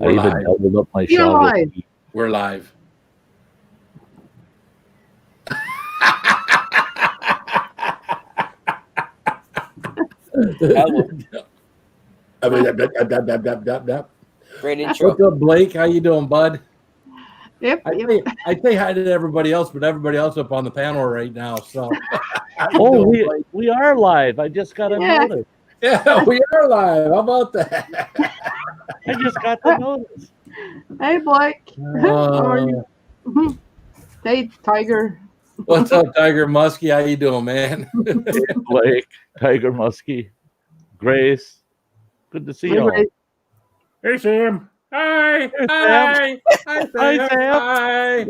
I even doubled up my You're shot. live. We're live. Great intro. What's up, Blake? How you doing, bud? Yep. I say hi to everybody else, but everybody else up on the panel right now. So, Oh, we are live. I just got a notice. Yeah, we are live. How about that? I just got the notice. Hey, Blake. How are you? Hey, Tiger. What's up, Tiger Muskie? How you doing, man? Hey, Blake, Tiger Muskie, Grace. Good to see Hey, you all. Grace. Hey, Sam. Hi. Sam. Hi. Hi, Hi, Sam. Sam. Hi.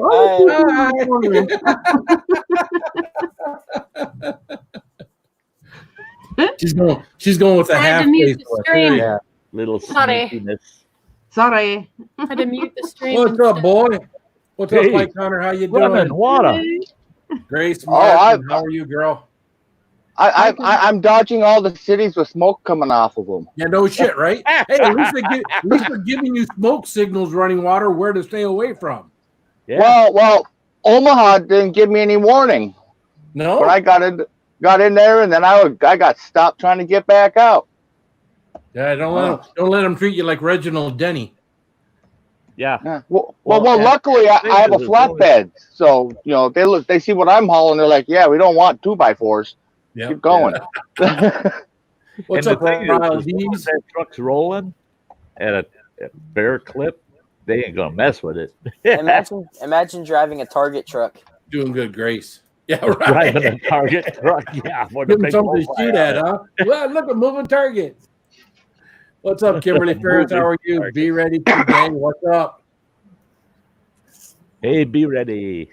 She's going with a I had half to mute face. the stream. Yeah, little Sorry. sneakiness. Sorry. I had to mute the stream. What's up, boy? What's up, Hey. Mike Connor? How you Running doing? water. Grace Martin, how are you, girl? I'm dodging all the cities with smoke coming off of them. Yeah, no shit, right? Hey, at least they're giving you smoke signals, running water, where to stay away from. Yeah. Well, Omaha didn't give me any warning, No, but I got in there, and then I got stopped trying to get back out. yeah, don't let them treat you like Reginald Denny. Yeah. Yeah. Well, Luckily I have a thing is, flatbed, so they see what I'm hauling. They're like, yeah, we don't want 2x4s. Yeah, Keep going. What's and up, the thing Ronald is, as long as Dees? that truck's rolling at a fair clip, they ain't gonna mess with it. Imagine driving a Target truck. Doing good, Grace. Yeah, right. Driving a Target truck, yeah. For the Give them big something to bullseye shoot on at, it. huh? Well, look, a moving target. What's up, Kimberly Ferris? How are you? Moving Be ready today. What's up? Hey, be ready.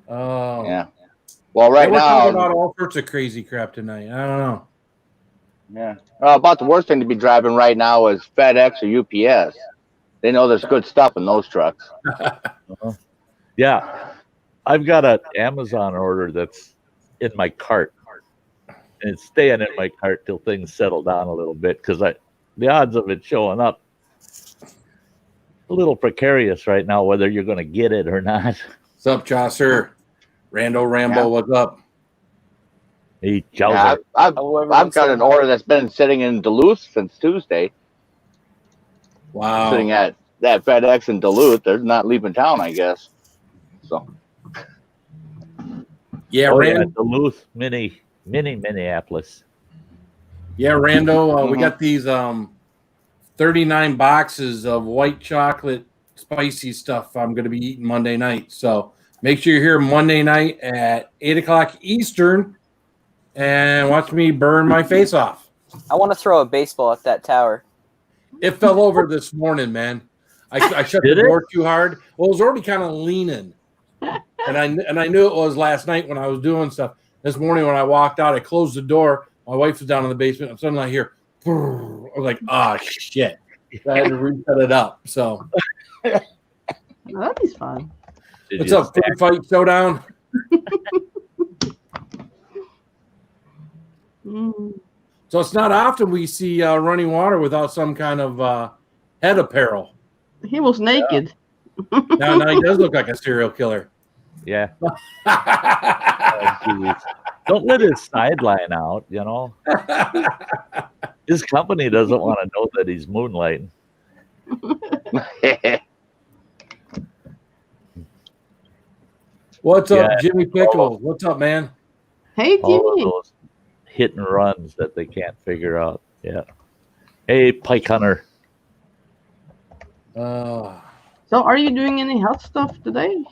Oh, Yeah. Well, right we're talking now, about all sorts of crazy crap tonight. I don't know. yeah. About the worst thing to be driving right now is FedEx or UPS. They know there's good stuff in those trucks. Yeah, I've got an Amazon order that's in my cart, and it's staying in my cart till things settle down a little bit because the odds of it showing up a little precarious right now, whether you're going to get it or not. What's up, Chaucer? Rambo, Yeah. what's up? Hey, Yeah, Chowser. I've got an order that's been sitting in Duluth since Tuesday. Wow. Sitting at that FedEx in Duluth. They're not leaving town, I guess. So Yeah, Rand, Duluth, Minneapolis. Yeah, Rando, we got these 39 boxes of white chocolate spicy stuff I'm going to be eating Monday night. So make sure you're here Monday night at 8 o'clock Eastern and watch me burn my face off. I want to throw a baseball at that tower. It fell over this morning, man. I shut the door too hard. Well, it was already kind of leaning. And I knew it was last night when I was doing stuff. This morning when I walked out, I closed the door. My wife was down in the basement. And suddenly I hear, I was like, oh, shit. I had to reset it up. So That'd be fun. what's up, Food Fight Showdown? So it's not often we see running water without some kind of head apparel. He was naked. Now he does look like a serial killer. Yeah. Don't let his sideline out, you know. His company doesn't want to know that he's moonlighting. What's up, Jimmy Pickles? What's up, man? Hey, All Jimmy. of those hit and runs that they can't figure out. Yeah. Hey, Pike Hunter. So are you doing any health stuff today?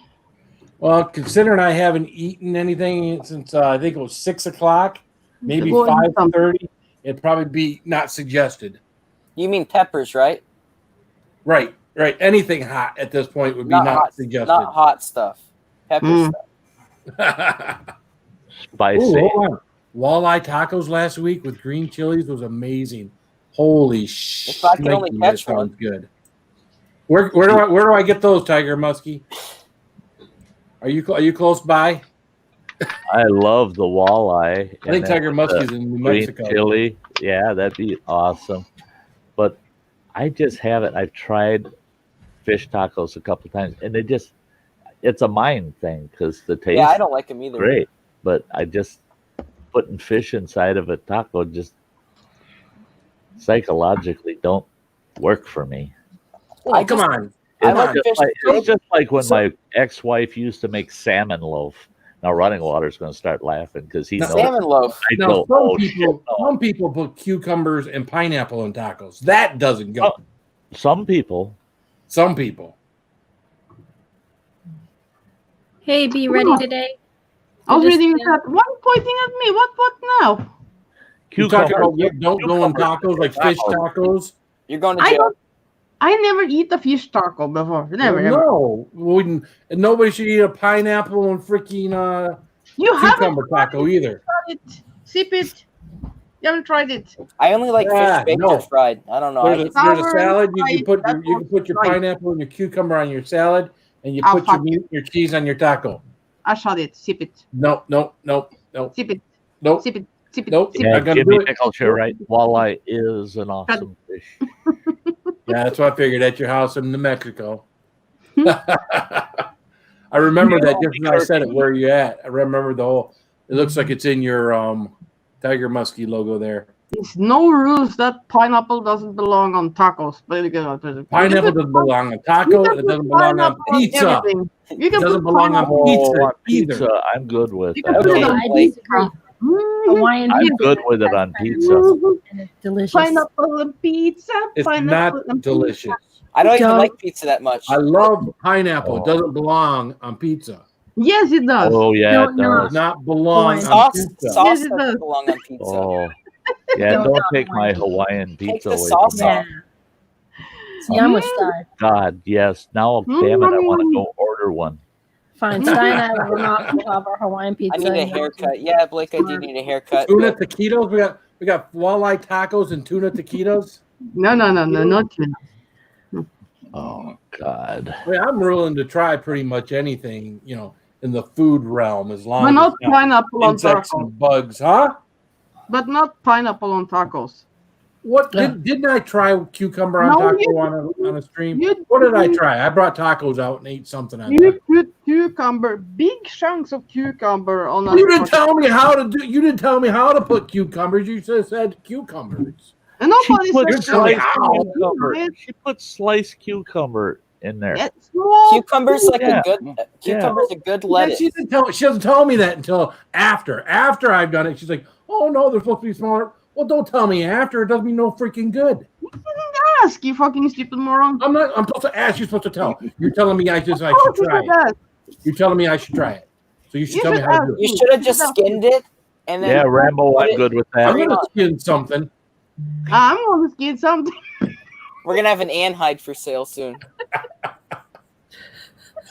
Well, considering I haven't eaten anything since I think it was 6 o'clock, maybe Go ahead and 5:30, it'd probably be not suggested. You mean peppers, right? Right. Anything hot at this point would be not hot, suggested. Not hot stuff. Pepper stuff. Spicy. Ooh, hold on. Walleye tacos last week with green chilies was amazing. Holy shit! If I can only catch that one. sounds good. Where do I get those, Tiger Muskie? Are you close by? I love the walleye. I think Tiger Muskie's in New green Mexico. chili. Yeah, that'd be awesome. But I just haven't. I've tried fish tacos a couple times, and it's a mind thing because the taste Yeah, I don't like them either. great, but I just putting fish inside of a taco just psychologically don't work for me. Oh, come on. I It's like just fish. it's just like when my ex-wife used to make salmon loaf. Now Running Water's going to start laughing because he knows. Salmon loaf. I Now, go, some people put cucumbers and pineapple in tacos. That doesn't go. Oh. Some people. Some people. Hey, be ready today. I was just- reading that. Why are you pointing at me? What now? You talking Cucumber. about what don't go in tacos like fish tacos? You're going to I jail. don't. I never eat a fish taco before. Never. Ever. No, wouldn't. And nobody should eat a pineapple and freaking You haven't cucumber taco either. tried it. Sip it. You haven't tried it. I only like Yeah, fish baked no. or fried. I don't know. I There's can- a salad. You can put That's you can put your right. pineapple and your cucumber on your salad, and you Oh, put your fuck. meat, your cheese on your taco. I shot it. Sip it. No. Sip it. Nope. Sip it. Sip it. Nope. Sip Yeah. it. Yeah, I'm gonna Jimmy do it. Nichols, you're right. Walleye is an awesome fish. Yeah, that's what I figured at your house in New Mexico. I remember that just when I said it. Where are you at? I remember the whole. It looks like it's in your Tiger Muskie logo there. There's no rules that pineapple doesn't belong on tacos. But you can, Pineapple doesn't belong on taco, and it doesn't belong on pizza. You It can doesn't put belong on pineapple- pizza on either. pizza, I'm good with You can that. put Okay. it on I Like- disagree. Mhm. Hawaiian I'm pizza good with it on pizza. Mhm. and it's delicious. Pineapple and pizza. It's pineapple not and delicious. I don't even Don't- like pizza that much. I love pineapple. It Oh. doesn't belong on pizza. Pizza. Yes, it does. Oh yeah, No, it no. Does does. not belong on Sauce pizza. sauce Yes, it doesn't does. belong on pizza. Oh, yeah. Don't Don't know take my Hawaiian. Hawaiian Take pizza the away sauce from me. Yeah. See, I'm a star. God, yes. Now, damn it, I want to go order one. Fine, Stein and I will not have our Hawaiian I pizza. need a and- haircut. Yeah, Blake, I do need a haircut. Tuna taquitos. We got walleye tacos and tuna taquitos. No, not tuna. Oh God. I mean, I'm willing to try pretty much anything, in the food realm as long But as not it's not pineapple on insects tacos. and bugs, huh? But not pineapple on tacos. What Yeah. didn't I try cucumber on No, taco you- on a stream? you- What did I try? I brought tacos out and ate something on You that. put cucumber, big chunks of cucumber on a. You didn't tell me how to do. You didn't tell me how to put cucumbers. You just said cucumbers. And nobody She put said sliced how. cucumber. She put sliced cucumber in there. It's small. Cucumber's like Yeah. a good cucumber's a good Yeah, lettuce. she doesn't tell me that until after. After I've done it, she's like, "Oh no, they're supposed to be smaller." Well, don't tell me after. It doesn't mean no freaking good. Ask, you fucking stupid moron. I'm supposed to ask. You're supposed to tell. You're telling me I should try You it. should ask. You're telling me I should try it. So you should You tell me should how to ask. do it. You should have just skinned it and then Yeah, Rambo, put I'm it- good with I'm that. gonna skin something. I'm gonna get something. We're gonna have an anhide for sale soon.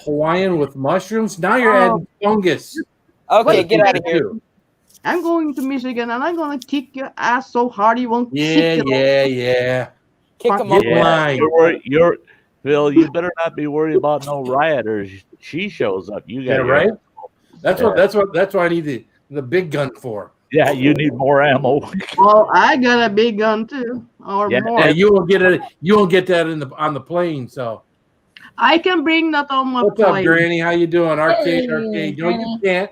Hawaiian with mushrooms. Now you're Oh. adding fungus. Okay, What get you out of gonna here. do? I'm going to Michigan and I'm gonna kick your ass so hard you won't Yeah, sit it. yeah. Kick Fuck them up. Get Yeah, line. you're Phil. You better not be worried about no rioters. She shows up. You got Yeah, right. That's what I need the big gun for. Yeah, you need more ammo. Well, I got a big gun too, or Yeah, more. Yeah, you won't get it. You won't get that on the plane. So I can bring that on my what's up, plane. Granny? How you doing? Arcade. No, you Granny. can't.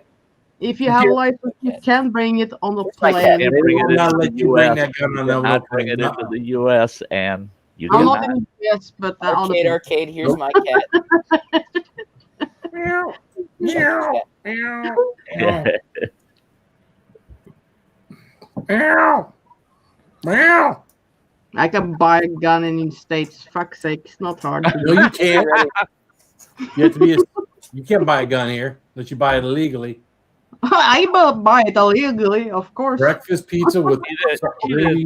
If you have a license, you can bring it on the Where's my plane. cat? Can't They bring will it not into let the you bring US. that gun on You that cannot little bring plane. it into the U.S. and you I'm cannot. not in the US, but on the Arcade, plane. arcade. Here's my cat. Meow, Meow. meow, Yeah. meow, meow. I can buy a gun in the States. Fuck's sake, it's not hard. No, you can't. Ready? You have to be. You can't buy a gun here unless you buy it illegally. I will buy it illegally, of course. Breakfast pizza with gravy,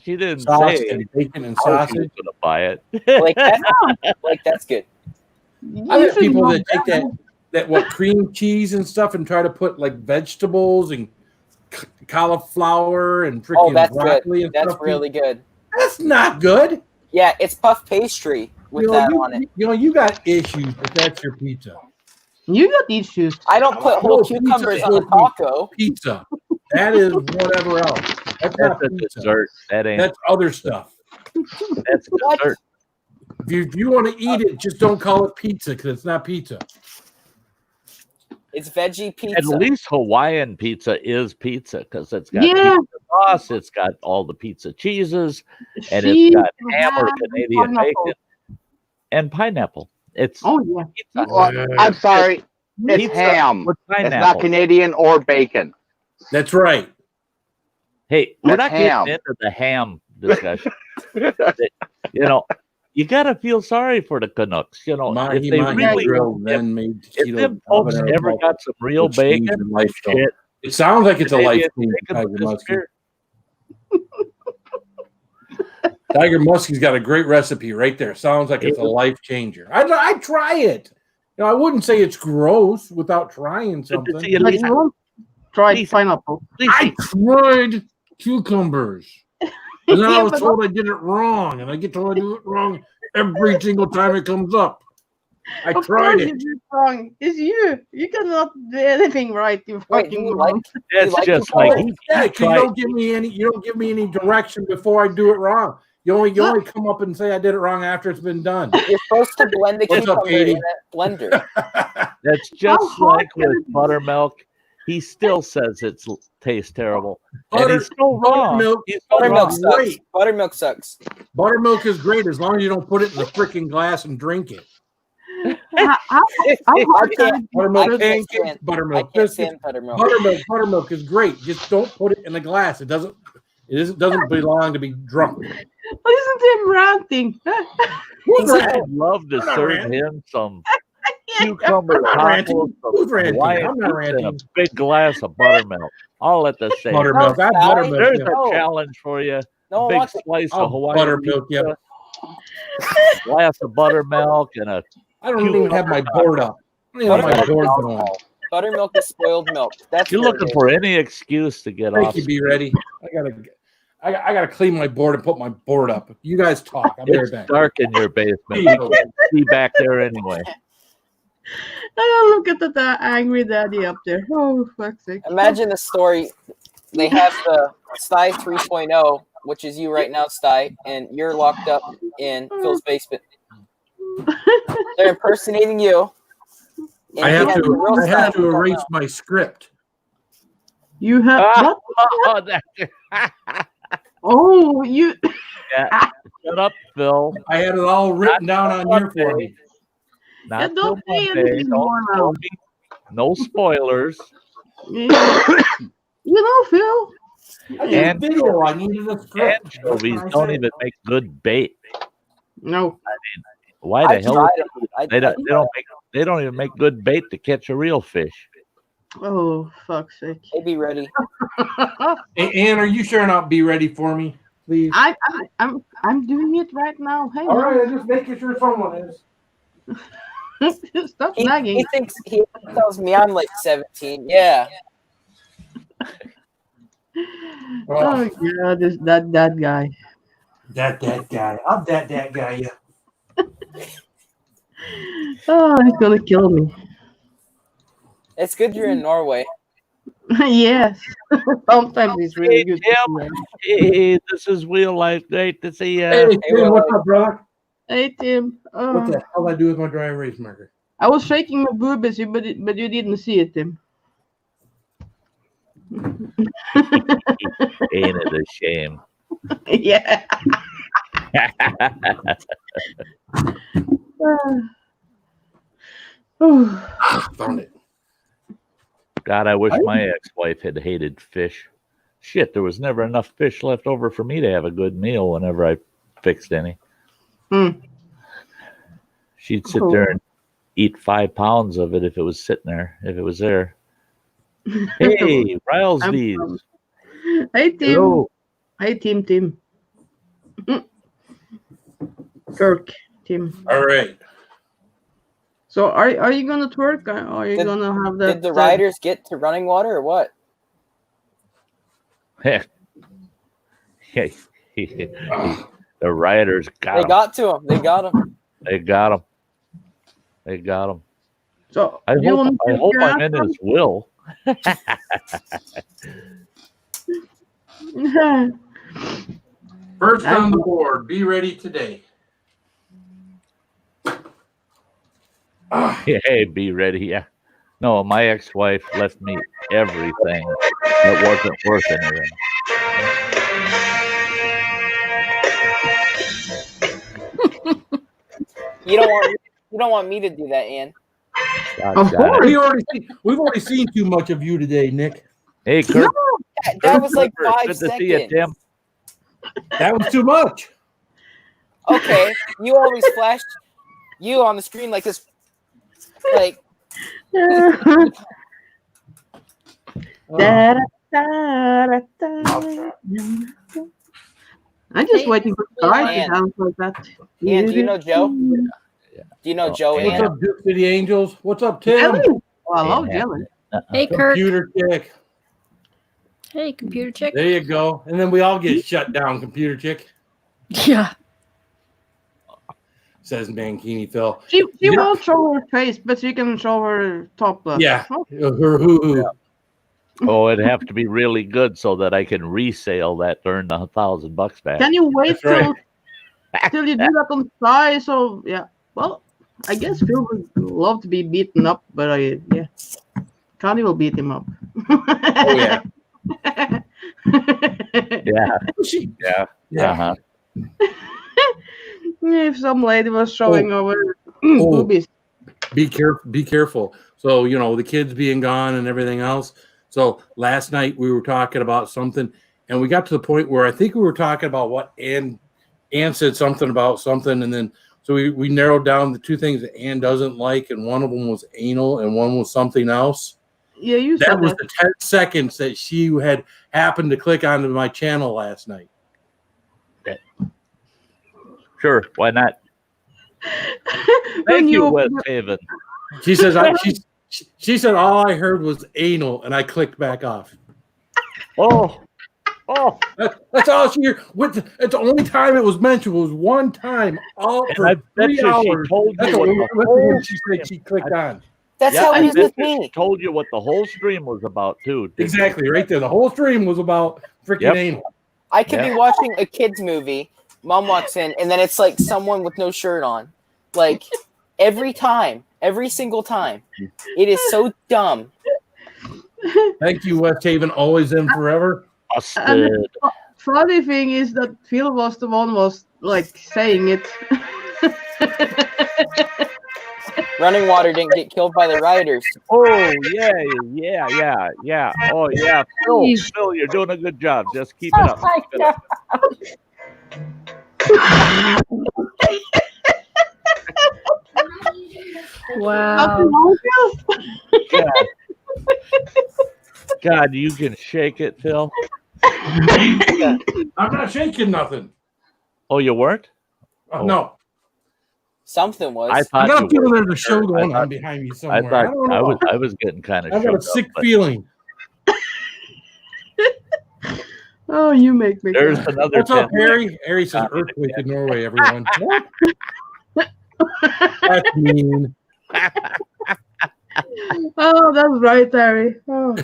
She didn't sauce, say and bacon and how she was sausage. going to buy it. Like that's good. I You got should people know that take that what cream cheese and stuff and try to put like vegetables and cauliflower and freaking Oh, that's broccoli good. and That's stuff. really good. That's not good. Yeah, it's puff pastry with You know, that you, on it. you know, you got issues, but that's your pizza. You got issues. I don't put whole No, pizza cucumbers is on a good. taco. Pizza. That is whatever else. That's not That's a pizza. dessert. That ain't. That's other stuff. That's What? dessert. If you want to eat it, just don't call it pizza because it's not pizza. It's veggie pizza. At least Hawaiian pizza is pizza because it's got Yeah. pizza sauce, it's got all the pizza cheeses, and Cheese, it's got ham or ham, Canadian pineapple. bacon and pineapple. It's Oh yeah. pizza Well, I'm sorry. It's Pizza ham. with It's not pineapple. Canadian or bacon. That's right. Hey, we're It's not ham. getting into the ham discussion. You know, you gotta feel sorry for the Canucks. You know, Mahi if they Mahi really, Grill then made if keto them folks habanero ever milk, got some real which changed bacon, their life, though. shit, It sounds like it's a maybe life it's change, bacon Tiger with Muskie. spirit. Tiger Muskie's got a great recipe right there. Sounds like it's a life changer. I'd try it. You know, I wouldn't say it's gross without trying something. See, at But least- you won't try Please. pineapple. I tried cucumbers. And then I Yeah, was but told I did it wrong, and I get told I do it wrong every single time it comes up. I of tried course it. you do it wrong. It's you. You cannot do anything right. You Wait, fucking you moron. That's like just to like go? he Yeah, because you tried. don't give me any direction before I do it wrong. You only come up and say I did it wrong after it's been done. You're supposed to blend the What's up, cucumber in Katie? a blender. That's just hard like can with it be? buttermilk. He still says it tastes terrible, and Butter- he's so wrong. buttermilk- He's so Buttermilk wrong. Buttermilk sucks. great. Buttermilk sucks. Buttermilk is great as long as you don't put it in the freaking glass and drink it. How hard can it be? Buttermilk I can't pancakes, stand- I buttermilk can't biscuits, stand buttermilk. buttermilk is great. Just don't put it in the glass. It doesn't belong to be drunk. Listen to him ranting. Who's I'd ranting? love to I'm not serve ranting. him some cucumber I'm not ranting. tacos, some Who's ranting? Hawaiian I'm not pizza, and a ranting. big glass of buttermilk. All at the same. Buttermilk. I No, buttermilk. There's you. a No. challenge for you. No one Big wants it. slice I'll of Hawaiian buttermilk you. pizza, glass of buttermilk, and a I don't even have my board up. I don't even have my Buttermilk board is going. alcohol. Buttermilk is spoiled milk. That's you're what looking it is. for any excuse to get Thank off. you, be ready. I gotta clean my board and put my board up. You guys talk. I'll be right It's back. dark in your basement. You can't see back there anyway. Oh, look at that angry daddy up there. Oh, fuck's sake. Imagine the story. They have the Sty 3.0, which is you right now, Sty, and you're locked up in Phil's basement. They're impersonating you. and I you have the real to Sty who don't erase know. my script. You have what? Oh, that- Oh, you. yeah. Shut up, Phil. I had it all written down on here for me. Not Yeah, don't till say Monday. anything more now. Don't be- no spoilers. You know, Phil. I did And- a video. I needed a script. Anchovies don't even make good bait. No. Why I the hell? tried it. They don't even make good bait to catch a real fish. Oh, fuck's sake. Hey, be ready. Hey, Ann, are you sure not be ready for me, please? I'm doing it right now. Hang All right, on. I'm just making sure someone is. Stop He nagging. thinks he tells me I'm like 17. Yeah. Oh yeah, that guy. That guy. I'm that guy. Yeah. Oh, he's gonna kill me. It's good you're in Norway. Yes. Sometimes he's really good. Tim. Hey, this is real life. Great to see you. Hey, Tim, well, what's up, brother? Hey Tim. What the hell I do with my dry erase marker? I was shaking my boobies, but you didn't see it, Tim. Ain't it a shame? Yeah. Found it. God, I wish my ex-wife had hated fish. Shit, there was never enough fish left over for me to have a good meal whenever I fixed any. Hmm. She'd sit there and eat 5 pounds of it if it was sitting there, if it was there. Hey, Rylesby's. Hey Tim. Hello. Hey Tim. Kirk, Tim. All right. So are you gonna twerk? Or are you gonna have that? Did the riders get to running water or what? The rioters They got him. got to him. They got him. They got him. They got him. So I do you hope wanna take your I'm in ass his will. First on the board. Be ready today. Hey, be ready. Yeah. No, my ex-wife left me everything that wasn't worth anything. You don't want me to do that, Ann. Of course. We've already seen too much of you today, Nick. Hey, Kurt. That was like 5 Good to seconds. see you, Tim. That was too much. Okay, you always flashed you on the screen like this, like I'm just waiting for Sky Ann. to dance like that. Ann, do you know Joe? Yeah. Do you know Joe? What's Ann? up, Duke City Angels? What's up, Tim? Jelly. Oh, I love jelly. Hey, Kirk. Computer chick. Hey, computer chick. There you go. And then we all get shut down, computer chick, Yeah. says Mankini Phil. She Yeah. won't show her face, but she can show her top left. Yeah. Oh, Her hoo-hoo. Oh, it'd have to be really good so that I can resale that to earn $1,000 back. can you wait That's right. till you do that on Sky? So yeah. Well, I guess Phil would love to be beaten up, but Connie will beat him up. Oh, yeah. Yeah. Yeah. Yeah. Uh-huh. If some lady was showing over Oh. boobies. Be careful. So, the kids being gone and everything else. So last night we were talking about something, and we got to the point where I think we were talking about what Ann said something about something, and then so we narrowed down the two things that Ann doesn't like, and one of them was anal and one was something else. Yeah, you That said was that. the 10 seconds that she had happened to click onto my channel last night. Sure. Why not? When Thank you, you- West Haven. She says she said all I heard was anal, and I clicked back off. Oh. That's all she heard. It's the only time it was mentioned was one time. All And for I bet 3 you she hours. told That's you what what the whole she said she clicked on. That's Yeah, how I it is bet with you she me. told you what the whole stream was about too. didn't she? Exactly, right there. The whole stream was about freaking Yep. anal. I could Yeah. be watching a kids movie. Mom walks in, and then it's like someone with no shirt on. Like every single time. It is so dumb. Thank you, West Haven. Always in forever. Busted. Funny thing is that Phil was the one was like saying it. Running Water didn't get killed by the rioters. Oh yeah. Oh yeah, Phil, you're doing a good job. Just keep it up. Keep it up. Wow. God. God, you can shake it, Phil. I'm not shaking nothing. Oh, you weren't? Oh. No. Something was. I I thought got you a feeling were. there's a show going I on behind me I somewhere. thought don't know. I was getting kind of. I got a sick feeling. Oh, you make me. There's cry. another. What's up, 10 Harry? Harry says earthquake in Norway, everyone. That's mean. Oh, that's right, Harry. Oh.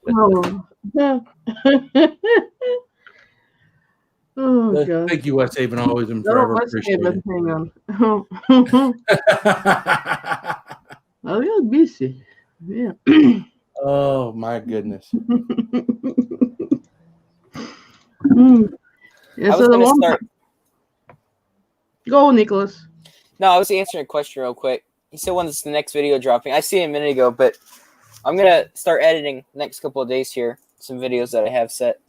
Oh. Oh, God. Thank you, West Haven. Always and No, forever. West Appreciate Haven, it. hang on. I got busy. Yeah. Oh, my goodness. Yeah, I so was the gonna one- start. Go, Nicholas. No, I was answering a question real quick. He said when's the next video dropping? I see it a minute ago, but I'm gonna start editing next couple of days here. Some videos that I have set.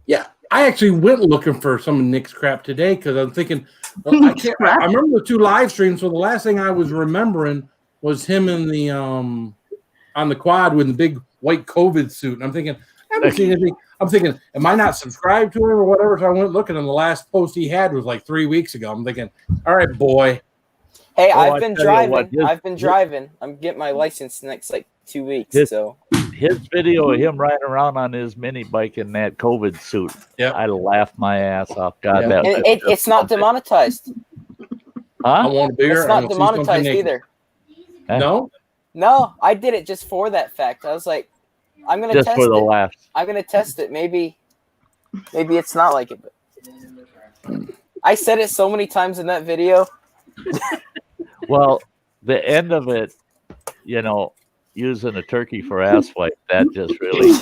Yeah, I actually went looking for some of Nick's crap today because I'm thinking, well, I can't. I remember the 2 live streams. So the last thing I was remembering was him in the on the quad with the big white COVID suit, and I'm thinking, I haven't seen anything. I'm thinking, am I not subscribed to him or whatever? So I went looking, and the last post he had was like 3 weeks ago. I'm thinking, all right, boy. Hey, Oh, I've I been tell you driving. what, I've been driving. I'm getting my license next like 2 weeks. His- So His video of him riding around on his mini bike in that COVID suit. Yep. I laughed my ass off. God, Yeah. that and was it's not demonetized. I Huh? want a beer. It's I not wanna see something demonetized naked. either. No, No, I did it just for that fact. I was like, I'm gonna Just test for the it. laughs. I'm gonna test it. Maybe Maybe it's not like it. But I said it so many times in that video. Well, the end of it, using a turkey for ass wipe, that just really,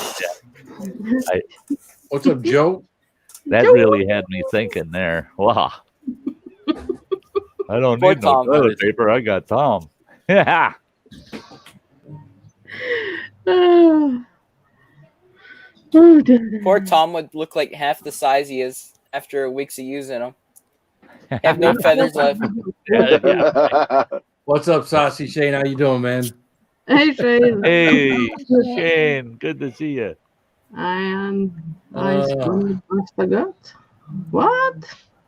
What's up, Joe? that really had me thinking there. Wow. I don't Poor need no Tom. toilet paper. I got Tom. Yeah. Poor Tom would look like half the size he is after weeks of using them. Have no feathers left. Yeah. What's up, Saucy Shane? How you doing, man? Hey, Shane. Hey, Shane. Good to see you. I forgot. What?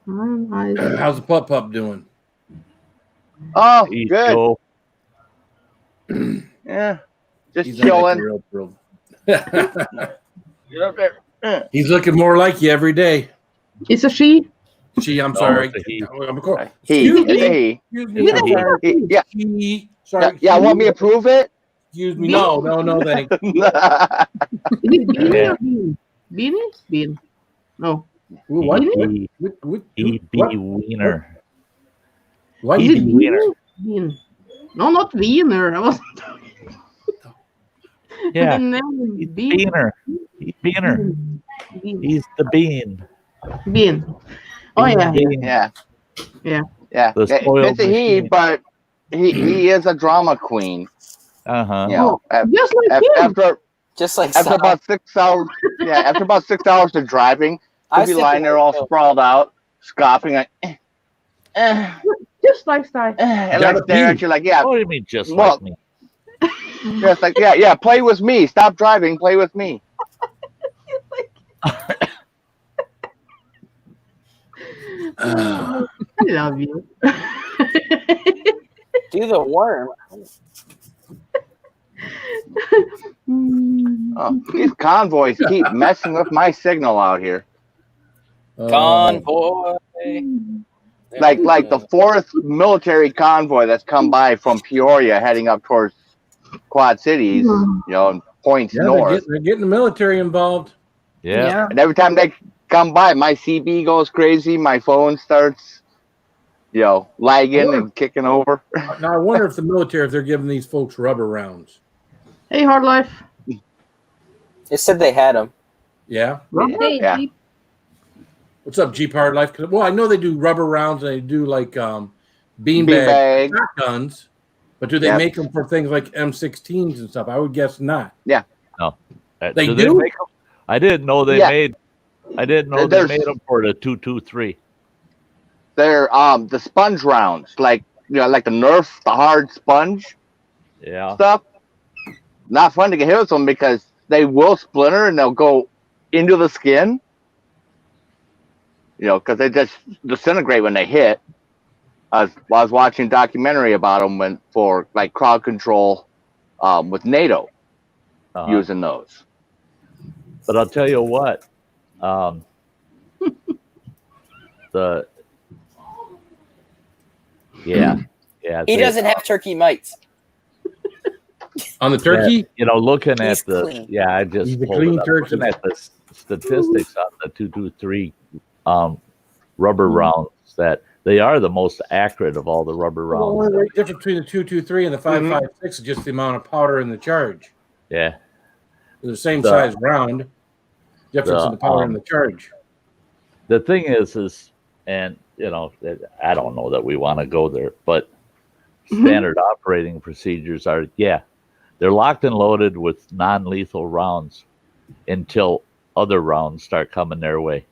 How's the pup doing? Oh, Hey, good. Joe. Yeah, just He's not like chilling. He's looking more like you every day. It's a she. I'm No, sorry. it's a he. I'm cool. He, Excuse me. it's a he. Excuse It's me. a I'm he. sorry. Yeah, He. Sorry. yeah. Want me to prove it? Excuse me. No, thanks. Is it Beanie Yeah. or Bean? Beanie? Bean. No. Ooh, what? E.B. What? Wiener. What? Is it Wiener. Bean? No, not Wiener. I wasn't talking. Yeah. The name, He's Bean. Beaner. He's Beaner. Bean. He's the bean. Bean. Oh, yeah. Bean. Yeah. Yeah. Yeah. The spoiled It's a he, machine. but he is a drama queen. Uh-huh. You know, Just like him. after Just like after Sal. about 6 hours, after about 6 hours of driving, I he'll be said lying there all Joe. sprawled out, scoffing like, Just like Sty. and Gotta like stare be. at you like, yeah, What do you mean just Well- like me? just like, yeah, play with me. Stop driving, play with me. I love you. Do the worm. Oh, these convoys keep messing with my signal out here. Convoy. Like the fourth military convoy that's come by from Peoria heading up towards Quad Cities, and points north. They're getting the military involved. Yeah. And every time they come by, my CB goes crazy. My phone starts, lagging and kicking over. Now I wonder if the military, if they're giving these folks rubber rounds. Hey, Hard Life. It said they had them. Yeah. Hey, Yeah. Jeep. What's up, Jeep Hard Life? Well, I know they do rubber rounds and they do like beanbag Beanbag. shotguns, but do they Yep. make them for things like M16s and stuff? I would guess not. They Do do? make them? I didn't know they Yeah. made. I didn't know they There's- made them for the 223. They're the sponge rounds, like the Nerf, the hard sponge Yeah. stuff. Not fun to get hit with them because they will splinter and they'll go into the skin. Because they just disintegrate when they hit. I was watching a documentary about them for like crowd control with NATO using those. But I'll tell you what. Yeah. He doesn't have turkey mites. On the turkey? Looking at He's the clean. I just He's a pulled clean it up. turkey. Looking at the statistics on the 223 rubber rounds, that they are the most accurate of all the rubber The rounds. only difference between the 223 and the 5.56 is just the amount of powder in the charge. Yeah. They're the same The- size round. Difference in the powder in the charge. The thing is, and I don't know that we want to go there, but standard operating procedures are, they're locked and loaded with non-lethal rounds until other rounds start coming their way.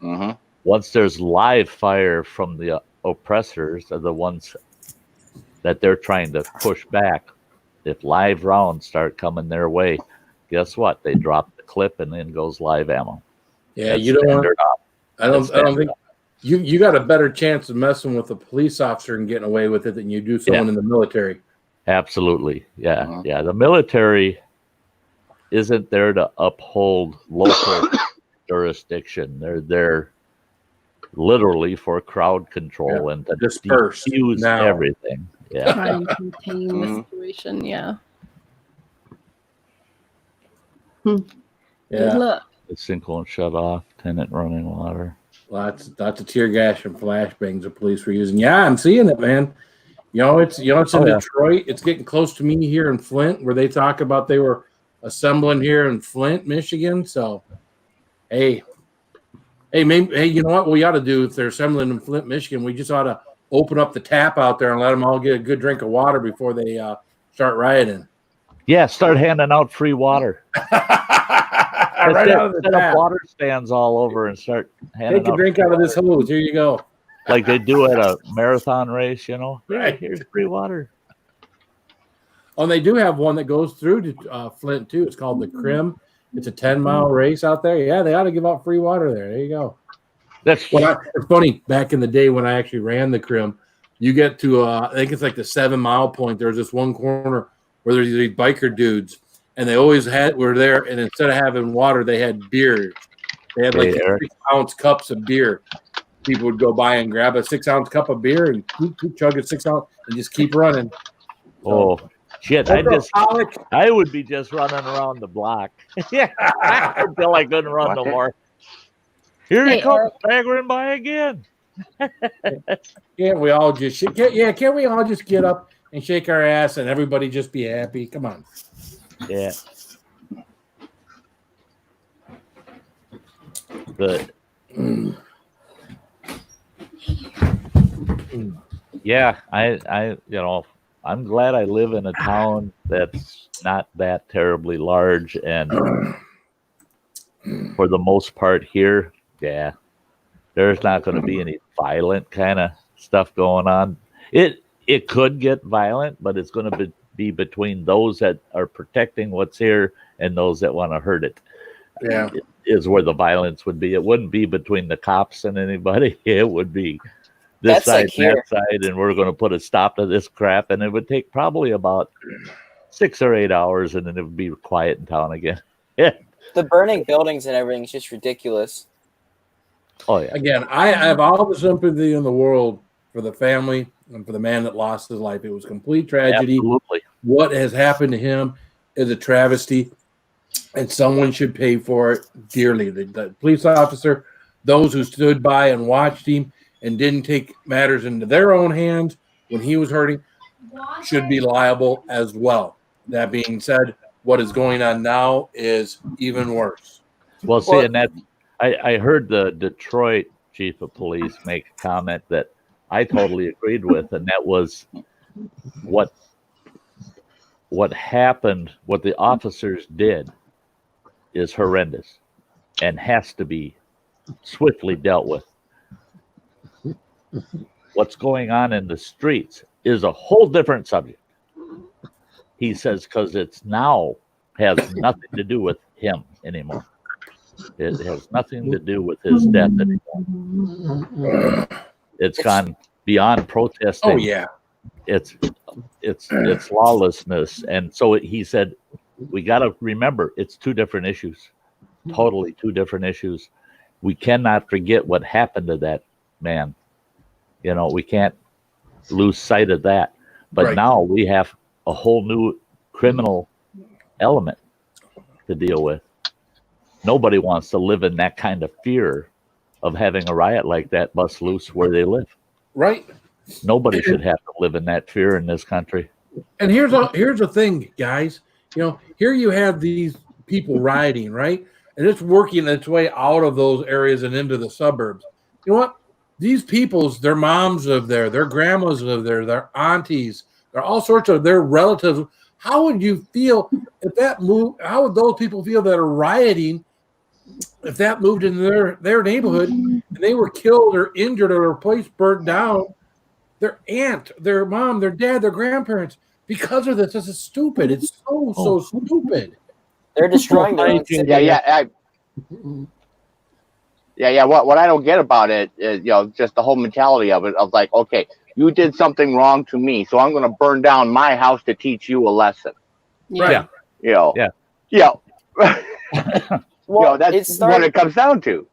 Mm-hmm. Once there's live fire from the oppressors, are the ones that they're trying to push back. If live rounds start coming their way, guess what? They drop the clip and then goes live ammo. Yeah, That's you don't want. standard op. I don't standard think you got a better chance of messing with a police officer and getting away with it than you do someone in the military. Absolutely. Yeah. Mhm. Yeah. The military isn't there to uphold local jurisdiction. They're there literally for crowd control and to Disperse diffuse now. everything. Yeah. Try and contain the Mhm. situation. Yeah. Yeah. Good luck. The sink won't shut off. Tenant running water. Lots of tear gas and flashbangs the police were using. Yeah, I'm seeing it, man. It's in Detroit. It's getting close to me here in Flint, where they talk about they were assembling here in Flint, Michigan. So, hey, maybe, you know what we ought to do if they're assembling in Flint, Michigan? We just ought to open up the tap out there and let them all get a good drink of water before they start rioting. Yeah, start handing out free water. Right out of the set tap. up water stands all over and start handing Take a drink out of this hose. Here you go. Like they do at a marathon race, you know. Right. Here's free water. Oh, and they do have one that goes through to Flint too. It's called the Crim. It's a 10-mile race out there. Yeah, they ought to give out free water there. There you go. That's It's funny. Back in the day when I actually ran the Crim, you get to I think it's like the 7-mile point. There's this one corner where there's these biker dudes, and they always were there. And instead of having water, they had beer. They had like 6-ounce cups of beer. People would go by and grab a 6-ounce cup of beer and chug a 6-ounce and just keep running. Oh shit! I would be just running around the block. Yeah, until I couldn't run no more. Here he comes, staggering by again. Can't we all just can't we all just get up and shake our ass and everybody just be happy? Come on. Yeah. Yeah, I'm glad I live in a town that's not that terribly large, and for the most part here, yeah, there's not going to be any violent kind of stuff going on. It could get violent, but it's going to be between those that are protecting what's here and those that want to hurt it. Yeah, is where the violence would be. It wouldn't be between the cops and anybody. It would be this side and that side, and we're going to put a stop to this crap. And it would take probably about 6 or 8 hours, and then it would be quiet in town again. Yeah. The burning buildings and everything is just ridiculous. Oh yeah. Again, I have all the sympathy in the world for the family and for the man that lost his life. It was complete tragedy. Absolutely. What has happened to him is a travesty, and someone should pay for it dearly. The police officer, those who stood by and watched him and didn't take matters into their own hands when he was hurting, should be liable as well. That being said, what is going on now is even worse. Well, see, and that I heard the Detroit chief of police make a comment that I totally agreed with, and that was what happened, what the officers did is horrendous and has to be swiftly dealt with. What's going on in the streets is a whole different subject. He says, because it's now has nothing to do with him anymore. It has nothing to do with his death anymore. It's gone beyond protesting. Oh yeah. It's lawlessness. And so he said, we got to remember it's two different issues, totally two different issues. We cannot forget what happened to that man. You know, we can't lose sight of that. But now we have a whole new criminal element to deal with. Nobody wants to live in that kind of fear of having a riot like that bust loose where they live. Right. Nobody should have to live in that fear in this country. And here's the thing, guys. You know, here you have these people rioting, right? And it's working its way out of those areas and into the suburbs. You know what? These people's, their moms live there, their grandmas live there, their aunties, they're all sorts of their relatives. How would you feel if that moved? How would those people feel that are rioting if that moved into their neighborhood and they were killed or injured or their place burnt down? Their aunt, their mom, their dad, their grandparents, because of this. This is stupid. It's so stupid. They're destroying their own city. Yeah. What I don't get about it is, just the whole mentality of it. Of like, okay, you did something wrong to me, so I'm going to burn down my house to teach you a lesson. Yeah. Well, that's what it comes down to.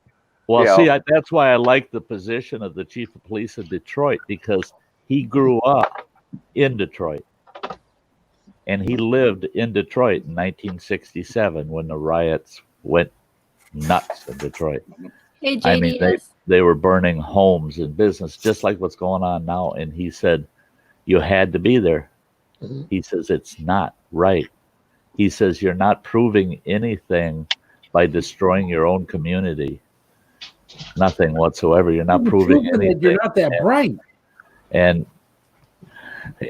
Well, see, that's why I like the position of the chief of police of Detroit, because he grew up in Detroit. And he lived in Detroit in 1967 when the riots went nuts in Detroit. Hey, JDS. I mean, they were burning homes and business, just like what's going on now. And he said, you had to be there. Mhm. He says, it's not right. He says, you're not proving anything by destroying your own community. Nothing whatsoever. You're not proving anything. You're not that bright. And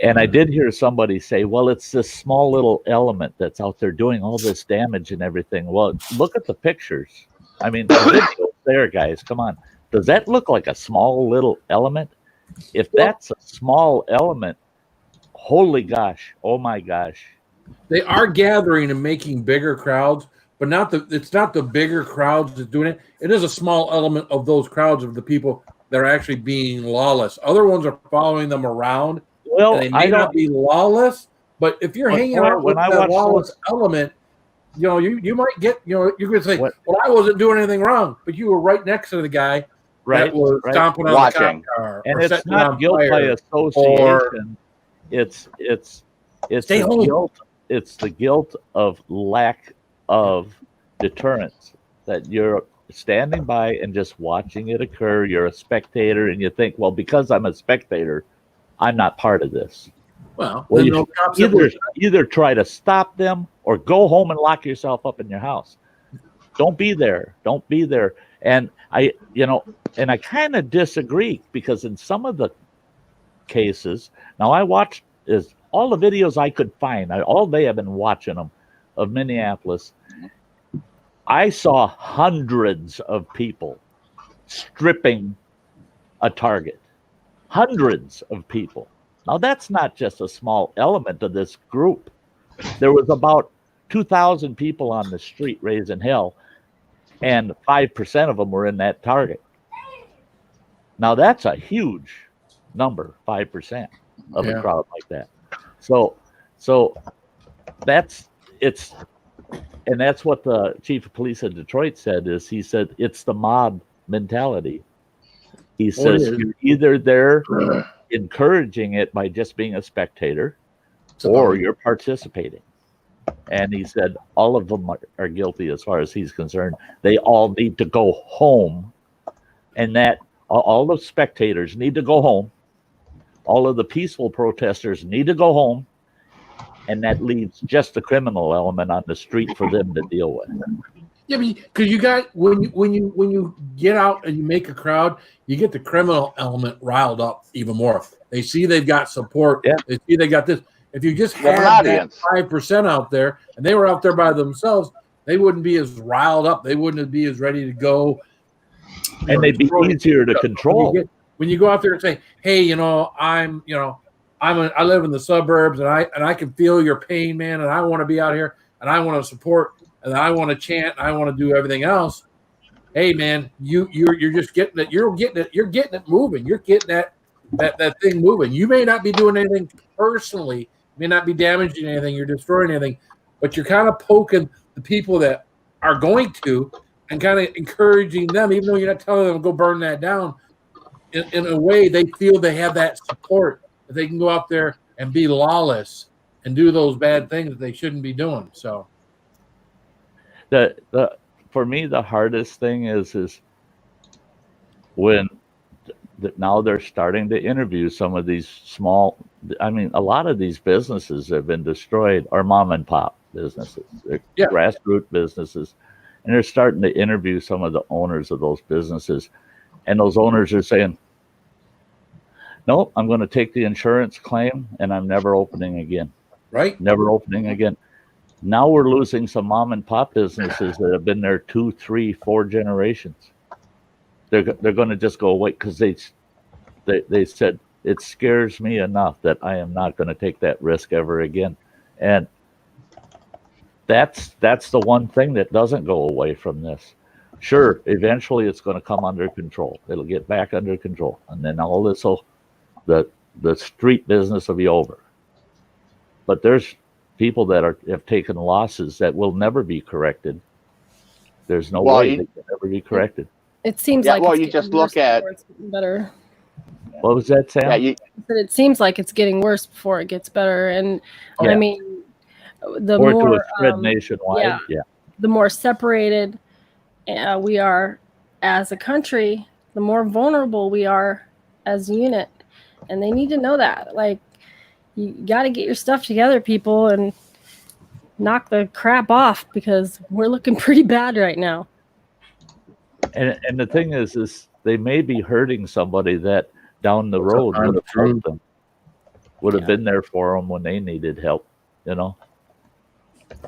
I did hear somebody say, well, it's this small little element that's out there doing all this damage and everything. Well, look at the pictures. I mean, the video's there, guys. Come on. Does that look like a small little element? If that's a small element, holy gosh, oh my gosh. They are gathering and making bigger crowds, but it's not the bigger crowds that's doing it. It is a small element of those crowds of the people that are actually being lawless. Other ones are following them around. Well, And they may not be lawless, but if you're hanging out with that lawless element, you might get, you're going to say, well, I wasn't doing anything wrong, but you were right next to the guy that was stomping on the cop car. And it's not guilt by association. It's the guilt. It's the guilt of lack of deterrence, that you're standing by and just watching it occur. You're a spectator, and you think, well, because I'm a spectator, I'm not part of this. Well, you either try to stop them or go home and lock yourself up in your house. Don't be there. Don't be there. And I kind of disagree, because in some of the cases, now I watched all the videos I could find. All day I've been watching them of Minneapolis. I saw hundreds of people stripping a target. Hundreds of people. Now, that's not just a small element of this group. There was about 2,000 people on the street raising hell, and 5% of them were in that target. Now, that's a huge number, 5% of a crowd like that. So that's what the chief of police of Detroit said. He said it's the mob mentality. He says you're either there encouraging it by just being a spectator, or you're participating. And he said all of them are guilty as far as he's concerned. They all need to go home, and that all the spectators need to go home. All of the peaceful protesters need to go home, and that leaves just the criminal element on the street for them to deal with. Yeah, because you got when you get out and you make a crowd, you get the criminal element riled up even more. They see they've got support. Yeah. They see they got this. If you just had that 5% out there and they were out there by themselves, they wouldn't be as riled up. They wouldn't be as ready to go. And they'd be easier to control. When you go out there and say, "Hey, I live in the suburbs and I can feel your pain, man, and I want to be out here and I want to support and I want to chant, and I want to do everything else." Hey, man, you're just getting it. You're getting it moving. You're getting that thing moving. You may not be doing anything personally. You may not be damaging anything. You're destroying anything, but you're kind of poking the people that are going to, and kind of encouraging them, even though you're not telling them to go burn that down. In a way, they feel they have that support, that they can go out there and be lawless and do those bad things that they shouldn't be doing. So, for me, the hardest thing is when now they're starting to interview some of these small. I mean, a lot of these businesses that have been destroyed are mom and pop businesses, grassroots businesses, and they're starting to interview some of the owners of those businesses. And those owners are saying, "No, I'm going to take the insurance claim and I'm never opening again." Right? Never opening again. Now we're losing some mom and pop businesses that have been there 2, 3, 4 generations. They're going to just go away because they said, it scares me enough that I am not going to take that risk ever again. And that's the one thing that doesn't go away from this. Sure, eventually it's going to come under control. It'll get back under control. And then all this the street business will be over. But there's people that have taken losses that will never be corrected. There's no way they can ever be corrected. It seems like you just look at better. What was that, Sam? It seems like it's getting worse before it gets better. And I mean, the or more to a spread nationwide. the more separated we are as a country, the more vulnerable we are as a unit. And they need to know that. Like, you got to get your stuff together, people, and knock the crap off, because we're looking pretty bad right now. And the thing is they may be hurting somebody that down the road would have helped them, would have been there for them when they needed help. You know,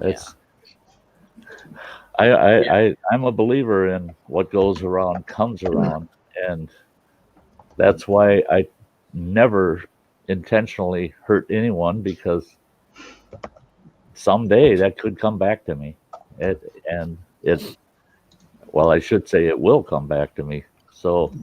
it's. I'm a believer in what goes around comes around, and that's why I never intentionally hurt anyone, because someday that could come back to me. Well, I should say it will come back to me. So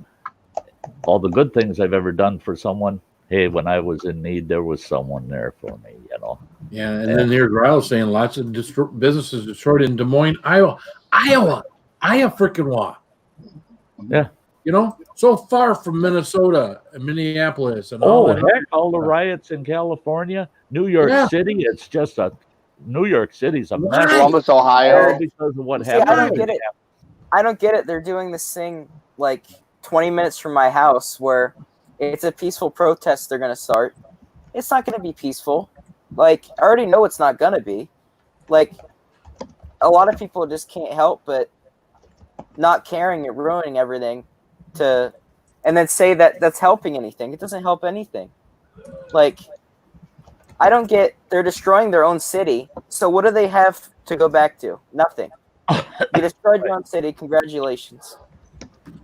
all the good things I've ever done for someone, hey, when I was in need, there was someone there for me, you know. Yeah, and then there's Ryle saying lots of businesses destroyed in Des Moines, Iowa, freaking Wa. Yeah. You know, so far from Minnesota and Minneapolis and all that. Heck, all the riots in California, New York City, it's just New York City's a mess. Columbus, Ohio. All because of what happened. I don't get it. I don't get it. They're doing this thing like 20 minutes from my house where it's a peaceful protest they're going to start. It's not going to be peaceful. Like, I already know it's not going to be. Like, a lot of people just can't help but not caring and ruining everything and then say that that's helping anything. It doesn't help anything. Like, I don't get, they're destroying their own city. So what do they have to go back to? Nothing. You destroyed your own city. Congratulations.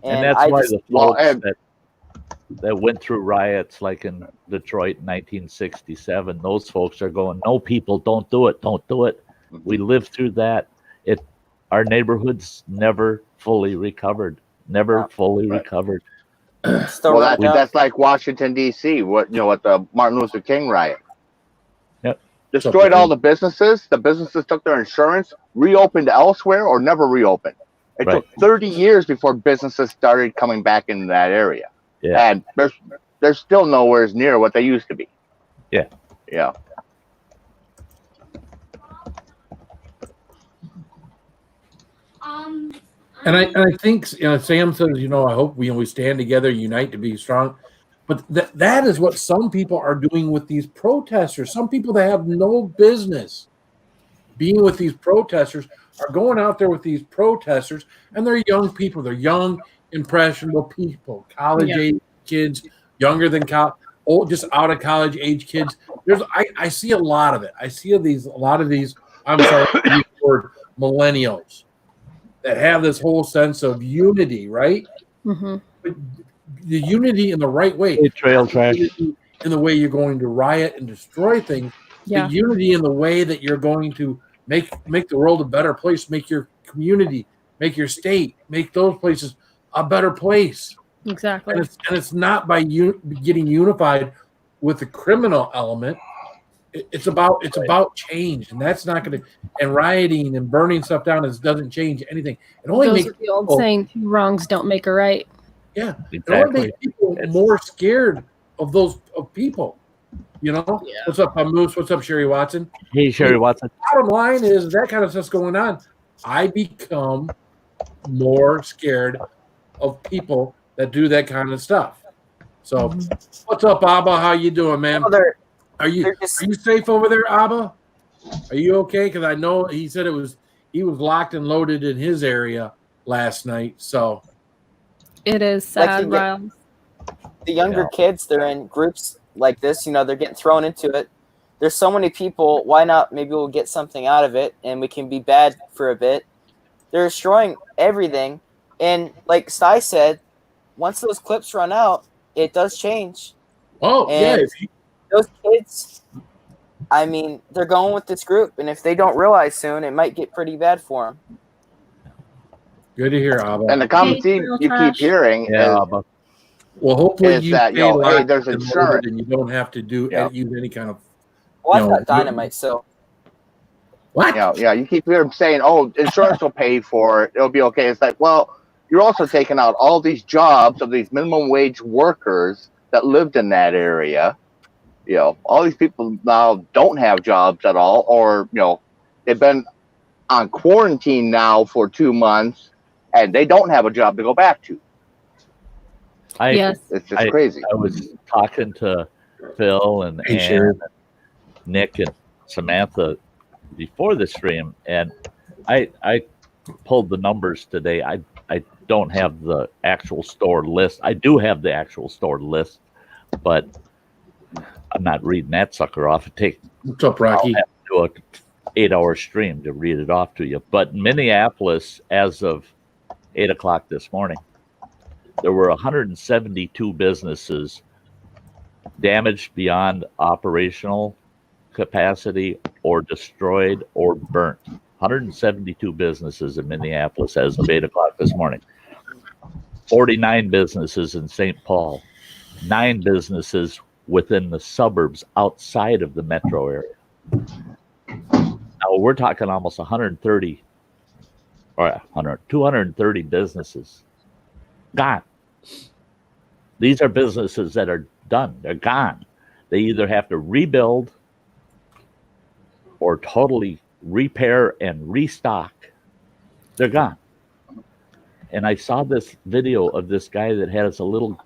And that's why the folks that went through riots like in Detroit in 1967, those folks are going, no, people, don't do it. Don't do it. We lived through that. Our neighborhoods never fully recovered. Recovered. Well, that's like Washington, D.C., what the Martin Luther King riot. Yep. Destroyed all the businesses. The businesses took their insurance, reopened elsewhere, or never reopened. It took 30 years before businesses started coming back into that area. Yeah. And they're still nowhere near what they used to be. Yeah. Yeah. And I think Sam says, I hope we stand together, unite to be strong. But that is what some people are doing with these protesters. Some people that have no business being with these protesters are going out there with these protesters, and they're young people. They're young, impressionable people, college-age kids, younger than college, just out of college age kids. I see a lot of it. I see a lot of these. I'm sorry, to use the word millennials that have this whole sense of unity, right? Mm-hmm. But the unity in the right way. Trail trash. In the way you're going to riot and destroy things. Yeah. The unity in the way that you're going to make the world a better place, make your community, make your state, make those places a better place. Exactly. And it's not by getting unified with the criminal element. It's about change, and that's not going to. And rioting and burning stuff down doesn't change anything. It only Those makes are the old saying: 2 wrongs don't make a right. Yeah, exactly. It only makes people more scared of people. Yeah. What's up, Moose? What's up, Sherry Watson? Hey, Sherry Watson. Bottom line is that kind of stuff's going on. I become more scared of people that do that kind of stuff. So, what's up, Abba? How you doing, man? Are you safe over there, Abba? Are you okay? Because I know he said he was locked and loaded in his area last night. So it is sad, Ryle. The younger kids, they're in groups like this. They're getting thrown into it. There's so many people. Why not? Maybe we'll get something out of it, and we can be bad for a bit. They're destroying everything, and like Sty said, once those clips run out, it does change. Oh, and those kids, I mean, they're going with this group, and if they don't realize soon, it might get pretty bad for them. Good to hear, Abba. And the common theme you keep hearing well, hopefully you that, hey, there's insurance, and you don't have to use any kind of. Well, I've got dynamite, so. What? You keep hearing them saying, "Oh, insurance will pay for it. It'll be okay." It's like, well, you're also taking out all these jobs of these minimum wage workers that lived in that area. All these people now don't have jobs at all, or they've been on quarantine now for 2 months, and they don't have a job to go back to. Yes. It's just crazy. I was talking to Phil and Hey, Ann Sharon. and Nick and Samantha before the stream, and I pulled the numbers today. I don't have the actual store list. I do have the actual store list, but I'm not reading that sucker off. What's up, Rocky? I'll have to do a 8-hour stream to read it off to you. But Minneapolis, as of 8 o'clock this morning, there were 172 businesses damaged beyond operational capacity or destroyed or burnt. 172 businesses in Minneapolis as of 8 o'clock this morning. 49 businesses in St. Paul. 9 businesses within the suburbs outside of the metro area. Now we're talking almost 130 or 230 businesses gone. These are businesses that are done. They're gone. They either have to rebuild or totally repair and restock. They're gone. And I saw this video of this guy that has a little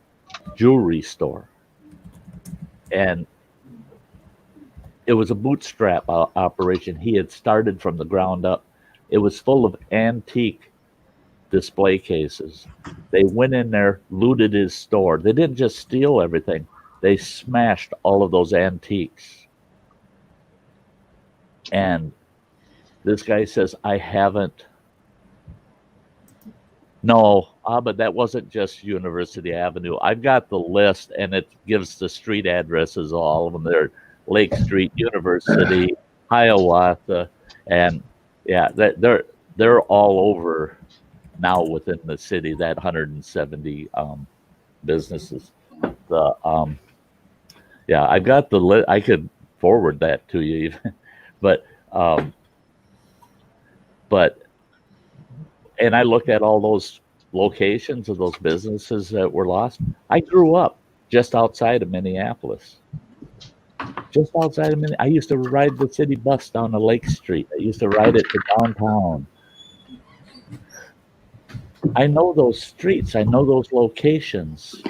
jewelry store. And it was a bootstrap operation. He had started from the ground up. It was full of antique display cases. They went in there, looted his store. They didn't just steal everything. They smashed all of those antiques. And this guy says, I haven't. No, but that wasn't just University Avenue. I've got the list, and it gives the street addresses, all of them. They're Lake Street, University, Hiawatha, and yeah, they're all over now within the city. That 170 businesses. Yeah, I got the list. I could forward that to you, even, but and I looked at all those locations of those businesses that were lost. I grew up just outside of Minneapolis. Just outside of Minneapolis. I used to ride the city bus down to Lake Street. I used to ride it to downtown. I know those streets. I know those locations.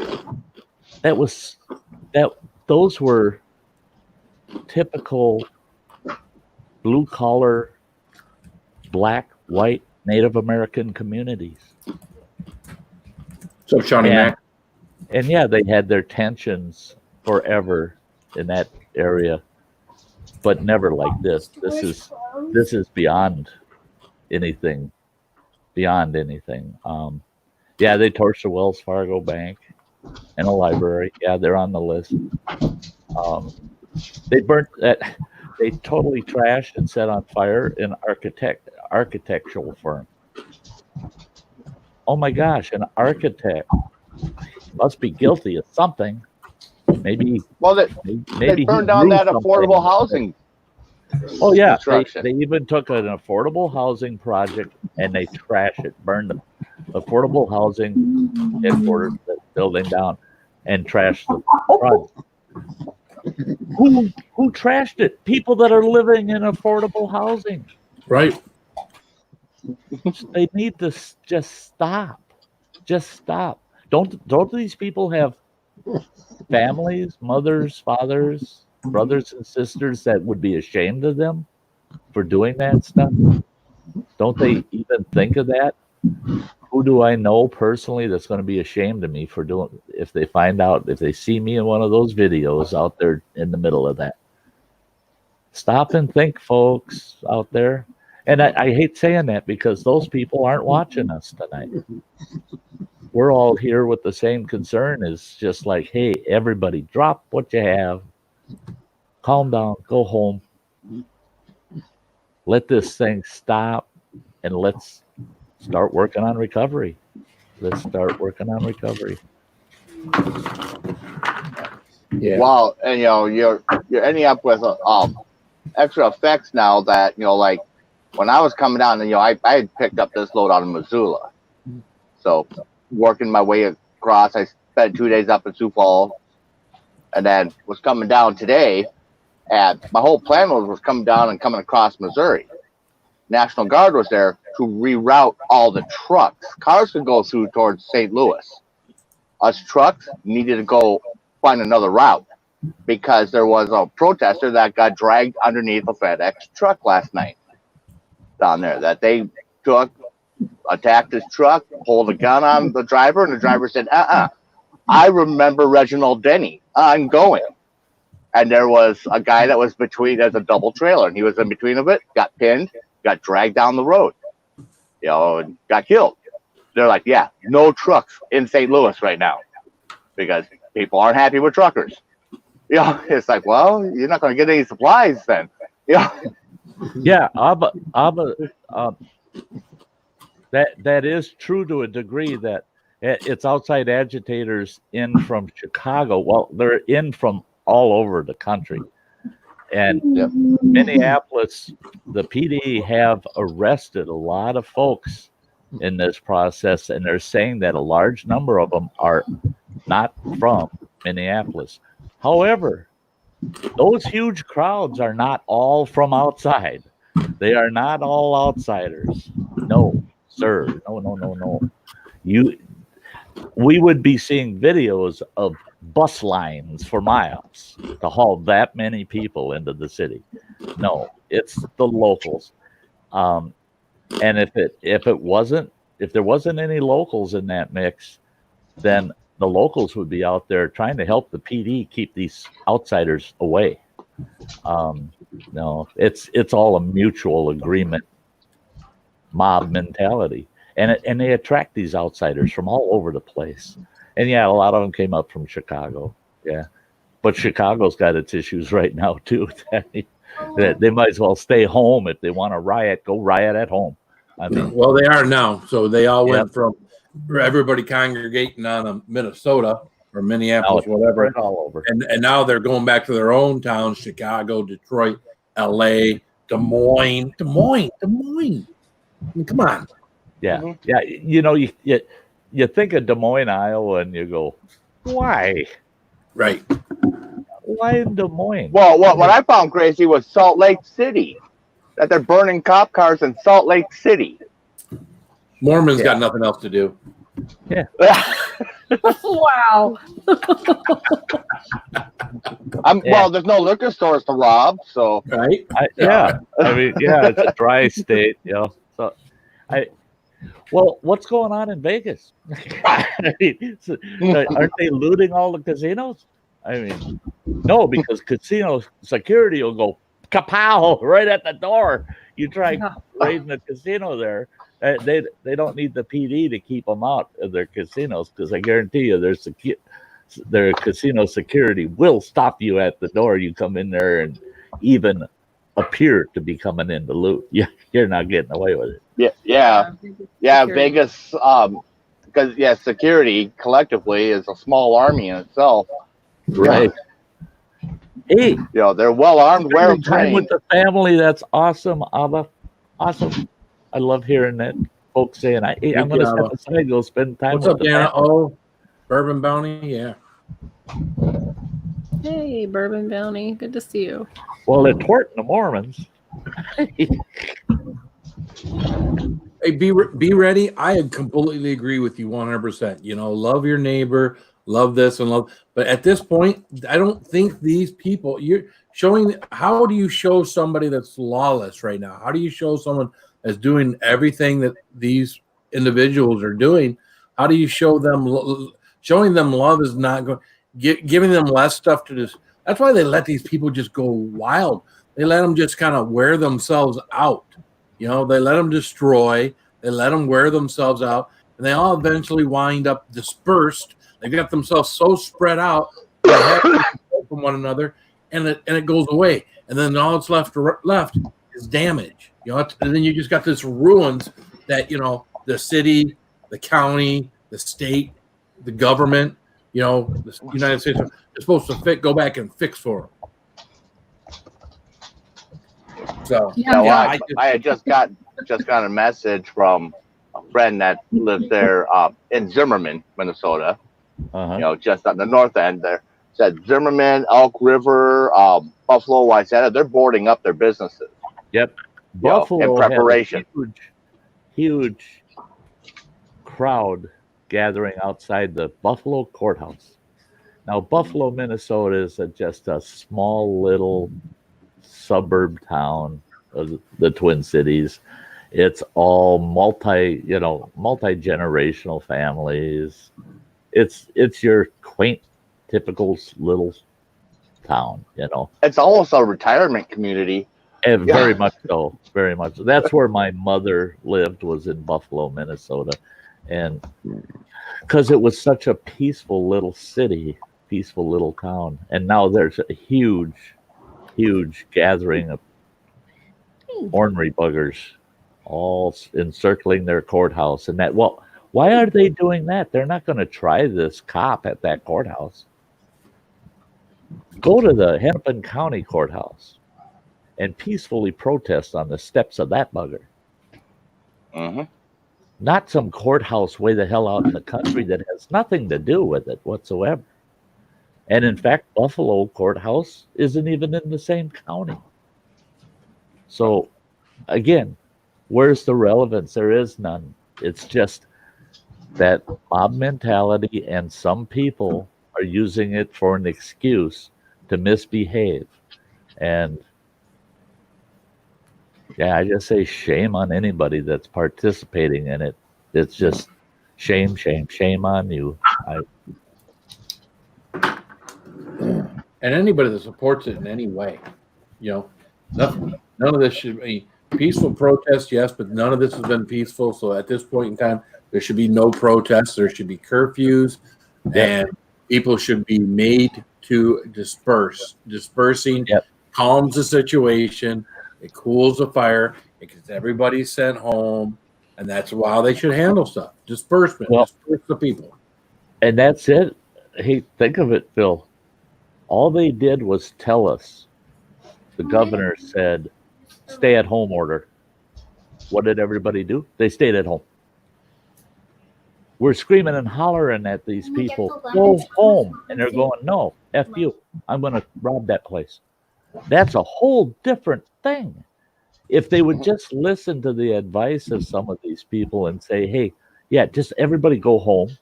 Those were typical blue-collar, black, white, Native American communities. What's up, Shawnee Mac? And yeah, they had their tensions forever in that area, but never like this. This is beyond anything. Beyond anything. Yeah, they torched the Wells Fargo Bank and a library. Yeah, they're on the list. They burnt that. They totally trashed and set on fire an architectural firm. Oh my gosh, an architect must be guilty of something. Maybe. Well, they burned down that affordable housing. Oh yeah, they even took an affordable housing project and they trashed it, burned the affordable housing headquarters building down, and trashed the project. Who trashed it? People that are living in affordable housing. Right. They need to just stop. Just stop. Don't these people have families, mothers, fathers, brothers and sisters that would be ashamed of them for doing that stuff? Don't they even think of that? Who do I know personally that's going to be ashamed of me for doing, if they find out, if they see me in one of those videos out there in the middle of that? Stop and think, folks out there. And I hate saying that because those people aren't watching us tonight. We're all here with the same concern. Is just like, hey, everybody, drop what you have. Calm down. Go home. Let this thing stop, and let's start working on recovery. Let's start working on recovery. Yeah. Well, and you're ending up with extra effects now that like when I was coming down, and I had picked up this load out of Missoula, so working my way across, I spent 2 days up in Sioux Falls, and then was coming down today. And my whole plan was coming down and coming across Missouri. National Guard was there to reroute all the trucks. Cars could go through towards St. Louis. Us trucks needed to go find another route because there was a protester that got dragged underneath a FedEx truck last night down there that they took, attacked his truck, pulled a gun on the driver, and the driver said, I remember Reginald Denny. I'm going. And there was a guy that was between, there's a double trailer, and he was in between of it, got pinned, got dragged down the road, and got killed. They're like, yeah, no trucks in St. Louis right now because people aren't happy with truckers. It's like, well, you're not going to get any supplies then. Yeah, that is true to a degree that it's outside agitators in from Chicago. Well, they're in from all over the country. And Minneapolis, the PD have arrested a lot of folks in this process, and they're saying that a large number of them are not from Minneapolis. However, those huge crowds are not all from outside. They are not all outsiders. No, sir. No. We would be seeing videos of bus lines for miles to haul that many people into the city. No, it's the locals. And if there wasn't any locals in that mix, then the locals would be out there trying to help the PD keep these outsiders away. No, it's all a mutual agreement mob mentality. And they attract these outsiders from all over the place. And yeah, a lot of them came up from Chicago. Yeah. But Chicago's got its issues right now too. They might as well stay home. If they want to riot, go riot at home. I mean, well, they are now. So they all went from everybody congregating on Minnesota or Minneapolis, whatever, all over. And now they're going back to their own towns: Chicago, Detroit, L.A., Des Moines. I mean, come on. Yeah, yeah. You think of Des Moines, Iowa, and you go, why? Right. Why in Des Moines? Well, what I found crazy was Salt Lake City, that they're burning cop cars in Salt Lake City. Mormons got nothing else to do. Yeah. Wow. Well, there's no liquor stores to rob, so. Right? I mean, it's a dry state, So, well, what's going on in Vegas? I mean, aren't they looting all the casinos? I mean, no, because casino security will go kapow right at the door. You try raiding the casino there. They don't need the PD to keep them out of their casinos, because I guarantee you their casino security will stop you at the door. You come in there and even appear to be coming in to loot. You're not getting away with it. Yeah. Vegas, because security collectively is a small army in itself. Right. Hey, they're well armed, well time trained. with the family. That's awesome, Abba. Awesome. I love hearing that. Folks saying, I'm going to step aside, go spend time. What's up, Dana? Oh, Bourbon Bounty, yeah. Hey, Bourbon Bounty. Good to see you. Well, they're torting the Mormons. Hey, be ready. I completely agree with you 100%. Love your neighbor, love this and love. But at this point, I don't think these people, you're showing, how do you show somebody that's lawless right now? How do you show someone that's doing everything that these individuals are doing? How do you show them, showing them love is not going, giving them less stuff to do. That's why they let these people just go wild. They let them just kind of wear themselves out. They let them destroy. They let them wear themselves out. And they all eventually wind up dispersed. They got themselves so spread out from one another, and it goes away. And then all that's left is damage. And then you just got this ruins that, the city, the county, the state, the government, the United States are supposed to go back and fix for them. So I had just got a message from a friend that lives there in Zimmerman, Minnesota. Just on the north end there. Said Zimmerman, Elk River, Buffalo, Wayzata, they're boarding up their businesses. Yep. Buffalo in preparation. huge crowd gathering outside the Buffalo courthouse. Now, Buffalo, Minnesota is just a small little suburb town of the Twin Cities. It's all multi-generational families. It's your quaint, typical little town, It's almost a retirement community. And very much so, very much. That's where my mother lived, was in Buffalo, Minnesota, and because it was such a peaceful little city, peaceful little town, and now there's a huge gathering of ornery buggers, all encircling their courthouse, and that. Well, why are they doing that? They're not going to try this cop at that courthouse. Go to the Hennepin County courthouse and peacefully protest on the steps of that bugger. Mm-hmm. Not some courthouse way the hell out in the country that has nothing to do with it whatsoever. And in fact, Buffalo courthouse isn't even in the same county. So again, where's the relevance? There is none. It's just that mob mentality, and some people are using it for an excuse to misbehave. And yeah, I just say shame on anybody that's participating in it. It's just shame on you. And anybody that supports it in any way, none of this should be peaceful protest, yes, but none of this has been peaceful. So at this point in time, there should be no protests. There should be curfews, and people should be made to disperse. Dispersing calms the situation. It cools the fire. It gets everybody sent home, and that's how they should handle stuff. Disbursement. Disperse the people. And that's it. Hey, think of it, Phil. All they did was tell us. The governor said, stay-at-home order. What did everybody do? They stayed at home. We're screaming and hollering at these people, go home. And they're going, no, F you. I'm going to rob that place. That's a whole different thing. If they would just listen to the advice of some of these people and say, hey, yeah, just everybody go home.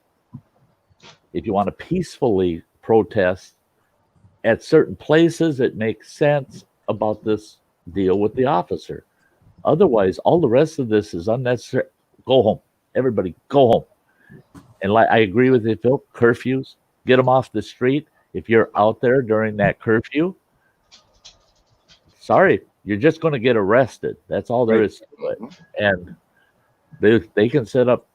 If you want to peacefully protest at certain places, it makes sense about this deal with the officer. Otherwise, all the rest of this is unnecessary. Go home. Everybody go home. And I agree with you, Phil, curfews, get them off the street. If you're out there during that curfew, sorry, you're just going to get arrested. That's all there is to it. And they can set up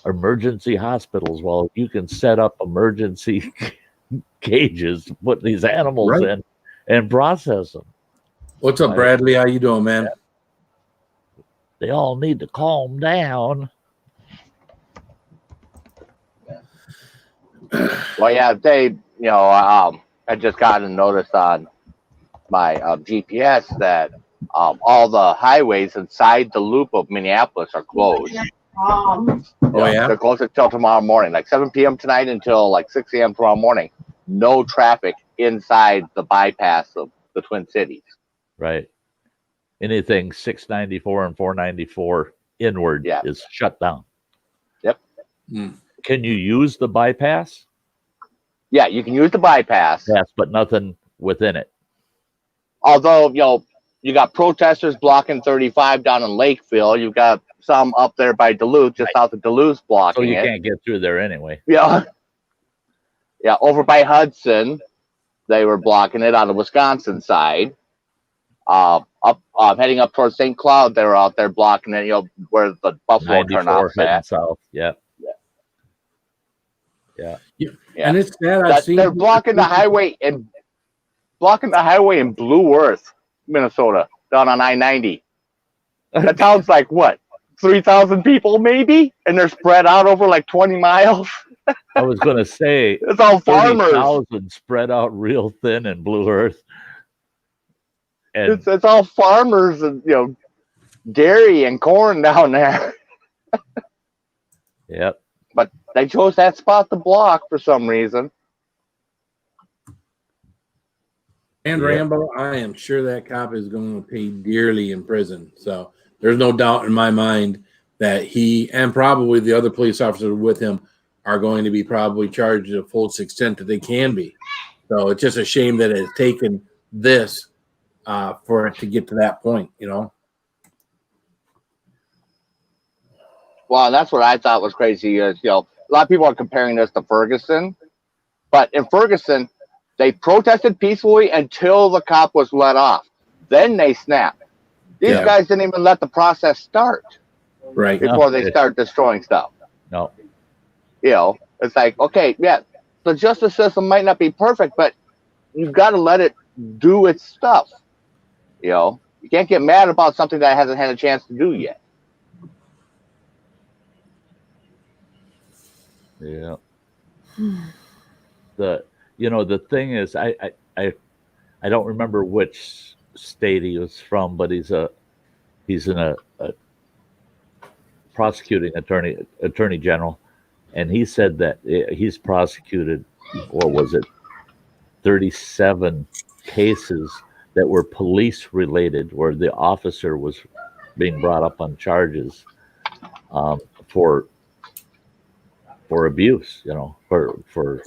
emergency hospitals. Well, you can set up emergency cages to put these animals in and process them. What's up, Bradley? How you doing, man? They all need to calm down. Well, yeah, they, I just got a notice on my GPS that all the highways inside the loop of Minneapolis are closed. They're closed until tomorrow morning, like 7 p.m. tonight until like 6 a.m. tomorrow morning. No traffic inside the bypass of the Twin Cities. Right. Anything 694 and 494 inward is shut down. Yep. Can you use the bypass? Yeah, you can use the bypass. Yes, but nothing within it. Although, you got protesters blocking 35 down in Lakeville. You've got some up there by Duluth, just south of Duluth, blocking it. So you can't get through there anyway. Yeah. Yeah, over by Hudson, they were blocking it on the Wisconsin side. Heading up towards St. Cloud, they were out there blocking it, where the Buffalo turnout's at. South. Yeah. And it's sad. They're blocking the highway in Blue Earth, Minnesota, down on I-90. That town's like what, 3,000 people maybe, and they're spread out over like 20 miles. I was going to say it's all farmers. 30,000 spread out real thin in Blue Earth. And it's all farmers and dairy and corn down there. Yep. But they chose that spot to block for some reason. And Rambo, I am sure that cop is going to pay dearly in prison. So there's no doubt in my mind that he and probably the other police officers with him are going to be probably charged to the fullest extent that they can be. So it's just a shame that it's taken this for it to get to that point, you know? Well, that's what I thought was crazy. Is, you know, a lot of people are comparing this to Ferguson, but in Ferguson, they protested peacefully until the cop was let off. Then they snapped. These guys didn't even let the process start before they start destroying stuff. No. You know, it's like, okay, yeah, the justice system might not be perfect, but you've got to let it do its stuff. You know, you can't get mad about something that hasn't had a chance to do yet. Yeah. The thing is, I don't remember which state he was from, but he's a prosecuting attorney general, and he said that he's prosecuted, or was it 37 cases that were police related, where the officer was being brought up on charges for abuse, you know, for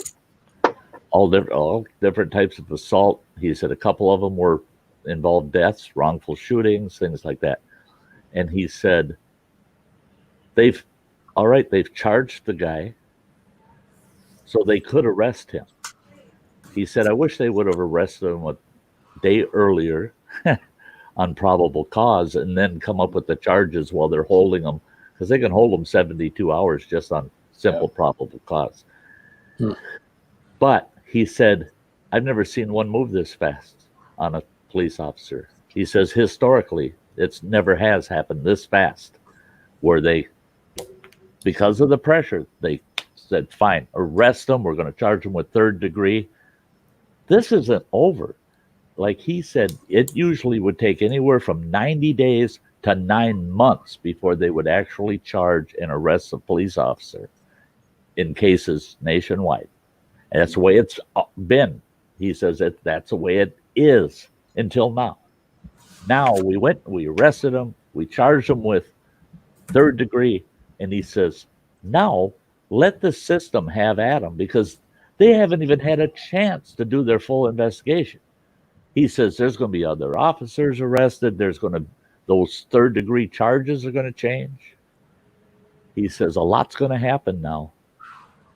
all different types of assault. He said a couple of them were involved deaths, wrongful shootings, things like that. And he said they've charged the guy so they could arrest him. He said, I wish they would have arrested him a day earlier on probable cause and then come up with the charges while they're holding him, because they can hold him 72 hours just on simple probable cause. But he said, I've never seen one move this fast on a police officer. He says historically it's never has happened this fast, where they, because of the pressure, they said, fine, arrest them, we're going to charge them with third degree. This isn't over. Like he said, it usually would take anywhere from 90 days to 9 months before they would actually charge and arrest a police officer in cases nationwide. And that's the way it's been. He says that that's the way it is until now. Now we arrested him, we charged him with third degree, and he says, now let the system have at him, because they haven't even had a chance to do their full investigation. He says there's going to be other officers arrested. Those third degree charges are going to change. He says a lot's going to happen now.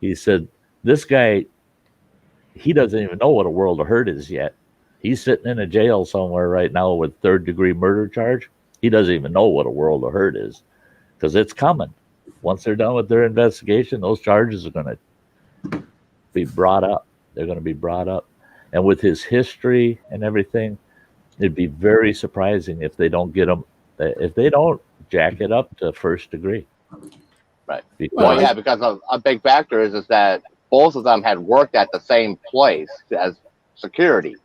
He said this guy, he doesn't even know what a world of hurt is yet. He's sitting in a jail somewhere right now with third degree murder charge. He doesn't even know what a world of hurt is, because it's coming. Once they're done with their investigation, those charges are going to be brought up. They're going to be brought up. And with his history and everything, it'd be very surprising if they don't get him, if they don't jack it up to first degree. Right. Well, yeah, because a big factor is that both of them had worked at the same place as security.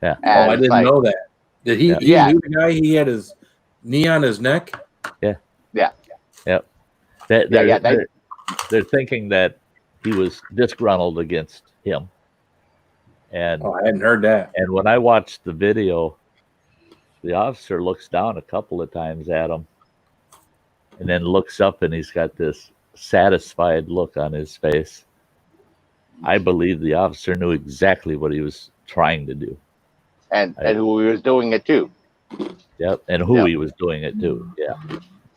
Yeah. I didn't know that. Did he? Yeah. He knew the guy. He had his knee on his neck. Yeah. Yep. They're thinking that he was disgruntled against him. And I hadn't heard that. And when I watched the video, the officer looks down a couple of times at him and then looks up, and he's got this satisfied look on his face. I believe the officer knew exactly what he was trying to do. And who he was doing it to. Yep. And who he was doing it to. Yeah.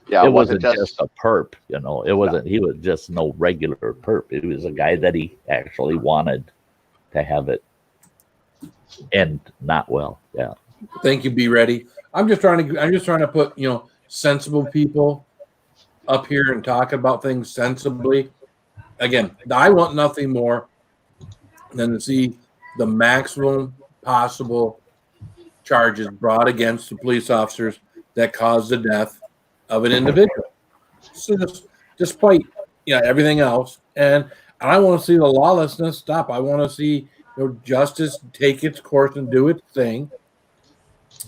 Yeah. It wasn't just a perp, you know. It wasn't. He was just no regular perp. It was a guy that he actually wanted to have it end not well. Yeah. Thank you. Be ready. I'm just trying to put, sensible people up here and talk about things sensibly. Again, I want nothing more than to see the maximum possible charges brought against the police officers that caused the death of an individual. So despite everything else, and I want to see the lawlessness stop. I want to see justice take its course and do its thing.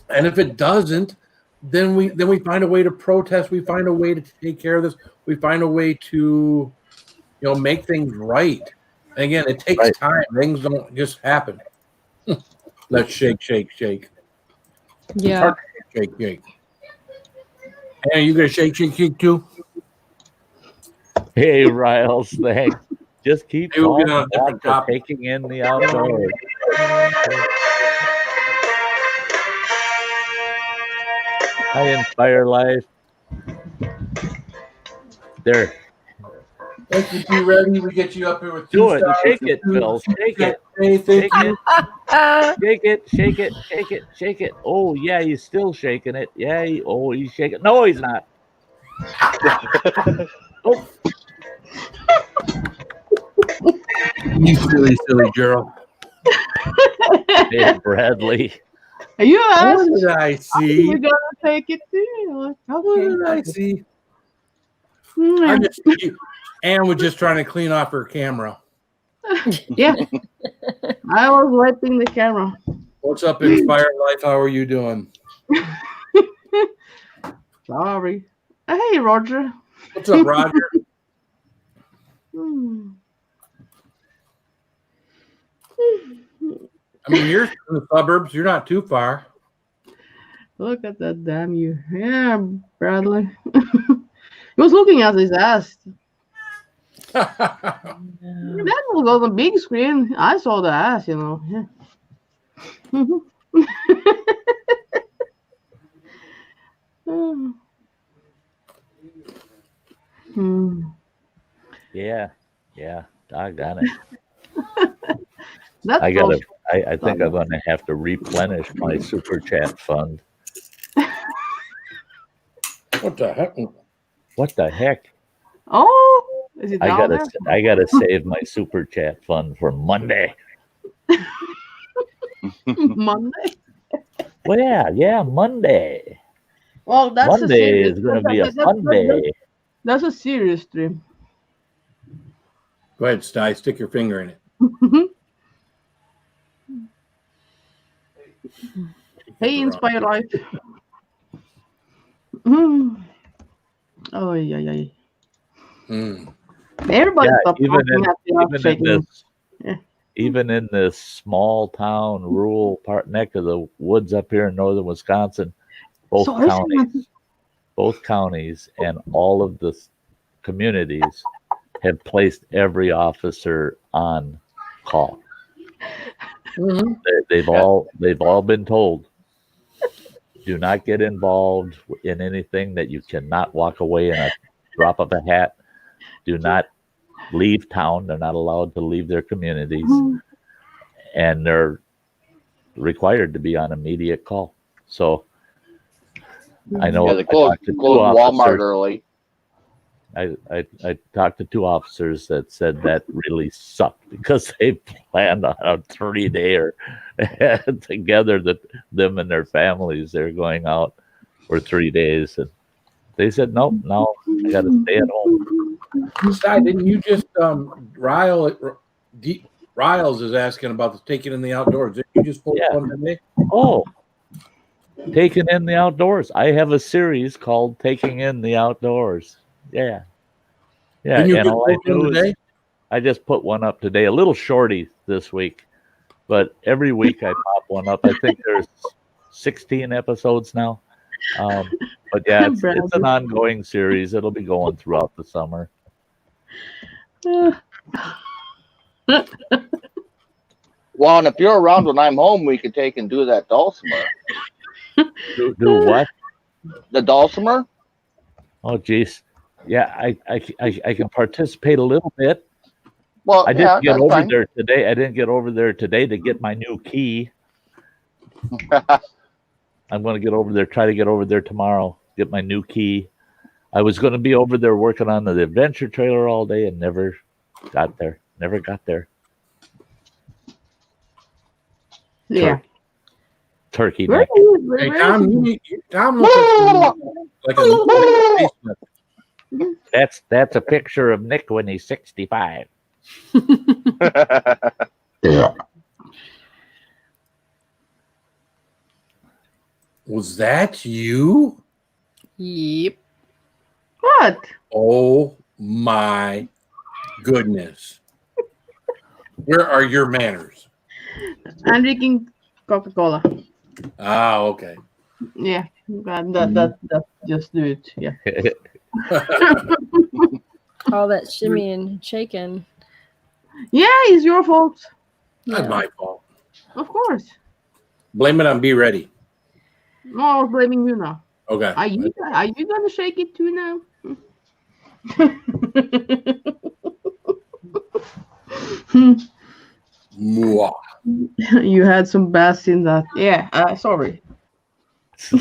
And if it doesn't, then we find a way to protest. We find a way to take care of this. We find a way to make things right. And again, it takes time. Things don't just happen. Let's shake. Yeah. Shake. Hey, you gonna shake too? Hey, Riles, thanks. Just keep Maybe we'll get calling on a different back topic. to taking in the outdoors. I inspire life. There. Let's be ready. We get you up here with Do 2 it. stars. Shake it, Phil. Shake it. Hey, thank Shake you. it. Shake it. Shake it. Shake it. Shake it. Oh, yeah, he's still shaking it. Yeah. He's shaking. No, he's not. Oh, You silly Gerald. hey, Bradley. You What asked. did I see? We're gonna take it too. What Okay. did I see? Mm, I just Anne was just trying to clean off her camera. yeah. I was wiping the camera. What's up, Inspired Life? How are you doing? Sorry. Hey, Roger. What's up, Roger? Hmm. I mean, you're in the suburbs. You're not too far. Look at that damn you. Yeah, Bradley. He was looking at his ass. That was on the big screen. I saw the ass, you know. Yeah. Hmm. Yeah. Doggone it. That's I gotta. close. I think I'm gonna have to replenish my super chat fund. What the heck? What the heck? Oh, is it I down gotta. there? I gotta save my super chat fund for Monday. Monday. Well, yeah, Monday. Well, that's a Monday serious. is gonna be a fun day. That's a serious stream. Go ahead, Sty. Stick your finger in it. Hey, Inspire Life. Oh, yeah. Mm. Everybody Yeah, stopped even talking after even in shaking. this, Yeah. even in this small town, rural part neck of the woods up here in northern Wisconsin, both So listen, counties, and all of the communities have placed every officer on call. Mhm. They've all been told, do not get involved in anything that you cannot walk away in a drop of a hat. Do not leave town. They're not allowed to leave their communities, and they're required to be on immediate call. So I know Yeah, they I closed talked to two Walmart officers. early. I talked to two officers that said that really sucked because they planned on a 3-day or together, that them and their families, they're going out for 3 days, and they said nope, now I got to stay at home. Sty, didn't you just Riles is asking about the taking in the outdoors? Did you just post Yeah. one today? Oh, taking in the outdoors. I have a series called Taking in the Outdoors. Yeah. Didn't you And just all I post one do is today? I just put one up today, a little shorty this week, but every week I pop one up. I think there's 16 episodes now. But yeah, it's an ongoing series. It'll be going throughout the summer. Well, and if you're around when I'm home, we could take and do that dulcimer. Do what? The dulcimer? Oh, geez. Yeah, I can participate a little bit. Well, I didn't get that's over fine. there today. I didn't get over there today to get my new key. I'm going to get over there, try to get over there tomorrow, get my new key. I was going to be over there working on the adventure trailer all day and never got there. Yeah. Turkey Where neck. Hey, Tom, Tom looks like a basement. That's a picture of Nick when he's 65. Was that you? Yep. What? Oh my goodness. Where are your manners? I'm drinking Coca-Cola. Ah, okay. Yeah. That just do it. Yeah. All that shimmy and shaking. Yeah, it's your fault. That's my fault. Of course. Blame it on Be Ready. No, I was blaming you now. Okay. Are you gonna shake it too now? Mwah. You had some bass in that. Yeah, sorry. So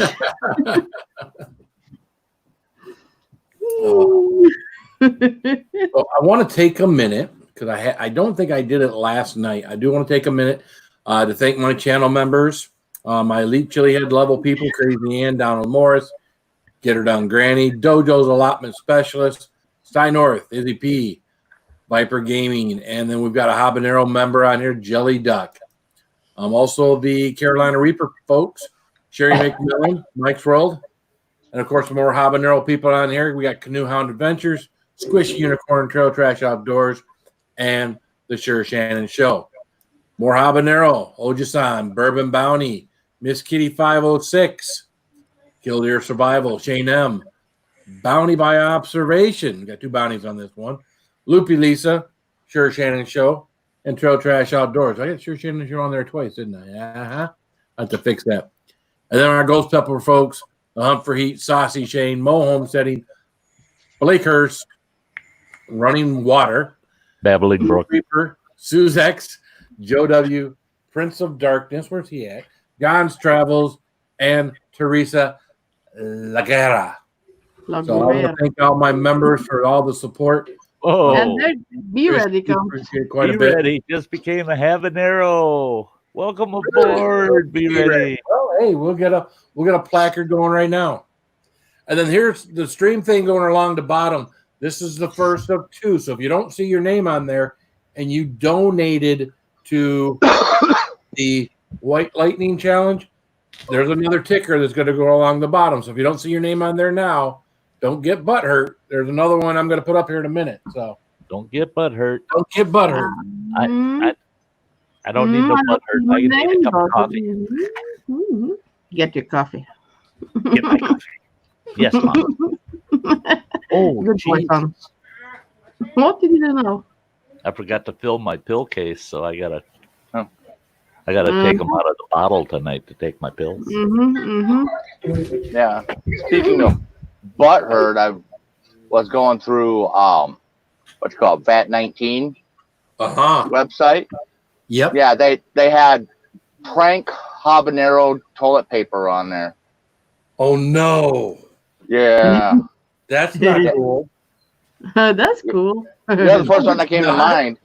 I want to take a minute because I don't think I did it last night. I do want to take a minute to thank my channel members, my Elite Chili Head level people, Crazy Ann, Donald Morris, Get Her Done Granny, Dojo's Allotment Specialist, Sty North, Izzy P, Viper Gaming, and then we've got a Habanero member on here, Jelly Duck. Also the Carolina Reaper folks, Sherry McMillan, Mike's World, and of course more Habanero people on here. We got Canoe Hound Adventures, Squishy Unicorn, Trail Trash Outdoors, and the Sure Shannon Show. More Habanero, Ojasan, Bourbon Bounty, Miss Kitty 506, Killdeer Survival, Shane M, Bounty by Observation. We got 2 bounties on this one. Loopy Lisa, Sure Shannon Show, and Trail Trash Outdoors. I got Sure Shannon Show on there twice, didn't I? I have to fix that. And then our Ghost Pepper folks, The Hunt for Heat, Saucy Shane, Mo Homesteading, Blake Hurst, Running Water, Babbling Brook, Reaper, Suzex, Joe W, Prince of Darkness, where's he at? Gons Travels, and Teresa Laguera. So I want to thank all my members for all the support. Oh, And Be Ready comes. Appreciate quite Be a bit. Ready just became a Habanero. Welcome aboard. Be Ready. Well, hey, we'll get a placard going right now. And then here's the stream thing going along the bottom. This is the first of 2. So if you don't see your name on there and you donated to the White Lightning Challenge, there's another ticker that's going to go along the bottom. So if you don't see your name on there now, don't get butthurt. There's another one I'm going to put up here in a minute. So don't get butthurt. Don't get butthurt. I don't need no butthurt. I need a cup of coffee. Get your coffee. Get my coffee. Yes, Mom. Oh, Good boy, son. What did you do now? I forgot to fill my pill case, so I gotta take them out of the bottle tonight to take my pills. Yeah. Speaking of butthurt, I was going through what's called VAT19 website. Yep. Yeah, they had prank habanero toilet paper on there. Oh no. Yeah. That's not cool. That's cool. You're the first one that came to mind.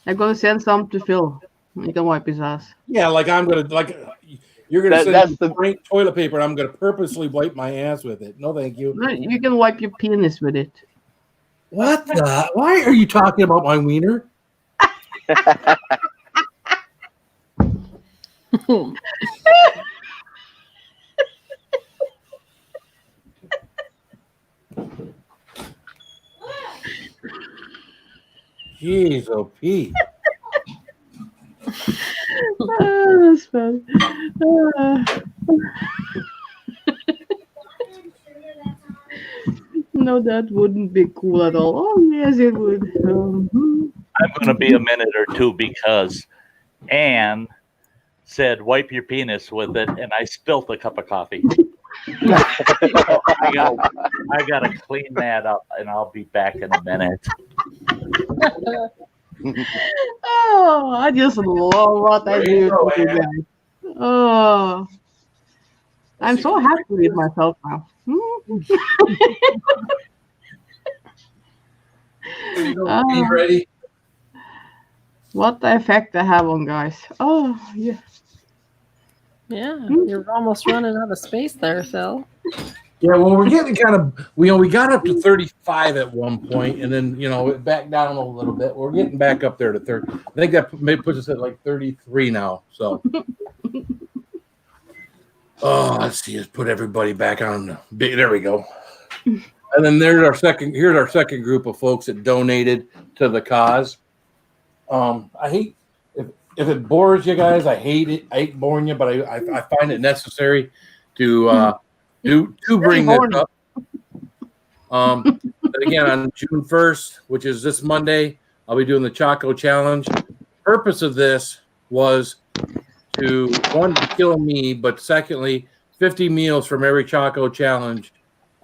I'm gonna send some to Phil. He can wipe his ass. Yeah, like you're gonna send the prank toilet paper and I'm gonna purposely wipe my ass with it. No, thank you. No, you can wipe your penis with it. What the? Why are you talking about my wiener? Jeez, oh Pete. That's funny. No, that wouldn't be cool at all. Oh, yes, it would. I'm going to be a minute or 2 because Anne said, wipe your penis with it, and I spilt a cup of coffee. I got to clean that up, and I'll be back in a minute. Oh, I just love what I do to you guys. Oh, I'm so happy with myself now. Be ready. What the effect I have on guys. Oh, yeah. Yeah, you're almost running out of space there, Phil. Yeah, well, we're getting kind of, we got up to 35 at one point, and then, it backed down a little bit. We're getting back up there to 30. I think that may puts us at like 33 now. So, let's see. Let's put everybody back on. There we go. And then here's our second group of folks that donated to the cause. I hate if it bores you guys, I hate it. I hate boring you, but I find it necessary to bring this up. But again, on June 1st, which is this Monday, I'll be doing the Choco Challenge. Purpose of this was to, one, kill me, but secondly, 50 meals from every Choco Challenge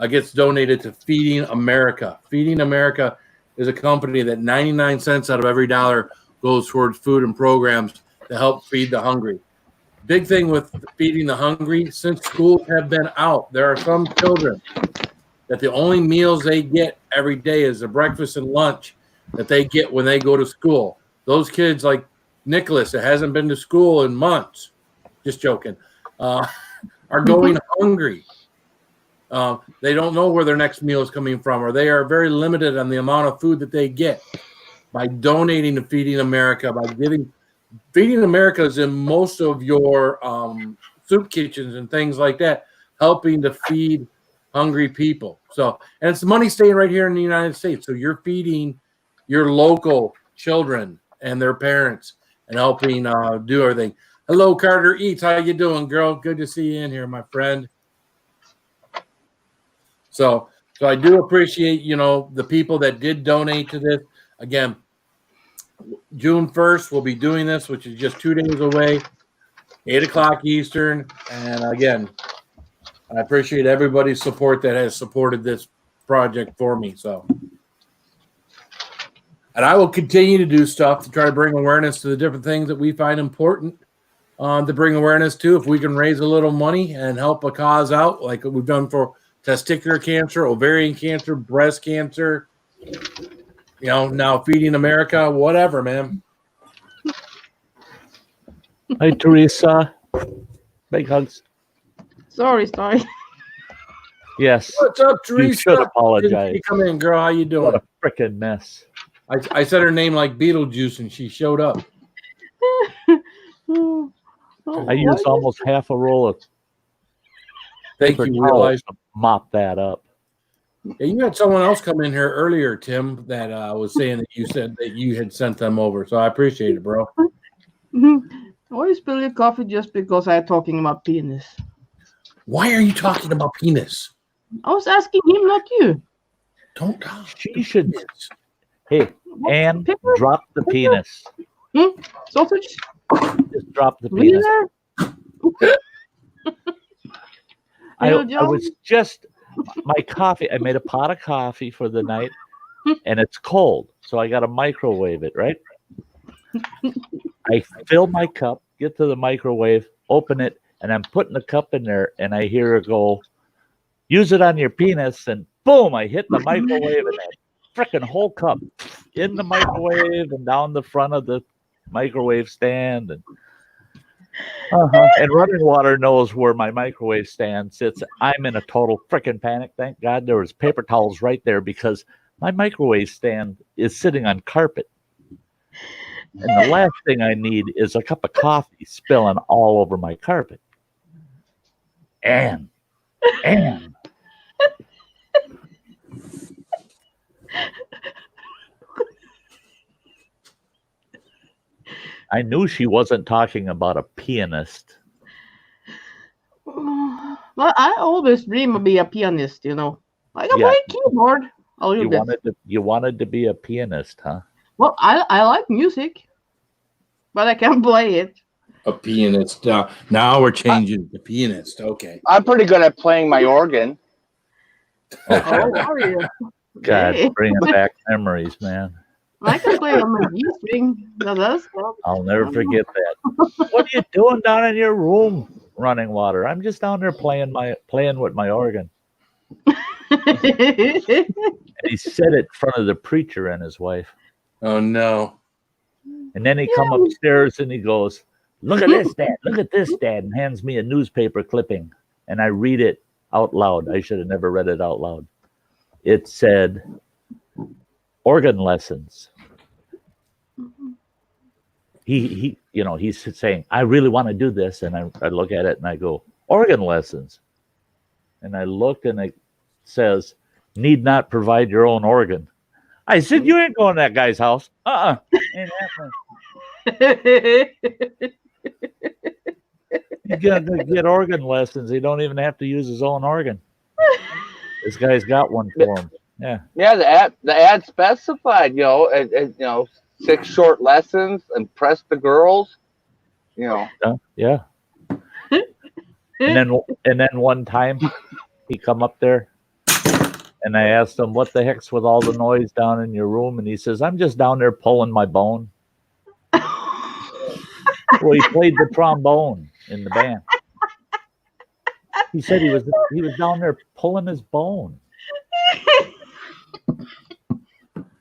gets donated to Feeding America. Feeding America is a company that 99 cents out of every dollar goes towards food and programs to help feed the hungry. Big thing with feeding the hungry, since schools have been out, there are some children that the only meals they get every day is the breakfast and lunch that they get when they go to school. Those kids like Nicholas, that hasn't been to school in months, just joking, are going hungry. They don't know where their next meal is coming from, or they are very limited on the amount of food that they get. By donating to Feeding America, by giving, Feeding America is in most of your soup kitchens and things like that, helping to feed hungry people. So, and it's money staying right here in the United States. So you're feeding your local children and their parents and helping do everything. Hello, Carter Eats. How you doing, girl? Good to see you in here, my friend. So I do appreciate, the people that did donate to this. Again, June 1st, we'll be doing this, which is just 2 days away, 8 o'clock Eastern. And again, I appreciate everybody's support that has supported this project for me. So, and I will continue to do stuff to try to bring awareness to the different things that we find important to bring awareness to. If we can raise a little money and help a cause out, like we've done for testicular cancer, ovarian cancer, breast cancer, now Feeding America, whatever, man. Hi, Teresa. Big hugs. Sorry. Yes. What's up, Teresa? You should apologize. You come in, girl. How you doing? What a freaking mess. I said her name like Beetlejuice, and she showed up. I used almost half a roll of Thank paper you. towels Realize to mop that up. Yeah, you had someone else come in here earlier, Tim, that was saying that you said that you had sent them over. So I appreciate it, bro. Why you spill your coffee just because I'm talking about penis? Why are you talking about penis? I was asking him, not you. Don't talk. She should. Hey, Anne, Pepper? drop the penis. Sausage? Just drop the penis. Wiener? I Joe? was just my coffee. I made a pot of coffee for the night, and it's cold, so I got to microwave it. Right? I fill my cup, get to the microwave, open it, and I'm putting the cup in there, and I hear her go, "Use it on your penis," and boom! I hit the microwave, and that freaking whole cup in the microwave and down the front of the microwave stand, and and Running Water knows where my microwave stand sits. I'm in a total freaking panic. Thank God there was paper towels right there because my microwave stand is sitting on carpet. And the last thing I need is a cup of coffee spilling all over my carpet. Anne. I knew she wasn't talking about a pianist. Well, I always dream of being a pianist, I can play keyboard a little bit. You wanted to be a pianist, huh? Well, I like music, but I can't play it. A pianist. Now we're changing to pianist. Okay. I'm pretty good at playing my organ. Oh, are you? God, Okay. bringing back memories, man. I can play on my G-string. That's I'll never forget that. What are you doing down in your room, Running Water? I'm just down there playing with my organ. And he said it in front of the preacher and his wife. Oh no. And then he come upstairs and he goes, "Look at this, Dad. Look at this, Dad," and hands me a newspaper clipping. And I read it out loud. I should have never read it out loud. It said, "Organ lessons." He's saying, "I really want to do this," and I look at it and I go, "Organ lessons," and I look and it says, "Need not provide your own organ." I said, "You ain't going to that guy's house." Ain't happening. He's gonna get organ lessons. He don't even have to use his own organ. This guy's got one for him. Yeah. Yeah, the ad specified, 6 short lessons, impress the girls. Yeah. And then one time he come up there and I asked him, what the heck's with all the noise down in your room? And he says, I'm just down there pulling my bone. Well, he played the trombone in the band. He said he was down there pulling his bone.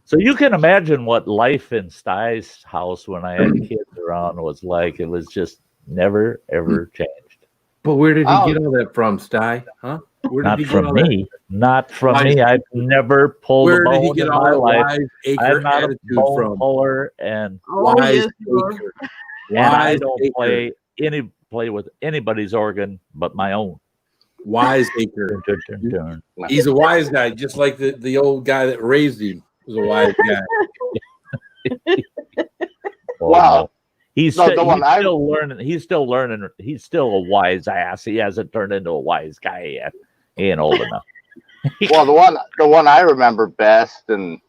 So you can imagine what life in Stuy's house when I had kids around was like. It was just never, ever changed. But where did he get all that from, Sty? Huh? Not from me. Not from me. I've never pulled a bone in my life. I'm not a bone puller, and wise and I don't play with anybody's organ but my own. Wiseacre. He's a wise guy, just like the old guy that raised him was a wise guy. Wow. He's still learning. He's still learning. He's still a wise ass. He hasn't turned into a wise guy yet. He ain't old enough. Well, the one I remember best, and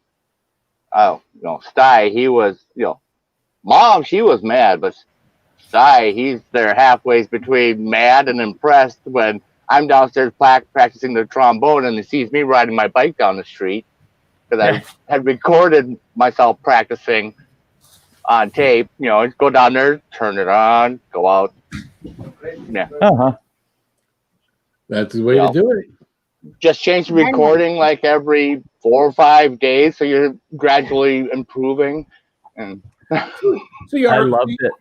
Sty, he was, Mom, she was mad, but Sty, he's there halfway between mad and impressed when I'm downstairs practicing the trombone, and he sees me riding my bike down the street because I had recorded myself practicing on tape. Go down there, turn it on, go out. Yeah. That's the way to do it. Just change the recording like every 4 or 5 days, so you're gradually improving. And so I loved it.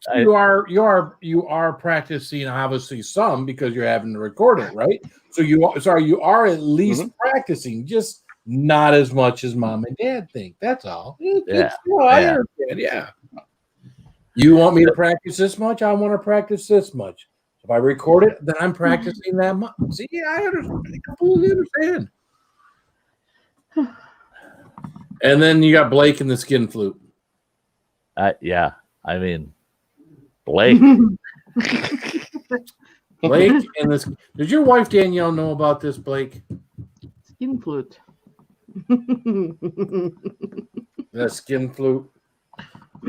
You are practicing obviously some because you're having to record it, right? So you are at least practicing, just not as much as Mom and Dad think. That's all. I understand. Yeah. You want me to practice this much? I want to practice this much. If I record it, then I'm practicing that much. See, I understand. I completely understand. And then you got Blake and the skin flute. Yeah. I mean, Blake. Blake and this. Did your wife Danielle know about this, Blake? Skin flute. The skin flute.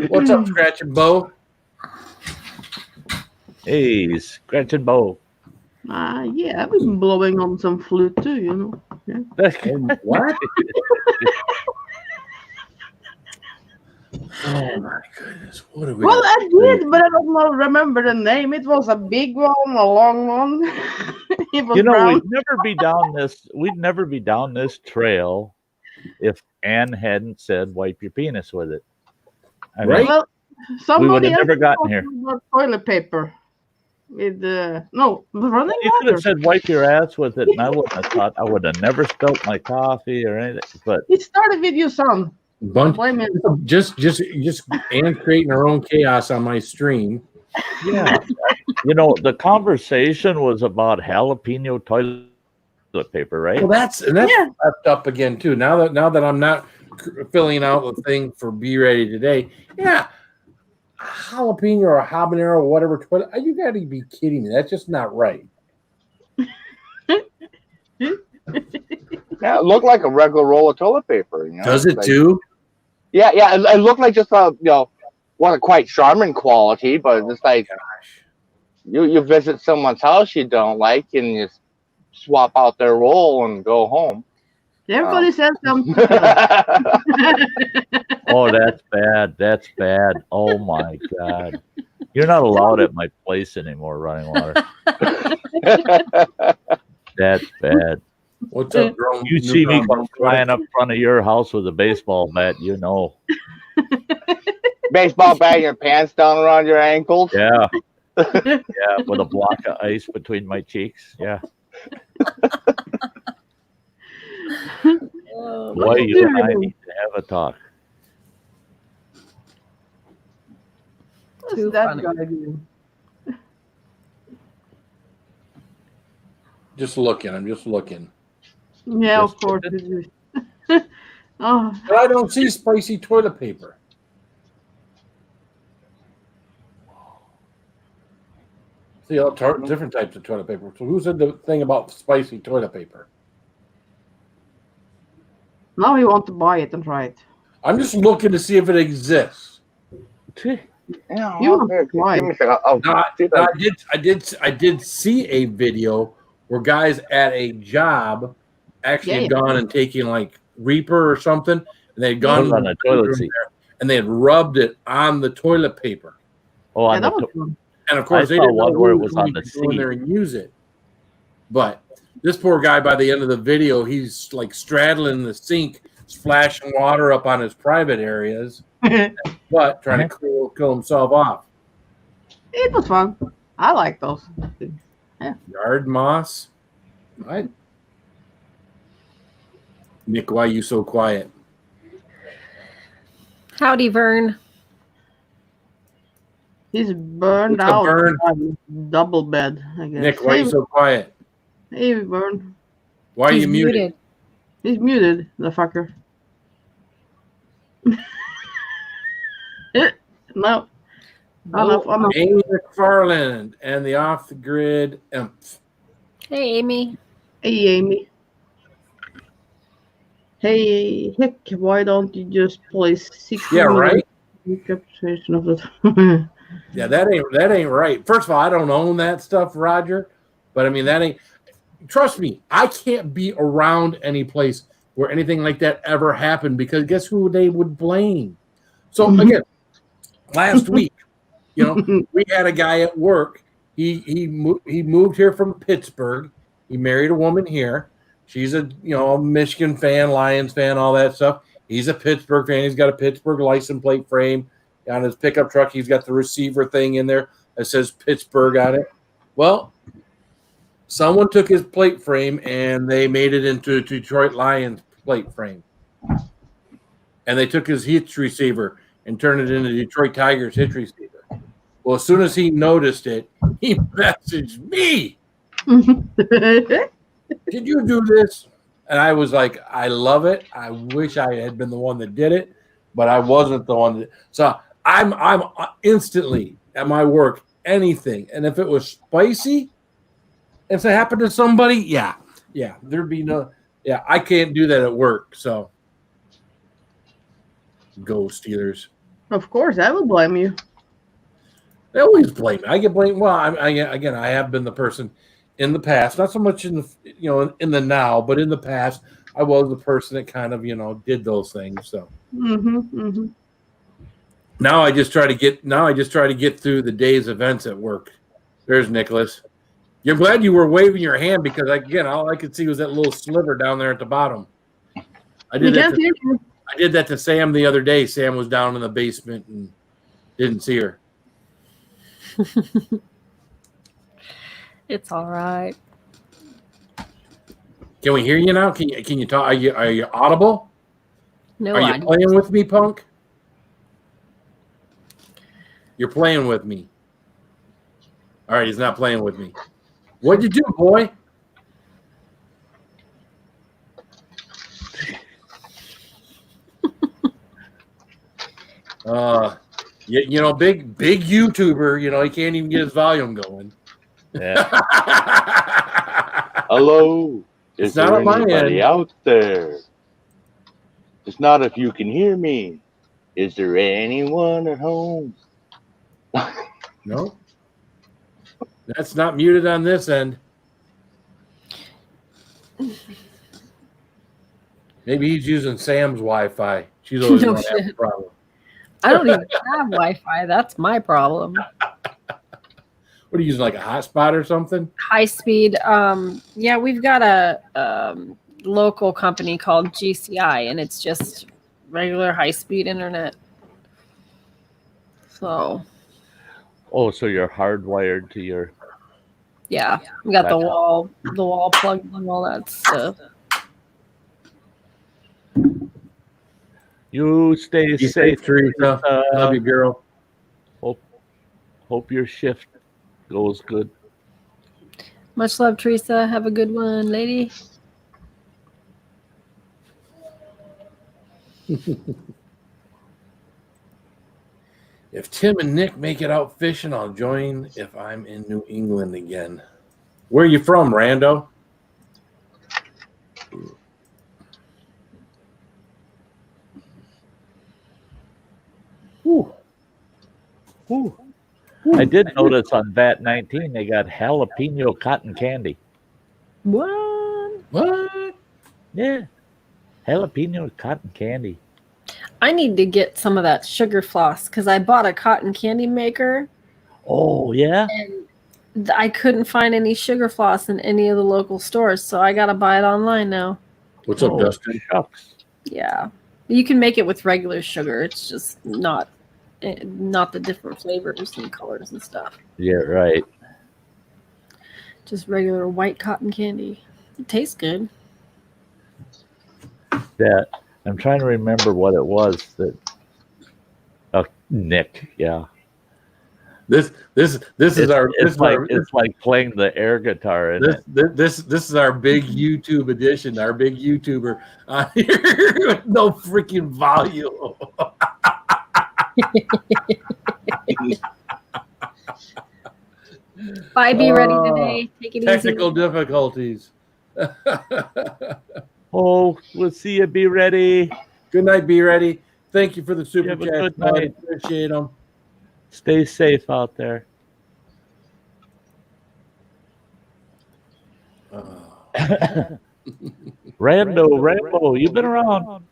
What's up, Scratch and Bo? Hey, Scratch and Bo. Yeah, I've been blowing on some flute too, Yeah. What? Oh my goodness! What are we? Well, I did, but I don't know, remember the name. It was a big one, a long one. It was brown. We'd never be down this trail if Ann hadn't said wipe your penis with it. Right? Well, we would have never gotten here. Toilet paper. With running you could have said wipe your ass with it, and I wouldn't have thought. I would have never spilt my coffee or anything. But it started with your son. Just Ann creating her own chaos on my stream. Yeah, the conversation was about jalapeno toilet paper, right? Well, that's wrapped up again too. Now that I'm not filling out the thing for Be Ready Today, yeah, jalapeno or habanero or whatever toilet. You got to be kidding me. That's just not right. Yeah, it looked like a regular roll of toilet paper. Does it too? Yeah. It looked like just one of quite charming quality, but it's like you visit someone's house you don't like, and you swap out their roll and go home. Everybody says something. Oh, that's bad. That's bad. Oh my God. You're not allowed at my place anymore, running water. That's bad. What's up, girl? You see me flying up front of your house with a baseball bat, Baseball bat and your pants down around your ankles? Yeah. Yeah, with a block of ice between my cheeks. Yeah. Boy, you and I need to have a talk. What's that gonna do? Just looking. I'm just looking. Yeah, of course. Oh. But I don't see spicy toilet paper. See, all different types of toilet paper. So who said the thing about spicy toilet paper? Now we want to buy it and try it. I'm just looking to see if it exists. Yeah, You here, why? give me a second. I'll No, see that. I did see a video where guys at a job actually had gone and taken like Reaper or something, and they had gone Put it on to the toilet seat. there, and they had rubbed it on the toilet paper. Oh, on that the was fun. And of course, I they saw didn't know one where it who was on could the go in seat. there and use it. But this poor guy, by the end of the video, he's like straddling the sink, splashing water up on his private areas, but trying to kill himself off. It was fun. I like those. Yard moss. Right. Nick, why are you so quiet? Howdy, Vern. He's burned What's up, out. Vern? on double bed, I guess. Nick, why are you so quiet? Hey, Vern. Why are He's you muted? He's muted, the fucker. No. Nope. Amy McFarland and the Off the Grid Imp. Hey, Amy. Hey, Amy. Hey, Hick, why don't you just play 60 Yeah, right. Recapitulation of the. Yeah, that ain't right. First of all, I don't own that stuff, Roger. But I mean, that ain't. Trust me, I can't be around any place where anything like that ever happened because guess who they would blame? So again, last week, we had a guy at work. He moved here from Pittsburgh. He married a woman here. She's a Michigan fan, Lions fan, all that stuff. He's a Pittsburgh fan. He's got a Pittsburgh license plate frame on his pickup truck. He's got the receiver thing in there that says Pittsburgh on it. Well, someone took his plate frame and they made it into a Detroit Lions plate frame. And they took his hitch receiver and turned it into Detroit Tigers hitch receiver. Well, as soon as he noticed it, he messaged me. Did you do this? And I was like, I love it. I wish I had been the one that did it, but I wasn't the one that. So I'm instantly at my work, anything. And if it was spicy, if it happened to somebody, yeah, there'd be no, I can't do that at work. So go Steelers. Of course, I will blame you. They always blame me. I get blamed. Well, I have been the person in the past, not so much in the in the now, but in the past, I was the person that kind of did those things. So now I just try to get through the day's events at work. There's Nicholas. You're glad you were waving your hand because all I could see was that little sliver down there at the bottom. I did that to Sam the other day. Sam was down in the basement and didn't see her. It's all right. Can we hear you now? Can you talk? Are you audible? No, Are you playing with me, punk? You're playing with me. All right, he's not playing with me. What'd you do, boy? Big YouTuber. He can't even get his volume going. Yeah. Hello. It's Is not there on my anybody end. out there? It's not if you can hear me. Is there anyone at home? No. That's not muted on this end. Maybe he's using Sam's Wi-Fi. She's always No going to have a shit. problem. I don't even have Wi-Fi. That's my problem. What are you using, like a hotspot or something? High speed. Yeah, we've got a local company called GCI, and it's just regular high speed internet. So. Oh, so you're hardwired to your. Yeah, we got the wall plugged and all that stuff. You stay Be safe, Teresa. Love you, girl. Hope your shift goes good. Much love, Teresa. Have a good one, lady. If Tim and Nick make it out fishing, I'll join if I'm in New England again. Where are you from, Rando? Ooh. Ooh. I did notice on VAT 19 they got jalapeno cotton candy. What? What? Yeah. Jalapeno cotton candy. I need to get some of that sugar floss because I bought a cotton candy maker. Oh, yeah? And I couldn't find any sugar floss in any of the local stores, so I got to buy it online now. What's up, Dustin? Shucks. Yeah. You can make it with regular sugar. It's just not the different flavors and colors and stuff. Yeah, right. Just regular white cotton candy. It tastes good. That I'm trying to remember what it was that. Oh, Nick, yeah. This is our. It's like playing the air guitar. This is our big YouTube edition. Our big YouTuber here with no freaking volume. Bye, be ready today. Take it Technical easy. difficulties. Oh, we'll see you. Be ready. Good night, be ready. Thank you for the super Have a chat. good bud. night. Appreciate them. Stay safe out there. Rambo, you've been around.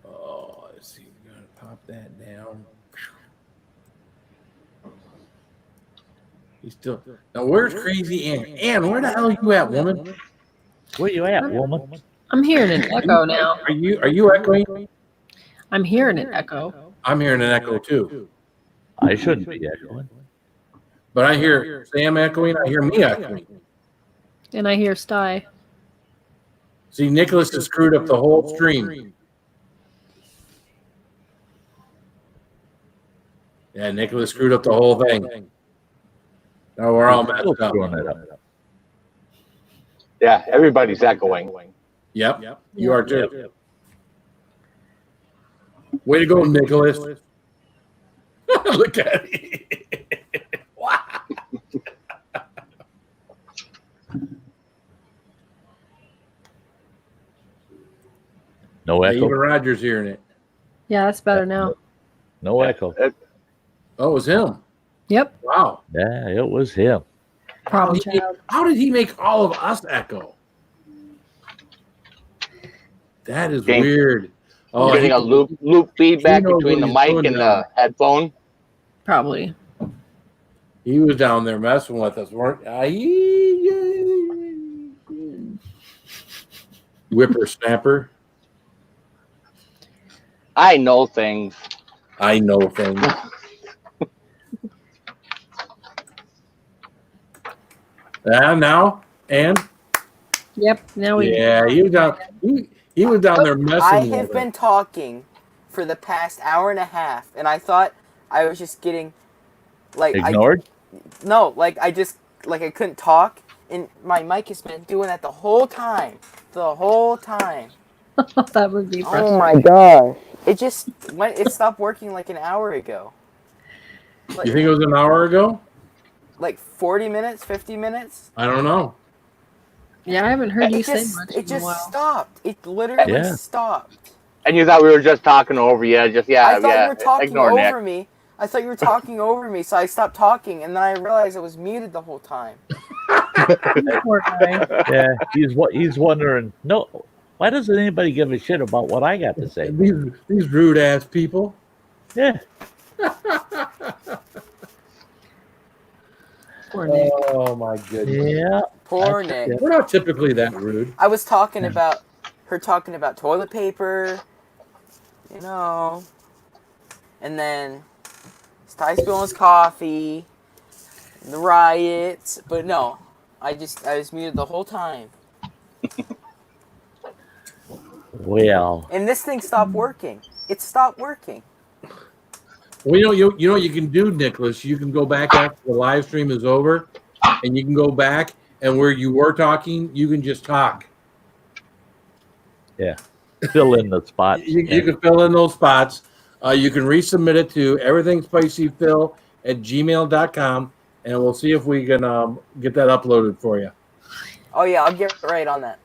Oh, let's see. We're gonna pop that down. He's still now. Where's Crazy Ann? Ann, where the hell are you at, woman? Where you at, woman? I'm hearing an echo now. Are you echoing? I'm hearing an echo. I'm hearing an echo too. I shouldn't be echoing. But I hear Sam echoing. I hear me echoing. And I hear Sty. See, Nicholas has screwed up the whole stream. Yeah, Nicholas screwed up the whole thing. Now we're all messed up. Yeah, everybody's echoing. Yep, you are too. Way to go, Nicholas. Look at it. Wow. No echo. Even Roger's hearing it. Yeah, that's better now. No echo. Oh, it was him. Yep. Wow. Yeah, it was him. Problem child. How did he make all of us echo? That is weird. Oh, You're getting a loop feedback knows between what the he's mic doing and now. the headphone. Probably. he was down there messing with us, weren't whippersnapper. I know things. I know things. Now and Yep. Now we. yeah, he was down. He was down there messing I with have us. been talking for the past hour and a half, and I thought I was just getting like Ignored? I couldn't talk, and my mic has been doing that the whole time. The whole time. That would be frustrating. Oh my gosh! It stopped working like an hour ago. Like, You think it was an hour ago? like 40 minutes, 50 minutes? I don't know. Yeah, I haven't heard you It say just, much it in a just while. stopped. It literally Yeah. stopped. And you thought we were just talking over you. I thought you were talking Ignore over Nick. me. I thought you were talking over me, so I stopped talking, and then I realized I was muted the whole time. Poor guy. Yeah, he's wondering. No, why doesn't anybody give a shit about what I got to say? These rude ass people. Yeah, Poor Nick. Oh my goodness. yeah. Poor Nick. We're not typically that rude. I was talking about her talking about toilet paper, you know, and then Ty spilling his coffee, the riots, but no, I was muted the whole time, Well, and this thing stopped working. It stopped working. Well, you know what you can do, Nicholas. You can go back after the live stream is over, and you can go back and where you were talking, you can just talk. yeah. fill in the spots. You can fill in those spots. You can resubmit it to everythingspicyphil@gmail.com, and we'll see if we can get that uploaded for you. Oh yeah, I'll get right on that.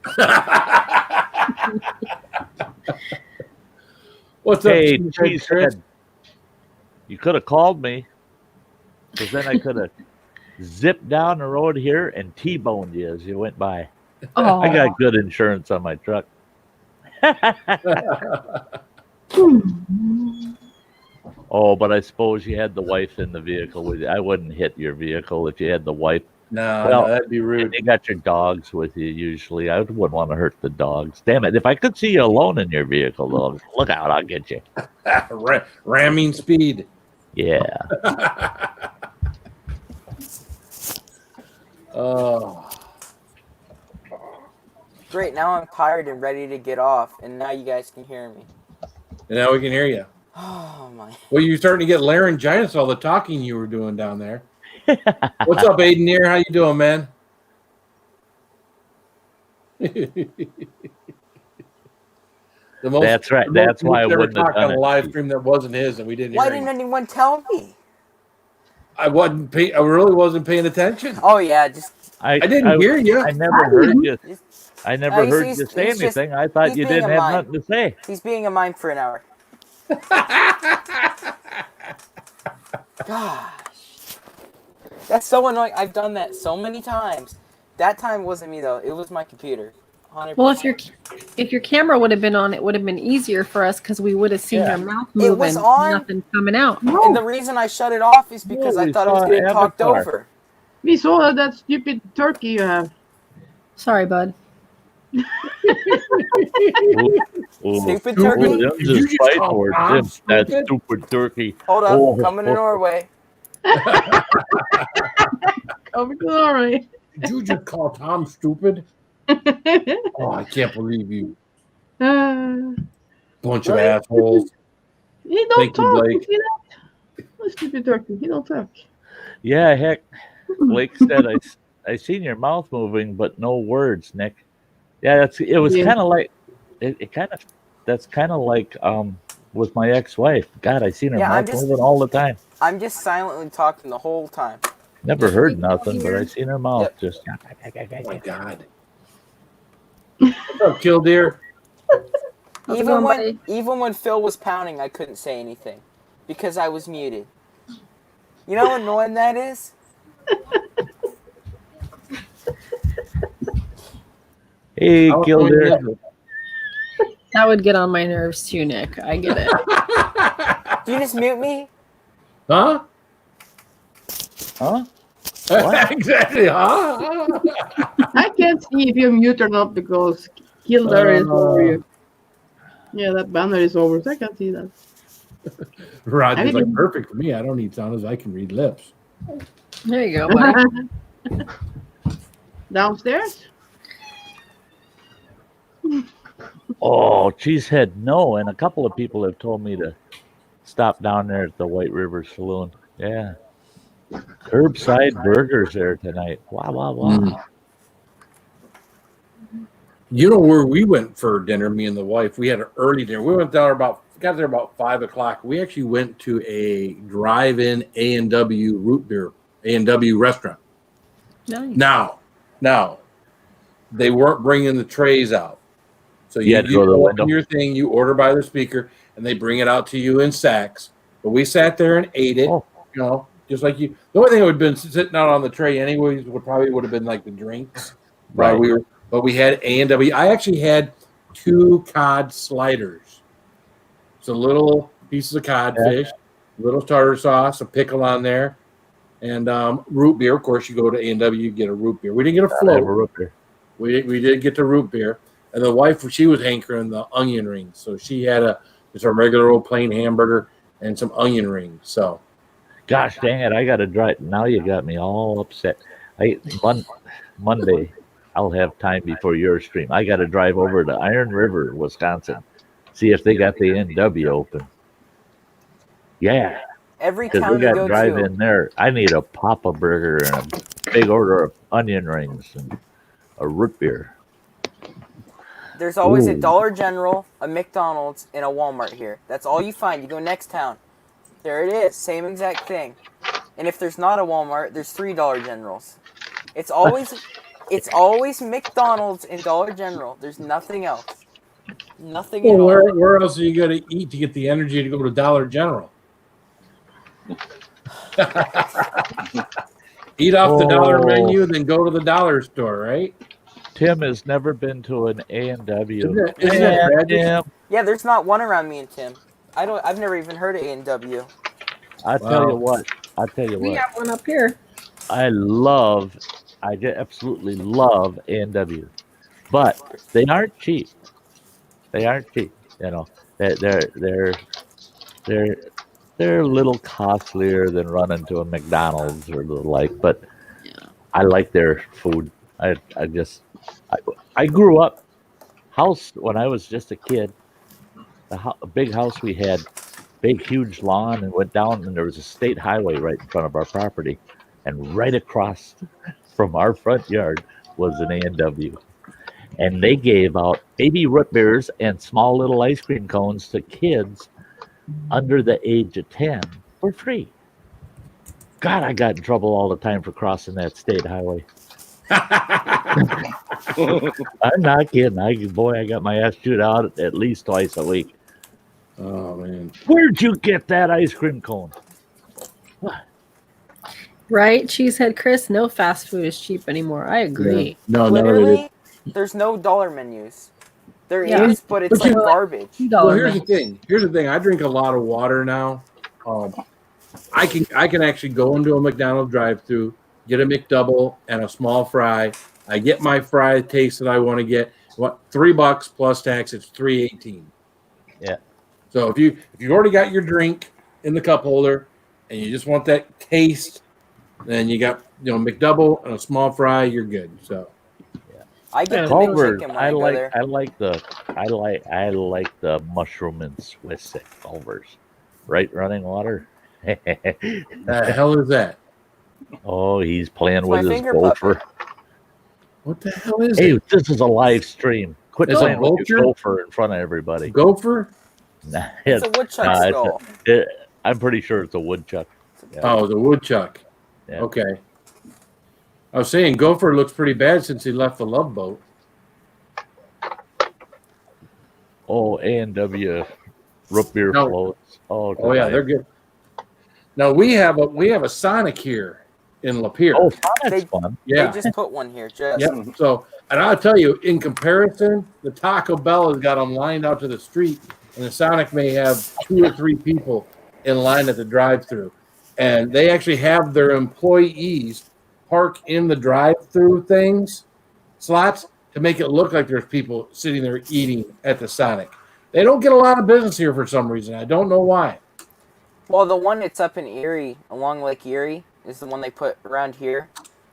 What's Hey, up, Cheesehead, you could have called me, because then I could have zipped down the road here and T-boned you as you went by. Oh, I got good insurance on my truck. Oh, but I suppose you had the wife in the vehicle with you. I wouldn't hit your vehicle if you had the wife. No, that'd be And rude. you got your dogs with you usually. I wouldn't want to hurt the dogs. Damn it. If I could see you alone in your vehicle, though, look out, I'll get you. Ramming speed. Yeah. Oh. Great, now I'm tired and ready to get off, and now you guys can hear me. And now we can hear you. Oh my. Well, you're starting to get laryngitis, all the talking you were doing down there. What's up, Aiden here? How you doing, man? That's right. That's why I wouldn't have talked done on a it. live stream that wasn't his, and we didn't Why hear didn't him. anyone tell me? I really wasn't paying attention. Oh yeah, just I didn't hear you. I never heard you. I never he's- heard you he's- say he's just- anything. I thought he's you being didn't a have mime. nothing to say. he's being a mime for an hour. Gosh. That's so annoying. I've done that so many times. That time wasn't me though. It was my computer. 100%. well, if your camera would have been on, it would have been easier for us because we would have seen Yeah. your mouth It moving, was on. nothing coming out. And the reason I shut it off is because No, I we thought it was saw getting talked Avatar. over. We saw that stupid turkey you have. Sorry, bud. Ooh, Stupid Ooh, turkey. them Did you just just fight call for Tom it. That stupid? stupid turkey. Hold up, Oh, coming to Norway. Oh, all right. Did you just call Tom stupid? Oh, I can't believe you. Bunch of Really? assholes. He don't Thank you, talk. Blake. You see that? Oh, stupid turkey. He don't talk. Yeah, heck. Blake said, I seen your mouth moving, but no words, Nick. Yeah, it was Yeah. kind of like, that's kind of like with my ex-wife. God, I seen her Yeah, I'm mouth just- moving all the time. I'm just silently talking the whole time. Never heard nothing, but I seen her mouth Yep. just. Oh my God. What's up, Killdeer? How's it going, buddy? Even when Phil was pounding, I couldn't say anything because I was muted. You know how annoying that is? Hey, How Killdeer. annoying is it? That would get on my nerves too, Nick. I get it. Do you just mute me? Huh? Huh? What? Exactly, huh? I can't see if you're mute or not because Kildare is over you. Yeah, that banner is over, so I can't see that. Roger's like, perfect for me. I don't need sound as I can read lips. There you go, buddy. Downstairs? Oh, Cheesehead, no. And a couple of people have told me to stop down there at the White River Saloon. Yeah. Curbside burgers there tonight. Wow, wow, wow. Mm. You know where we went for dinner, me and the wife? We had an early dinner. We got there about 5:00. We actually went to a drive-in A&W root beer, A&W restaurant. Nice. Now, they weren't bringing the trays out. So You you had to go to the open window. your thing, you order by the speaker, and they bring it out to you in sacks. But we sat there and ate it, Oh. you know, just like you. The only thing that would have been sitting out on the tray anyways would have been like the drinks. Right. But we had A&W. I actually had 2 cod sliders. So little pieces of codfish, little tartar sauce, a pickle on there, and root beer. Of course, you go to A&W, you get a root beer. We didn't get a I have a float. root beer. We did get the root beer. And the wife, she was hankering the onion rings. So she had just a regular old plain hamburger and some onion rings. So Gosh dang it, I got to drive. Now you got me all upset. Monday, I'll have time before your stream. I got to drive over to Iron River, Wisconsin, see if they got the NW open. Yeah, Every because town we you got go drive to. in there. I need a Papa burger and a big order of onion rings and a root beer. There's always a Ooh. Dollar General, a McDonald's, and a Walmart here. That's all you find. You go next town. There it is. Same exact thing. And if there's not a Walmart, there's 3 Dollar Generals. It's always McDonald's and Dollar General. There's nothing else. Nothing at Well, all. where else are you going to eat to get the energy to go to Dollar General? Eat off the dollar menu, then go to the dollar store, right? Tim has never been to an A&W. Isn't that bad? Tim, Yeah, there's not one around me and Tim. I've never even heard of A&W. I tell you what. We have one up here. I absolutely love A&W, but they aren't cheap. You know, they're a little costlier than running to a McDonald's or the like. But I like their food. I grew up when I was just a kid. A big house we had, big huge lawn, and went down, and there was a state highway right in front of our property, and right across from our front yard was an A&W, and they gave out baby root beers and small little ice cream cones to kids under the age of 10 for free. God, I got in trouble all the time for crossing that state highway. I'm not kidding. I got my ass chewed out at least twice a week. Oh man, Where'd you get that ice cream cone? Right? Cheesehead Chris, no fast food is cheap anymore. I agree. no, Literally, there's no dollar menus. There is, Yeah. but it's like garbage. Well, here's the thing. I drink a lot of water now. I can actually go into a McDonald's drive-thru, get a McDouble and a small fry. I get my fry taste that I want to get. What, $3 plus tax? It's $3.18. Yeah. So if you've already got your drink in the cup holder and you just want that taste, then you got McDouble and a small fry. You're good. So I get the Culver's. McChicken when I go there. I like the mushroom and Swiss at Culver's. Right, running water. the hell is that? Oh, he's playing It's with my his finger gopher. What the hell is Hey, it? this is a live stream. Quit Is it playing with your vulture? gopher in front of everybody. Gopher? Nah, It's a woodchuck nah, skull. I'm pretty sure it's a woodchuck. Yeah. Oh, the woodchuck. Yeah. Okay. I was saying Gopher looks pretty bad since he left the Love Boat. Oh, A&W root beer No. floats. Oh, Oh yeah, they're good. Now we have a Sonic here in Lapeer. Oh, They- that's fun. yeah. They just put one here, just. Yep. So, and I'll tell you, in comparison, the Taco Bell has got them lined out to the street, and the Sonic may have 2 or 3 people in line at the drive-thru, and they actually have their employees park in the drive-thru slots to make it look like there's people sitting there eating at the Sonic. They don't get a lot of business here for some reason. I don't know why. Well, the one that's up in Erie, along Lake Erie, is the one they put around here.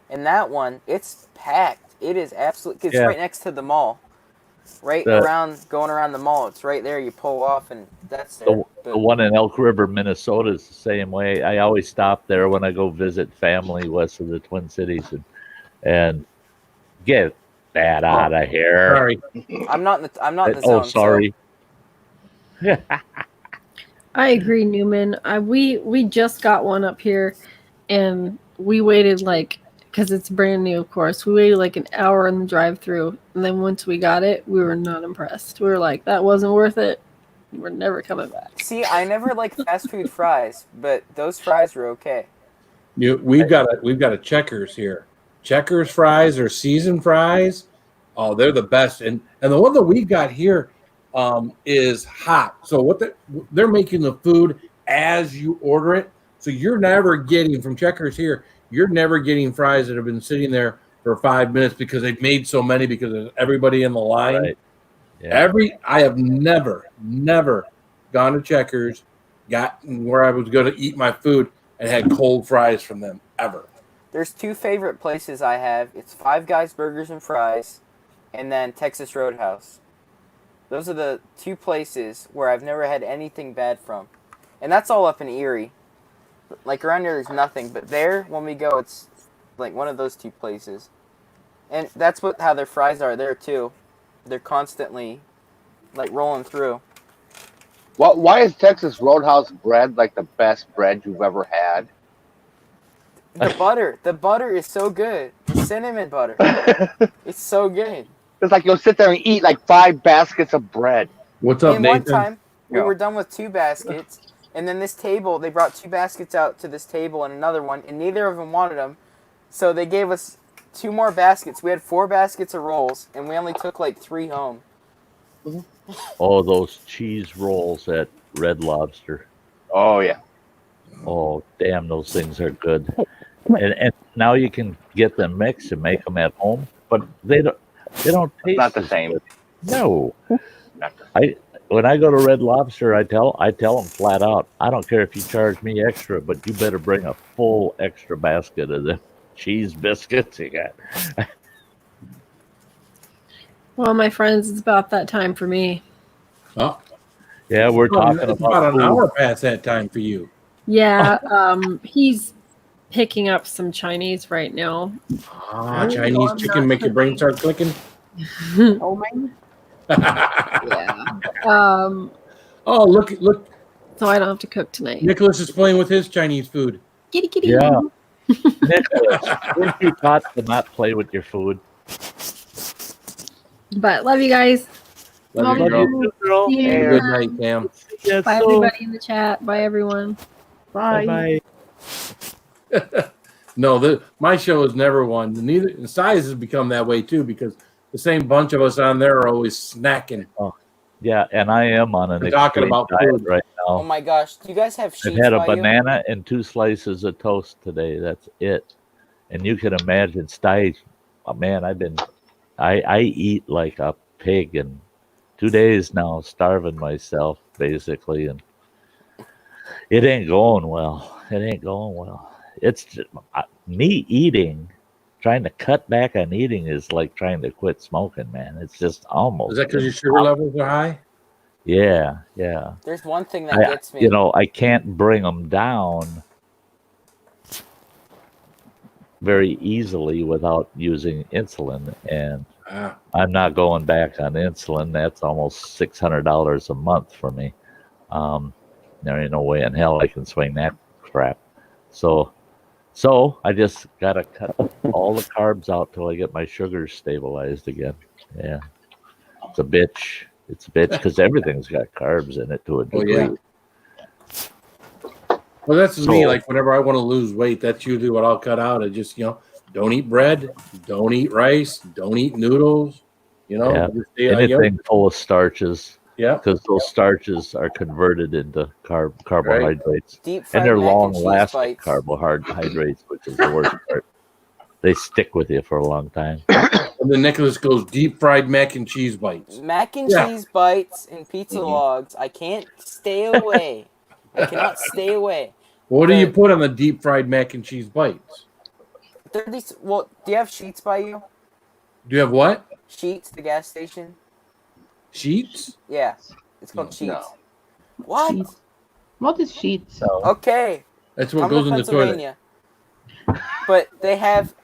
And that one, it's packed. It is absolutely, it's Yeah. right next to the mall. Right going around the mall. It's right there. You pull off and that's it. The one in Elk River, Minnesota is the same way. I always stop there when I go visit family west of the Twin Cities and get that out of here. Sorry. I'm not in the zone. Oh, sorry. I agree, Newman. We just got one up here, and we waited because it's brand new, of course. We waited like an hour in the drive-thru, and then once we got it, we were not impressed. We were like, that wasn't worth it. We're never coming back. See, I never like fast food fries, but those fries were okay. We've got a Checkers here. Checkers fries or seasoned fries. Oh, they're the best. And the one that we've got here is hot. So they're making the food as you order it. So you're never getting from Checkers here. You're never getting fries that have been sitting there for 5 minutes because they've made so many because of everybody in the line. Right. Yeah. I have never gone to Checkers, gotten where I was going to eat my food and had cold fries from them ever. There's 2 favorite places I have. It's Five Guys Burgers and Fries, and then Texas Roadhouse. Those are the 2 places where I've never had anything bad from. And that's all up in Erie. Like around here there's nothing, but there, when we go, it's like one of those 2 places. And that's how their fries are there too. They're constantly like rolling through. Why is Texas Roadhouse bread like the best bread you've ever had? The butter is so good. The cinnamon butter, it's so good. It's like you'll sit there and eat like 5 baskets of bread. What's up, And one Nathan? time we Yeah. were done with 2 baskets, and then this table, they brought 2 baskets out to this table and another one, and neither of them wanted them, so they gave us 2 more baskets. We had 4 baskets of rolls, and we only took like 3 home. Oh, those cheese rolls at Red Lobster. Oh yeah. Oh, damn, those things are good. And now you can get them mixed and make them at home, but they don't taste Not the as same. good. No. Not the When I go to Red Lobster, I tell them flat out, I don't care if you charge me extra, but you better bring a full extra basket of the cheese biscuits you got. Well, my friends, it's about that time for me. Oh, Yeah, we're talking it's about about an food. hour past that time for you. Yeah, he's picking up some Chinese right now. Ah, Chinese chicken make your brain start clicking. Oh man. Yeah. Oh, look! So I don't have to cook tonight. Nicholas is playing with his Chinese food. Kitty, kitty. Yeah. Nicholas, weren't you taught to not play with your food? But love you guys. Love you, Love girl. you. You girl. See you Yeah. Good next night, time. Sam. Yeah, Bye, so- everybody in the chat. Bye, everyone. Bye. Bye-bye. No, my show has never won. Neither the size has become that way too because the same bunch of us on there are always snacking. Yeah, and I am on an We're talking extreme about diet food. right Oh now. my gosh, do you guys have I've sheets had a by you? banana and 2 slices of toast today. That's it. And you can imagine, Sty, man, I eat like a pig, and 2 days now, starving myself basically, and it ain't going well. It ain't going well. It's just, me eating, trying to cut back on eating is like trying to quit smoking, man. It's just almost. Is that because your sugar levels are high? Yeah. There's one thing that gets me. I can't bring them down very easily without using insulin, and Ah, I'm not going back on insulin. That's almost $600 a month for me. There ain't no way in hell I can swing that crap. So I just gotta cut all the carbs out till I get my sugars stabilized again. Yeah, it's a bitch. It's a bitch because everything's got carbs in it to a Oh, degree. yeah. Well, that's me. So- Like whenever I want to lose weight, that's usually what I'll cut out. I just don't eat bread, don't eat rice, don't eat noodles. Yeah. Just stay on Anything full of starches, Yeah. because those starches are converted into carbohydrates. Deep And fried they're mac and cheese long-lasting bites. carbohydrates, which is the worst part. They stick with you for a long time. And then Nicholas goes deep fried mac and cheese bites. Mac and Yeah. cheese bites and pizza Mm-hmm. logs. I can't stay away. I cannot stay away. What do you The- put on the deep fried mac and cheese bites? Well, do you have Sheets by you? Do you have what? Sheets, the gas station? Sheets? Yeah. It's called No. Sheets. No. What? Sheets. What is sheets? So Okay. That's what I'm goes from in the toilet. Pennsylvania. But they have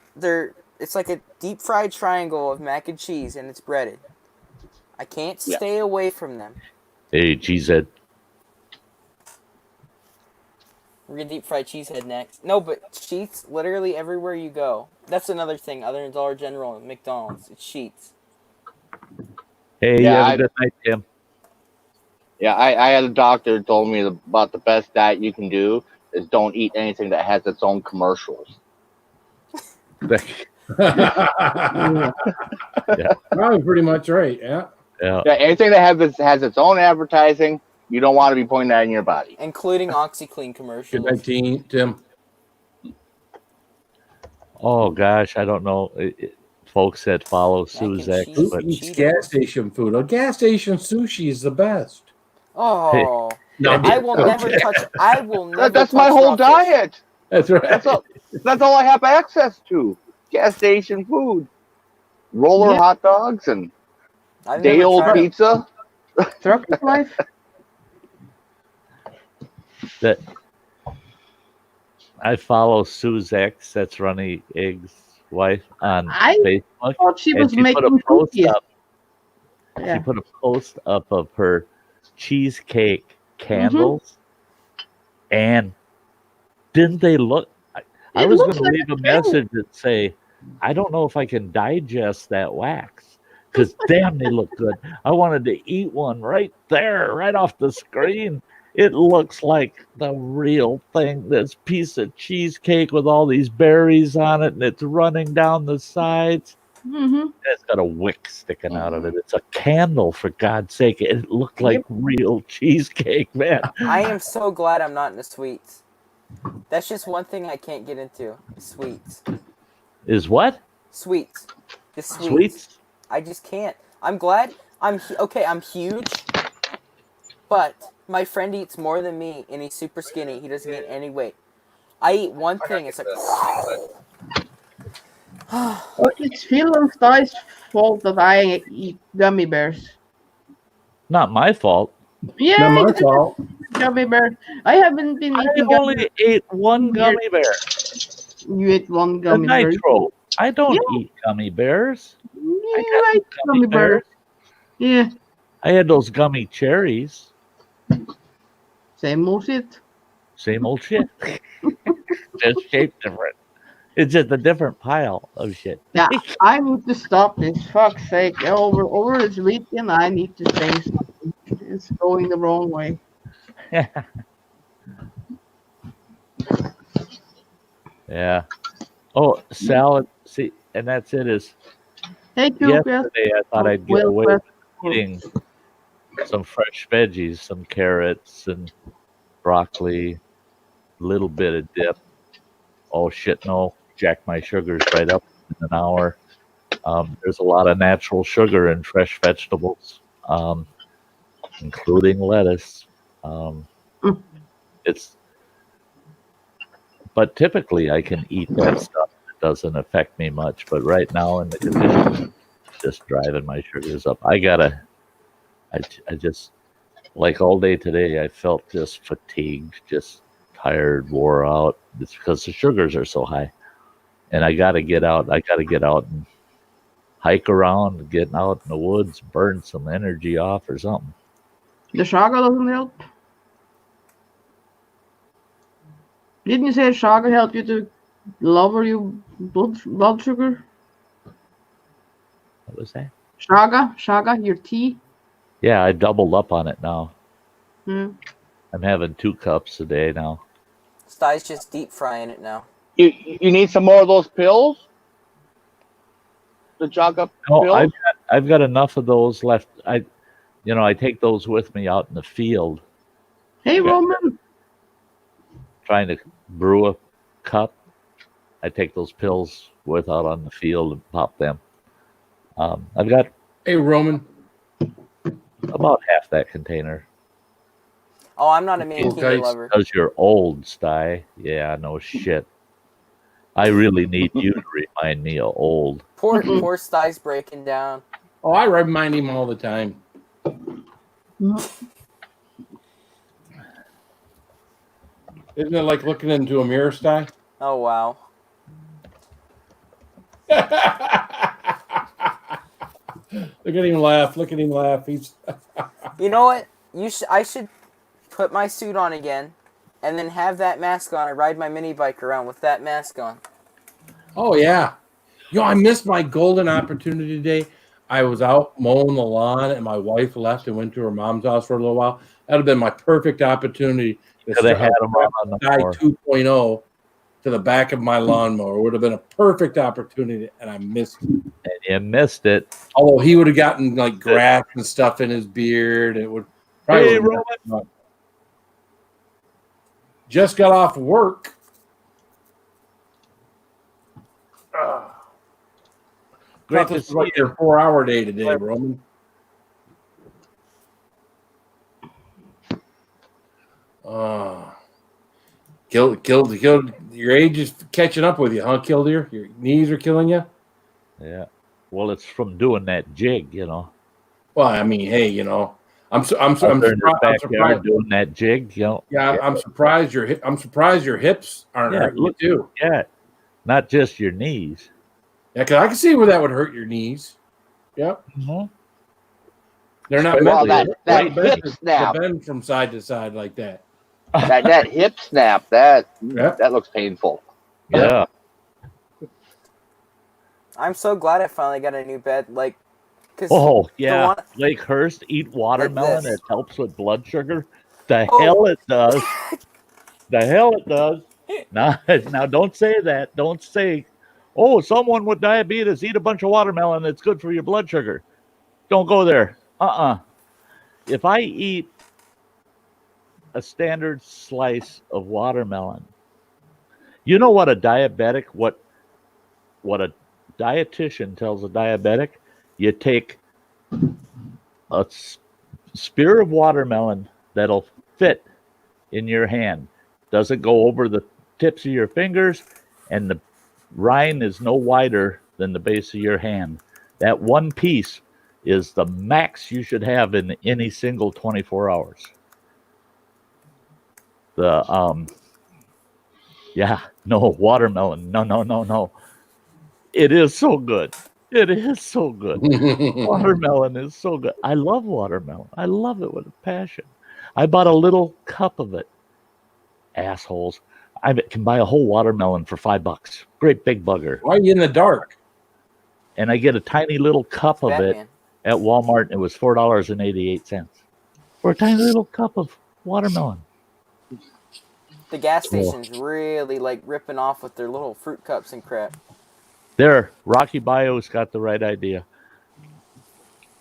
it's like a deep fried triangle of mac and cheese and it's breaded. I can't Yeah. stay away from them. hey, cheesehead. We're gonna deep fry cheesehead next. No, but Sheets literally everywhere you go. That's another thing other than Dollar General and McDonald's. It's Sheets. Hey, Yeah, have a good night, Tim. Yeah, I had a doctor who told me about the best diet you can do is don't eat anything that has its own commercials. Probably pretty much right. Yeah. Yeah. Yeah, anything that has its own advertising, you don't want to be putting that in your body. Including OxyClean Good commercials. night, Tim. Oh gosh, I don't know. Folks that follow Mac and Suzak, cheese. Who but eats Cheetos. gas station food? Oh, gas station sushi is the best. Oh, No, I will never touch. I will never. That's my touch whole raw fish. diet. That's right. That's all I have access to. Gas station food. Roller Yeah. hot dogs and I've day never old tried it. pizza. Trucker's life. that I follow Suzak, that's Runny Egg's wife, on I Facebook. thought she And was she put a making post cookies. up. Yeah. She put a post up of her cheesecake candles, and didn't they look? I It was going looks to like leave a a message and say, I don't know if I can digest that wax because damn, they look good. I wanted to eat one right there, right off the screen. It looks like the real thing. This piece of cheesecake with all these berries on it, and it's running down the sides. Mm-hmm. It's got a wick sticking out of it. It's a candle, for God's sake. It looked like Yep. real cheesecake, man. I am so glad I'm not into sweets. That's just one thing I can't get into. Sweets. Is what? Sweets. Just sweets. Sweets? I just can't. I'm glad. Okay, I'm huge. But my friend eats more than me, and he's super skinny. He doesn't gain any weight. I eat one thing. It's like... Well, it's Phil and Ty's fault that I eat gummy bears. Not my fault. Yeah, Not my it's fault. gummy bear. I haven't been I eating gummy only ate one gummy bear. You ate one The gummy bear. nitro. I don't Yeah. eat gummy bears. You got ate gummy bear. Yeah, I had those gummy cherries. same old shit. Same old shit. Just shaped different. It's just a different pile of shit. Yeah, I need to stop this. Fuck's sake. Over this weekend, I need to change something. It's going the wrong way. Yeah. Oh, salad. See, and that's it. Is Hey, Cooper. yesterday I thought I'd get Well, away well, with eating some fresh veggies, some carrots and broccoli, little bit of dip. Oh shit, no! Jack my sugars right up in an hour. There's a lot of natural sugar in fresh vegetables, including lettuce. It's, but typically I can eat that stuff. It doesn't affect me much. But right now in the conditions, it's just driving my sugars up. I just, like all day today, I felt just fatigued, just tired, wore out. It's because the sugars are so high. And I got to get out. I got to get out and hike around, get out in the woods, burn some energy off or something. the shaga doesn't help. Didn't you say shaga helped you to lower your blood sugar? What was that? Shaga, your tea. Yeah, I doubled up on it now. Yeah. I'm having 2 cups a day now. Sty's just deep frying it now. You need some more of those pills? The jog up No, pills? I've got enough of those left. I take those with me out in the field, Hey, Yeah. Roman. trying to brew a cup. I take those pills with out on the field and pop them. I've got Hey, Roman. about half that container. Oh, I'm not a mankini Okay. lover. Because you're old, Sty. Yeah, no shit. I really need you to remind me of old. Poor Sty's breaking down. Oh, I remind him all the time. Isn't it like looking into a mirror, Sty? Oh, wow. Look at him laugh. Look at him laugh. He's You know what? I should put my suit on again and then have that mask on and ride my mini bike around with that mask on. Oh, yeah. I missed my golden opportunity today. I was out mowing the lawn, and my wife left and went to her mom's house for a little while. That would have been my perfect opportunity to Could have had them on the Guy floor. 2.0 to the back of my lawnmower. It would have been a perfect opportunity, and I missed it. And you missed it. Although he would have gotten like grass and stuff in his beard. It would probably Hey, would have just got off work. Great Thought to this was see like you. your 4-hour day today, Roman. Killed. Your age is catching up with you, huh, Killdeer? Your knees are killing you. Yeah. Well, it's from doing that jig, Well, I mean, hey, I'm Out there in the surprised. backyard doing that jig, Yeah, I'm surprised I'm surprised your hips aren't hurting you too. Yeah, not just your knees. Yeah, because I can see where that would hurt your knees. Yep. Mm-hmm. They're not Well, meant that to hip snap, bend from side to side like that. that hip snap, that Yep. that looks painful. Yeah. I'm so glad I finally got a new bed. Like, cause Oh, the yeah. one, Lakehurst, eat watermelon. this. It helps with blood sugar. The Oh. hell it does. The hell it does. Now, don't say that. Don't say, oh, someone with diabetes, eat a bunch of watermelon. It's good for your blood sugar. Don't go there. If I eat a standard slice of watermelon, you know what a diabetic, what a dietitian tells a diabetic? You take a spear of watermelon that'll fit in your hand. Doesn't go over the tips of your fingers, and the rind is no wider than the base of your hand. That one piece is the max you should have in any single 24 hours. Watermelon. No. It is so good. It is so good. Watermelon is so good. I love watermelon. I love it with a passion. I bought a little cup of it. Assholes. I can buy a whole watermelon for $5. Great big bugger. Why are you in the dark? And I get a tiny little cup of it Batman. at Walmart. And it was $4.88 for a tiny little cup of watermelon. The gas station's really like ripping off with their little fruit cups and crap. There, Rocky Bio's got the right idea.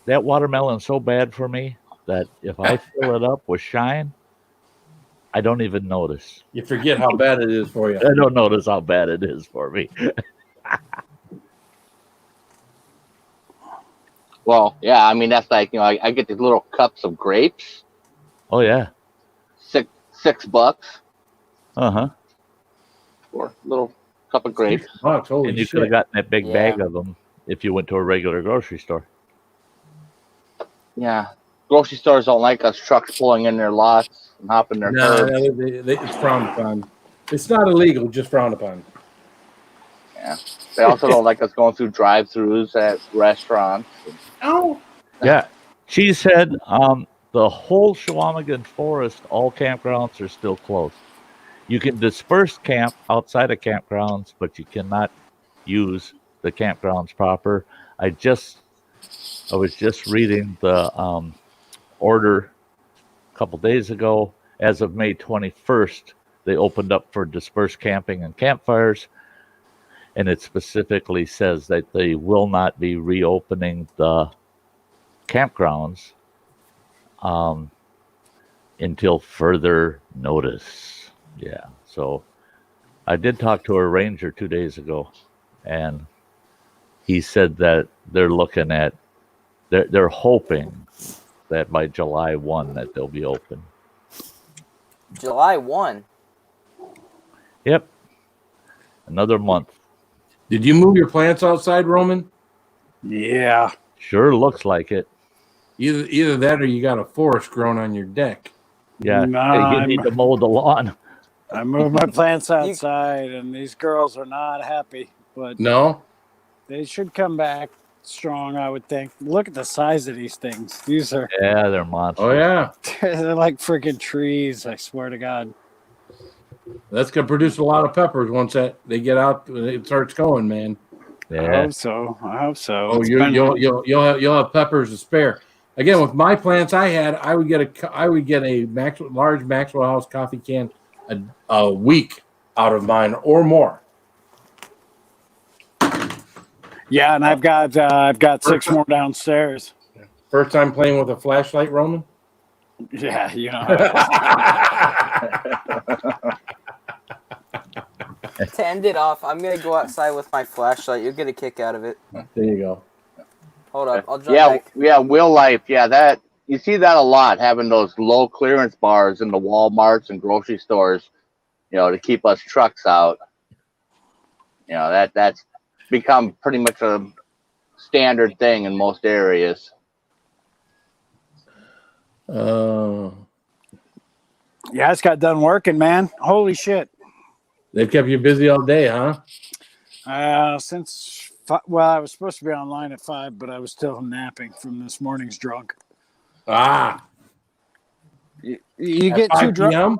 That watermelon's so bad for me that if I fill it up with shine, I don't even notice. You forget how bad it is for you. I don't notice how bad it is for me. Well, yeah, I mean that's like I get these little cups of grapes. Oh yeah. $6 Uh-huh. for a little cup of grapes. $6, holy And you shit. could have gotten that big Yeah. bag of them if you went to a regular grocery store. Yeah, grocery stores don't like us trucks pulling in their lots and hopping their No, curbs. it's frowned upon. It's not illegal, just frowned upon. Yeah, they also don't like us going through drive-throughs at restaurants. Oh, Yeah. She said the whole Chequamegon Forest, all campgrounds are still closed. You can disperse camp outside of campgrounds, but you cannot use the campgrounds proper. I was just reading the order a couple days ago. As of May 21st, they opened up for dispersed camping and campfires, and it specifically says that they will not be reopening the campgrounds until further notice. Yeah, so I did talk to a ranger 2 days ago, and he said that they're looking at, they're hoping that by July 1 that they'll be open. July 1. Yep, another month. did you move your plants outside, Roman? Yeah. Sure looks like it. Either that or you got a forest growing on your deck. Yeah, No, you need to mow the lawn. I moved my plants outside, and these girls are not happy, but No? they should come back strong, I would think. Look at the size of these things. These are Yeah, they're monsters. Oh, yeah. they're like freaking trees, I swear to God. That's going to produce a lot of peppers once they get out. It starts going, man. I Yeah, hope so. I hope so. Oh, It's you'll have peppers to spare. Again, with my plants I would get a large Maxwell House coffee can a week out of mine or more. Yeah, and I've got 6 more downstairs. First time playing with a flashlight, Roman? Yeah, you know. To end it off, I'm gonna go outside with my flashlight. You'll get a kick out of it. There you go. Hold up, I'll jump Yeah, back. Will Life. Yeah, that you see that a lot, having those low clearance bars in the Walmarts and grocery stores, to keep us trucks out. That's become pretty much a standard thing in most areas. Yeah, I just got done working, man. Holy shit. They've kept you busy all day, huh? I was supposed to be online at 5, but I was still napping from this morning's drunk. Ah, You at get 5 two drunk. p.m.?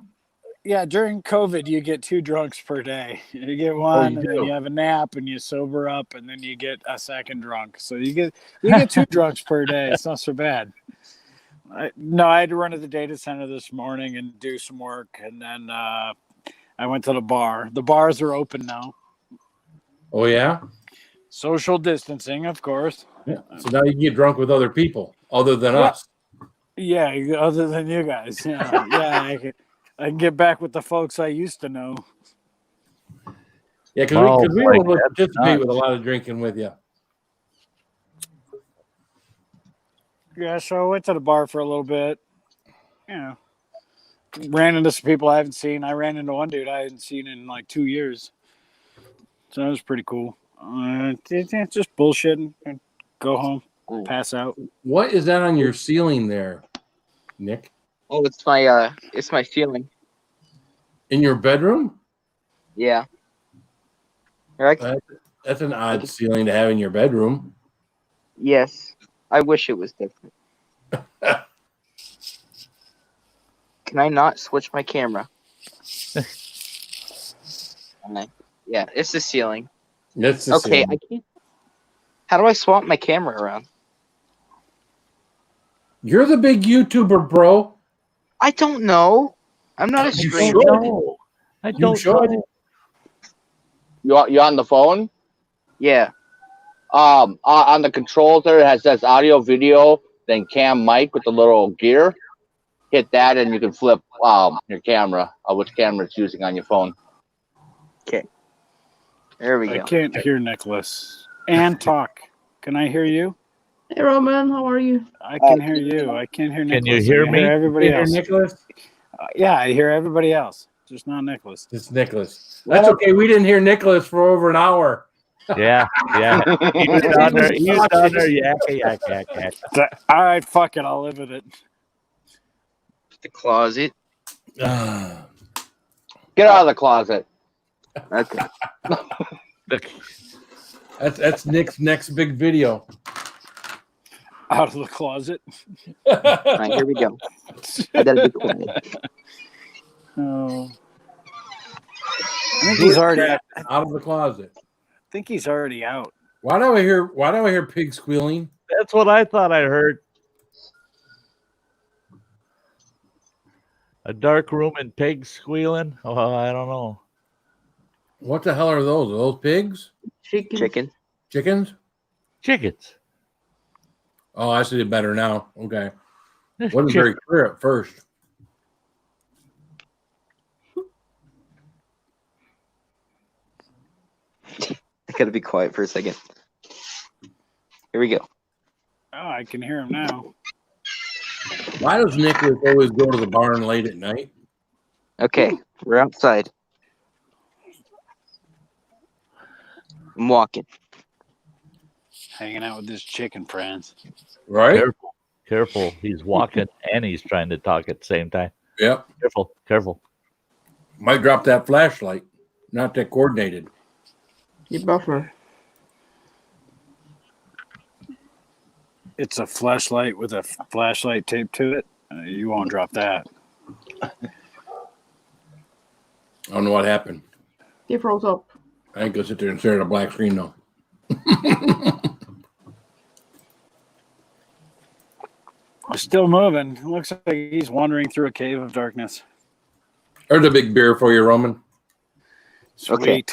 Yeah, during COVID, you get 2 drunks per day. You get one, you and then do? you have a nap, and you sober up, and then you get a second drunk. So you get 2 drunks per day. It's not so bad. I had to run to the data center this morning and do some work, and then I went to the bar. The bars are open now. Oh, yeah? Social distancing, of course. Yeah. So now you can get drunk with other people other than Yeah. us. Yeah, other than you guys. Yeah, I can get back with the folks I used to know. Yeah, because Wow, we Mike, don't that's participate with a nuts. lot of drinking with you. Yeah, so I went to the bar for a little bit. You know, ran into some people I haven't seen. I ran into one dude I hadn't seen in like 2 years. So that was pretty cool. Just bullshitting and go home, pass out. What is that on your ceiling there, Nick? Oh, it's my ceiling. In your bedroom? Yeah. Right? That's an odd ceiling to have in your bedroom. Yes. I wish it was different. Can I not switch my camera? Yeah, it's the ceiling. That's the Okay, ceiling. I can't. How do I swap my camera around? You're the big YouTuber, bro. I don't know. I'm not a You stranger. should. No, I You don't should. know. You on the phone? Yeah. On the controls there, it says audio, video, then cam, mic with the little gear. Hit that, and you can flip your camera, which camera it's using on your phone. Okay. There we I go. can't hear Nicholas. And talk. Can I hear you? Hey, Roman, how are you? I can hear you. I can't hear Nicholas. Can you hear I me? hear everybody You hear else. Nicholas? Yeah, I hear everybody else. Just not Nicholas. It's Nicholas. That's okay. We didn't hear Nicholas for over an hour. Yeah. He was down there. He was down there. Yak. All right, fuck it. I'll live with it. The closet. Get out of the closet. Okay. That's Nick's next big video. Out of the closet. All right, here we go. I gotta be quiet. Oh. I think he's already out. Out of the closet. I think he's already out. Why do I hear pigs squealing? That's what I thought I heard. A dark room and pigs squealing? Oh, I don't know. What the hell are those? Are those pigs? Chicken. Chickens? Chickens. Oh, I see it better now. Okay. Wasn't very clear at first. I gotta be quiet for a second. Here we go. Oh, I can hear him now. Why does Nicholas always go to the barn late at night? Okay, we're outside. I'm walking. Hanging out with his chicken friends. Right? Careful. He's walking and he's trying to talk at the same time. Yep. Careful. Might drop that flashlight. Not that coordinated. You buffer. It's a flashlight with a flashlight taped to it. You won't drop that. I don't know what happened. He froze up. I ain't gonna sit there and stare at a black screen though. Still moving. Looks like he's wandering through a cave of darkness. There's a big beer for you, Roman. Sweet. Okay.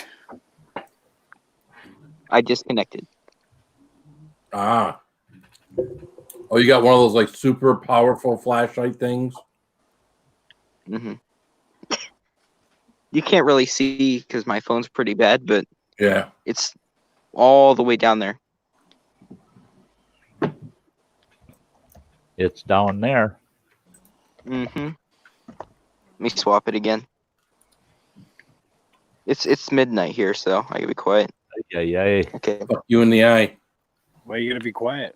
I disconnected. Ah. Oh, you got one of those like super powerful flashlight things? Mm-hmm. You can't really see because my phone's pretty bad, but Yeah. it's all the way down there. It's down there. Mm-hmm. Let me swap it again. It's midnight here, so I gotta be quiet. Yeah. Okay. Fuck you in the eye. Why are you gonna be quiet?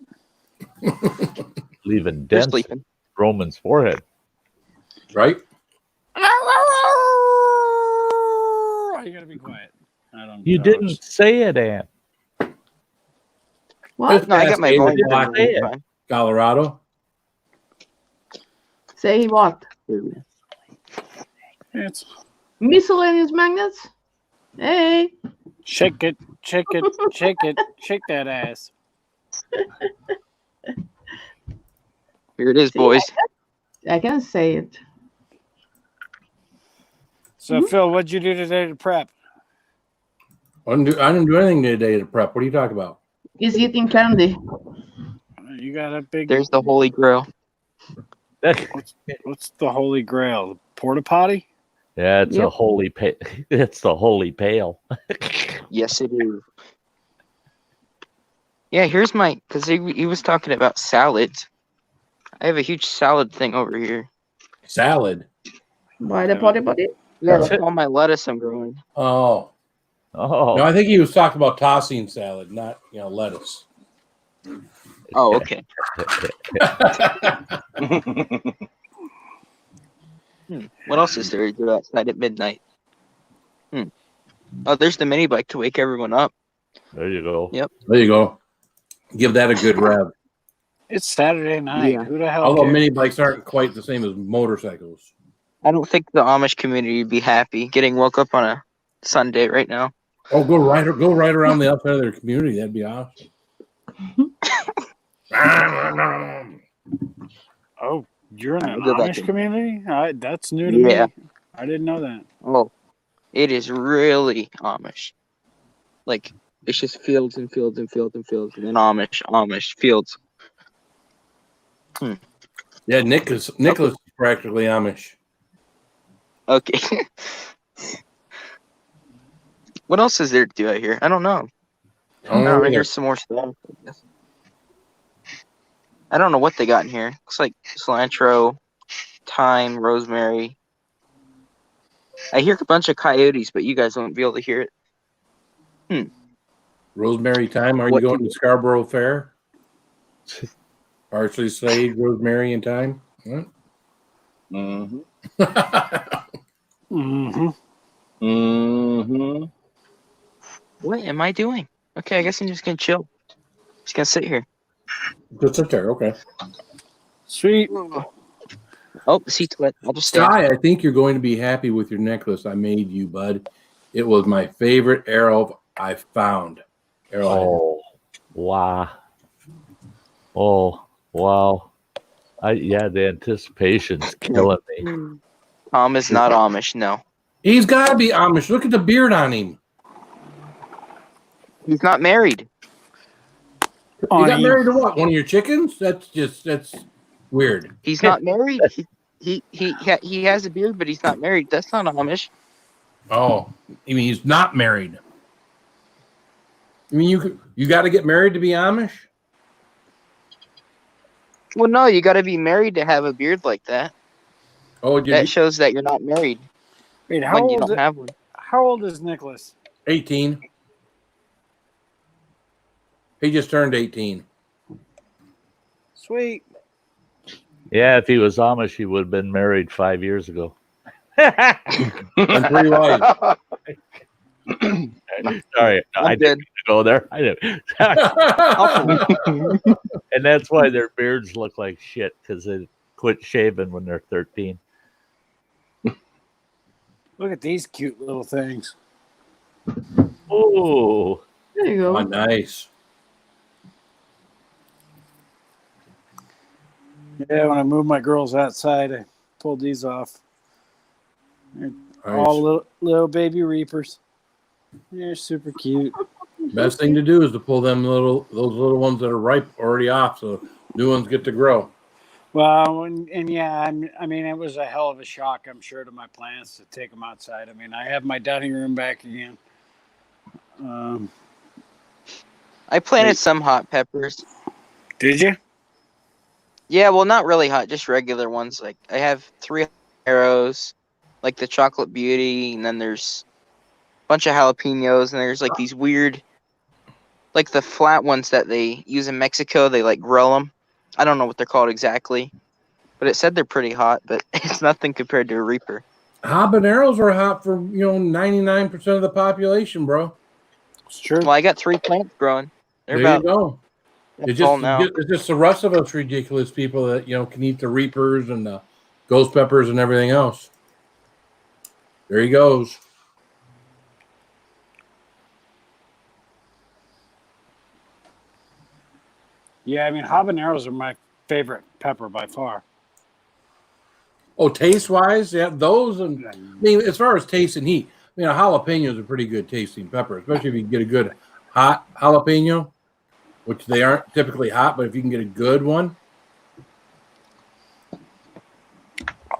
Leaving You're dents sleeping. Roman's forehead. Right? Why are you gonna be quiet? I don't. You didn't say it, Ann. What? No, I got my David volume Black, fine. Colorado. Say what? It's Miscellaneous magnets? Hey. shake it, shake it, shake it, shake that ass. Here it is, See, boys. I can say it. So, Phil, what'd you do today to prep? I didn't do anything today to prep. What are you talking about? He's eating candy. You got a big. There's the Holy Grail. What's the Holy Grail? Porta potty? Yeah, it's a holy pail. It's the holy pail. Yes, it is. Yeah, here's my, because he was talking about salads. I have a huge salad thing over here. Salad. Why the potty? Yeah, that's all my lettuce I'm growing. Oh. Oh, No, I think he was talking about tossing salad, not lettuce. Oh, okay. What else is there to do outside at midnight? Oh, there's the mini bike to wake everyone up. there you go. Yep. There you go. Give that a good rev. It's Saturday night. Yeah. Who the hell Although cares? mini bikes aren't quite the same as motorcycles. I don't think the Amish community would be happy getting woke up on a Sunday right now. Oh, go right around the outside of their community. That'd be awesome. Oh, you're in an I'll go back Amish in. community? That's new to Yeah. me. I didn't know that. Oh, it is really Amish. Like, it's just fields and fields and fields and fields, and then Amish fields. Yeah, Nicholas is practically Amish. Okay. What else is there to do out here? I don't know. Oh, Here's some more stuff. I guess. I don't know what they got in here. Looks like cilantro, thyme, rosemary. I hear a bunch of coyotes, but you guys won't be able to hear it. Rosemary thyme. Are you What- going to Scarborough Fair? Parsley, sage, rosemary, and thyme. Huh? Mm-hmm. Mm-hmm. Mm-hmm. What am I doing? Okay, I guess I'm just gonna chill. Just gonna sit here. Just sit there. Okay. Sweet. Oh, the seat's wet. I'll just stand. Sky, I think you're going to be happy with your necklace I made you, bud. It was my favorite arrow I found. Oh, wow. Oh, wow. The anticipation's killing me. Tom is not Amish. No, He's got to be Amish. Look at the beard on him. he's not married. You got married to what? One of your chickens? That's weird. He's not married. He has a beard, but he's not married. That's not Amish. Oh, I mean he's not married. I mean you got to get married to be Amish? Well, no, you got to be married to have a beard like that. Oh, That shows that you're not married Wait, how when you old? don't have one. How old is Nicholas? 18. He just turned 18. Sweet. Yeah, if he was Amish, he would have been married 5 years ago. And 3 wives. Sorry, I I'm didn't good. go there. I didn't. And that's why their beards look like shit, because they quit shaving when they're 13. Look at these cute little things. Oh, There you go. Oh, nice. Yeah, when I moved my girls outside, I pulled these off. They're Nice. all little baby reapers. They're super cute. Best thing to do is to pull those little ones that are ripe already off, so new ones get to grow. Well, and yeah, I mean, it was a hell of a shock, I'm sure, to my plants to take them outside. I mean, I have my dining room back again. I planted some hot peppers. Did you? Yeah, well, not really hot, just regular ones. Like I have 3 arrows, like the chocolate beauty, and then there's a bunch of jalapenos, and there's like these weird, like the flat ones that they use in Mexico. They like grill them. I don't know what they're called exactly, but it said they're pretty hot, but it's nothing compared to a Reaper. Habaneros are hot for 99% of the population, bro. It's true. Well, I got 3 plants growing. They're There you about go. tall now. It's just the rest of us ridiculous people that can eat the Reapers and the ghost peppers and everything else. There he goes. Yeah, I mean, habaneros are my favorite pepper by far. Oh, taste-wise, yeah, those. And I mean, as far as taste and heat, I mean, a jalapeno is a pretty good tasting pepper, especially if you can get a good hot jalapeno, which they aren't typically hot, but if you can get a good one.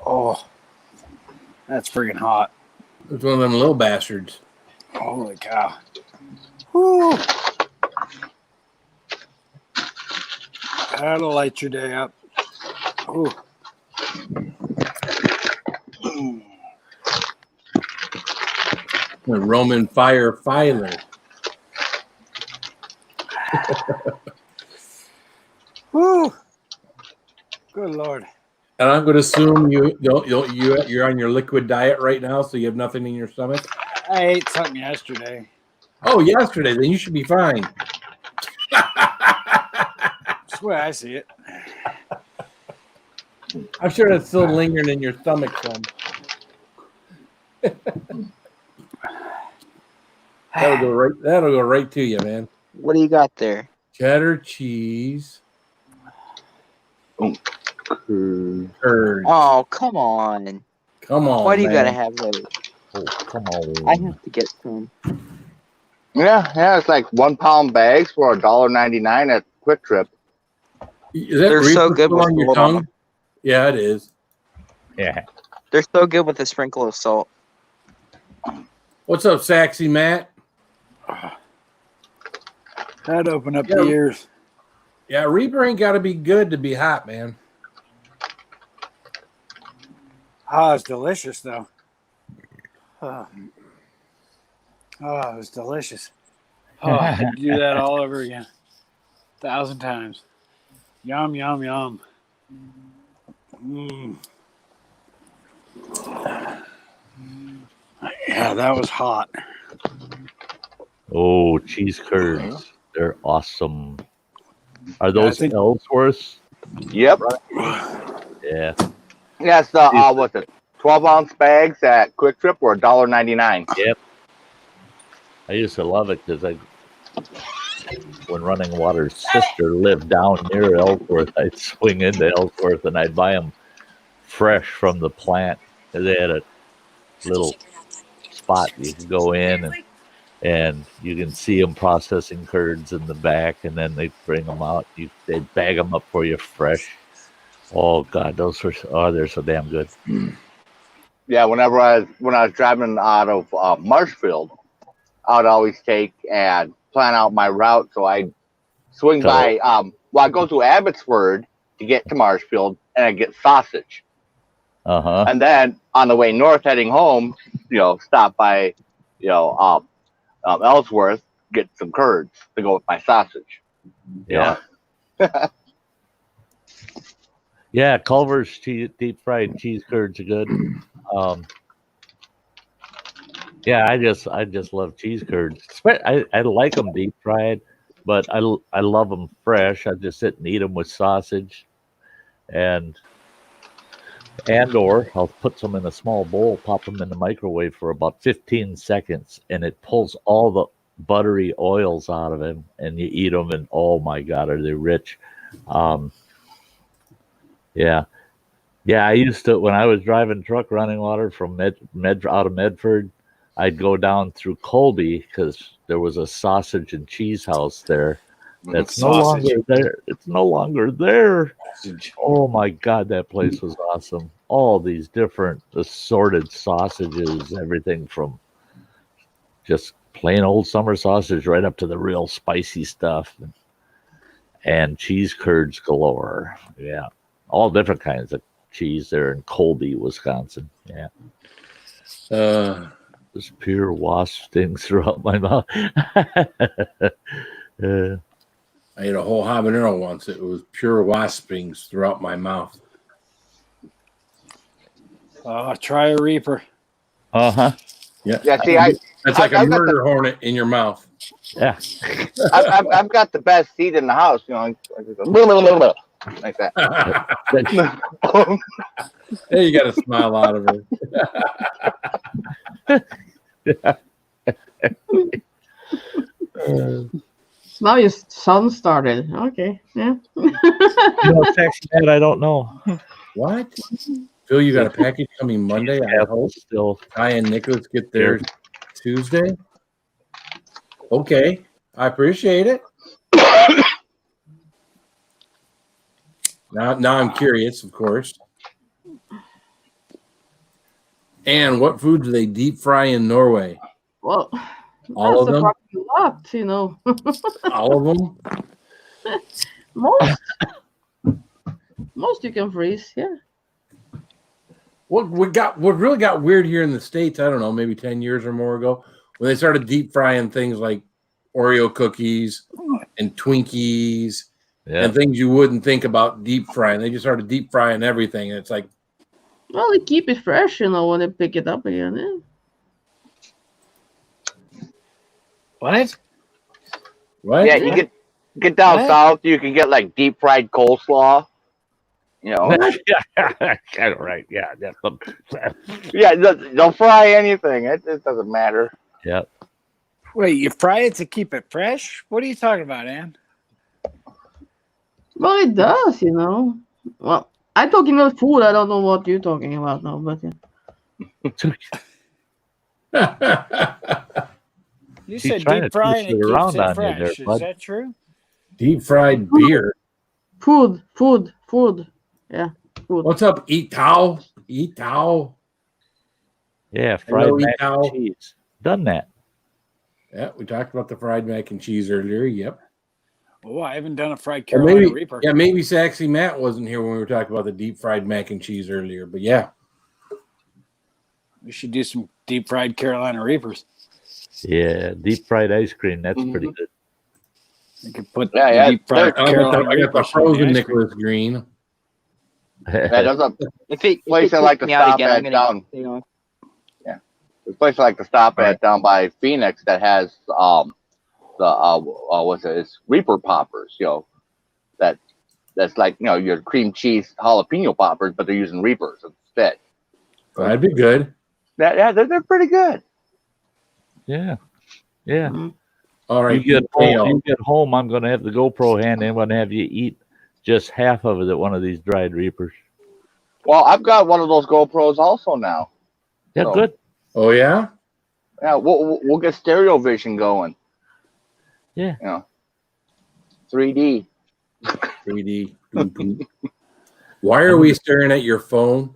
Oh, that's freaking hot. It's one of them little bastards. Holy cow. Woo. That'll light your day up. Ooh. The Roman fire filer. Woo. Good Lord. And I'm going to assume you're on your liquid diet right now, so you have nothing in your stomach. I ate something yesterday. Oh, yesterday. Then you should be fine. That's the way I see it. I'm sure that's still lingering in your stomach some. That'll go right to you, man. What do you got there? Cheddar cheese. Curd. Oh, come on. Come on. Why do you man. gotta have those? Oh, come on. I have to get some. Yeah, it's like 1 pound bags for $1.99 at Quick Trip. Is that They're so Reaper good still with on your the little- tongue? Yeah, it is. Yeah. They're so good with a sprinkle of salt. What's up, Saxy Matt? That'd open up Yeah. the ears. Yeah, Reaper ain't got to be good to be hot, man. Oh, it's delicious, though. Oh, it was delicious. Oh, I'd do that all over again. 1,000 times. Yum, yum, yum. Mm. Yeah, that was hot. Oh, cheese curds. They're awesome. Are those think- Ellsworths? Yep. Yeah. Yes, the what's it? 12-ounce bags at Quick Trip were $1.99. Yep. I used to love it because when Running Water's sister lived down near Ellsworth, I'd swing into Ellsworth and I'd buy them fresh from the plant. They had a little spot you could go in and you can see them processing curds in the back, and then they bring them out. They'd bag them up for you fresh. Oh God, they're so damn good. Yeah, when I was driving out of Marshfield, I would always take and plan out my route. So I'd swing by. I go to Abbotsford to get to Marshfield, and I get sausage. Uh-huh. And then on the way north, heading home, stop by, Ellsworth, get some curds to go with my sausage. Yeah. Yeah, Culver's deep fried cheese curds are good. Yeah, I just love cheese curds. I like them deep fried, but I love them fresh. I just sit and eat them with sausage, or I'll put some in a small bowl, pop them in the microwave for about 15 seconds, and it pulls all the buttery oils out of them, and you eat them, and oh my God, are they rich? Yeah. I used to, when I was driving truck Running Water from out of Medford, I'd go down through Colby because there was a sausage and cheese house there. That's no longer there. It's no longer there. Oh my God, that place was awesome. All these different assorted sausages, everything from just plain old summer sausage right up to the real spicy stuff, and cheese curds galore. Yeah, all different kinds of cheese there in Colby, Wisconsin. Yeah. This pure wasp stings throughout my mouth. I ate a whole habanero once. It was pure wasp stings throughout my mouth. Try a Reaper. Uh-huh. Yeah. See, that's like a murder hornet in your mouth. Yeah. I've got the best seat in the house. like that. Hey, you got a smile out of her. Now your son started. Okay, yeah. Text that I don't know. What? Phil, you got a package coming Monday. I hope Still, Ty and Nicholas get theirs Tuesday. Okay, I appreciate it. Now I'm curious, of course. And what food do they deep fry in Norway? Well, All of them? A lot, you know. All of them? Most you can freeze, yeah. What really got weird here in the States, I don't know, maybe 10 years or more ago, when they started deep frying things like Oreo cookies and Twinkies and things you wouldn't think about deep frying. They just started deep frying everything. And it's like, well, they keep it fresh, you know, when they pick it up again. Yeah. What? Yeah, you get down south, you can get like deep fried coleslaw. You know. kind of right. Yeah. Yeah, don't fry anything. It doesn't matter. Yep. Wait, you fry it to keep it fresh? What are you talking about, Ann? Well, it does, you know. Well, I'm talking about food. I don't know what you're talking about now, but You said deep fry and it keeps it fresh. Is that true? Deep fried beer. Food. Yeah, food. What's up, Eat-Tow? Eat-Tow. Yeah, fried mac and cheese. Done that. Yeah, we talked about the fried mac and cheese earlier. Yep. Oh, I haven't done a fried Carolina Reaper. Yeah, maybe Saxy Matt wasn't here when we were talking about the deep fried mac and cheese earlier, but yeah. We should do some deep fried Carolina Reapers. Yeah, deep fried ice cream. That's pretty good. You could put deep fried Carolina I got the frozen Nicholas Green. There's a place I like to stop at down. Yeah, there's a place I like to stop at down by Phoenix that has it's Reaper poppers. You know, that's like your cream cheese jalapeno poppers, but they're using Reapers instead. That'd be good. They're pretty good. Yeah. Mm-hmm. All right. You get home, I'm going to have the GoPro hand. I'm going to have you eat just half of it at one of these dried Reapers. Well, I've got one of those GoPros also now. Yeah, so, good. Oh yeah. Yeah, we'll get stereo vision going. Yeah. 3D. 3D. Why are we staring at your phone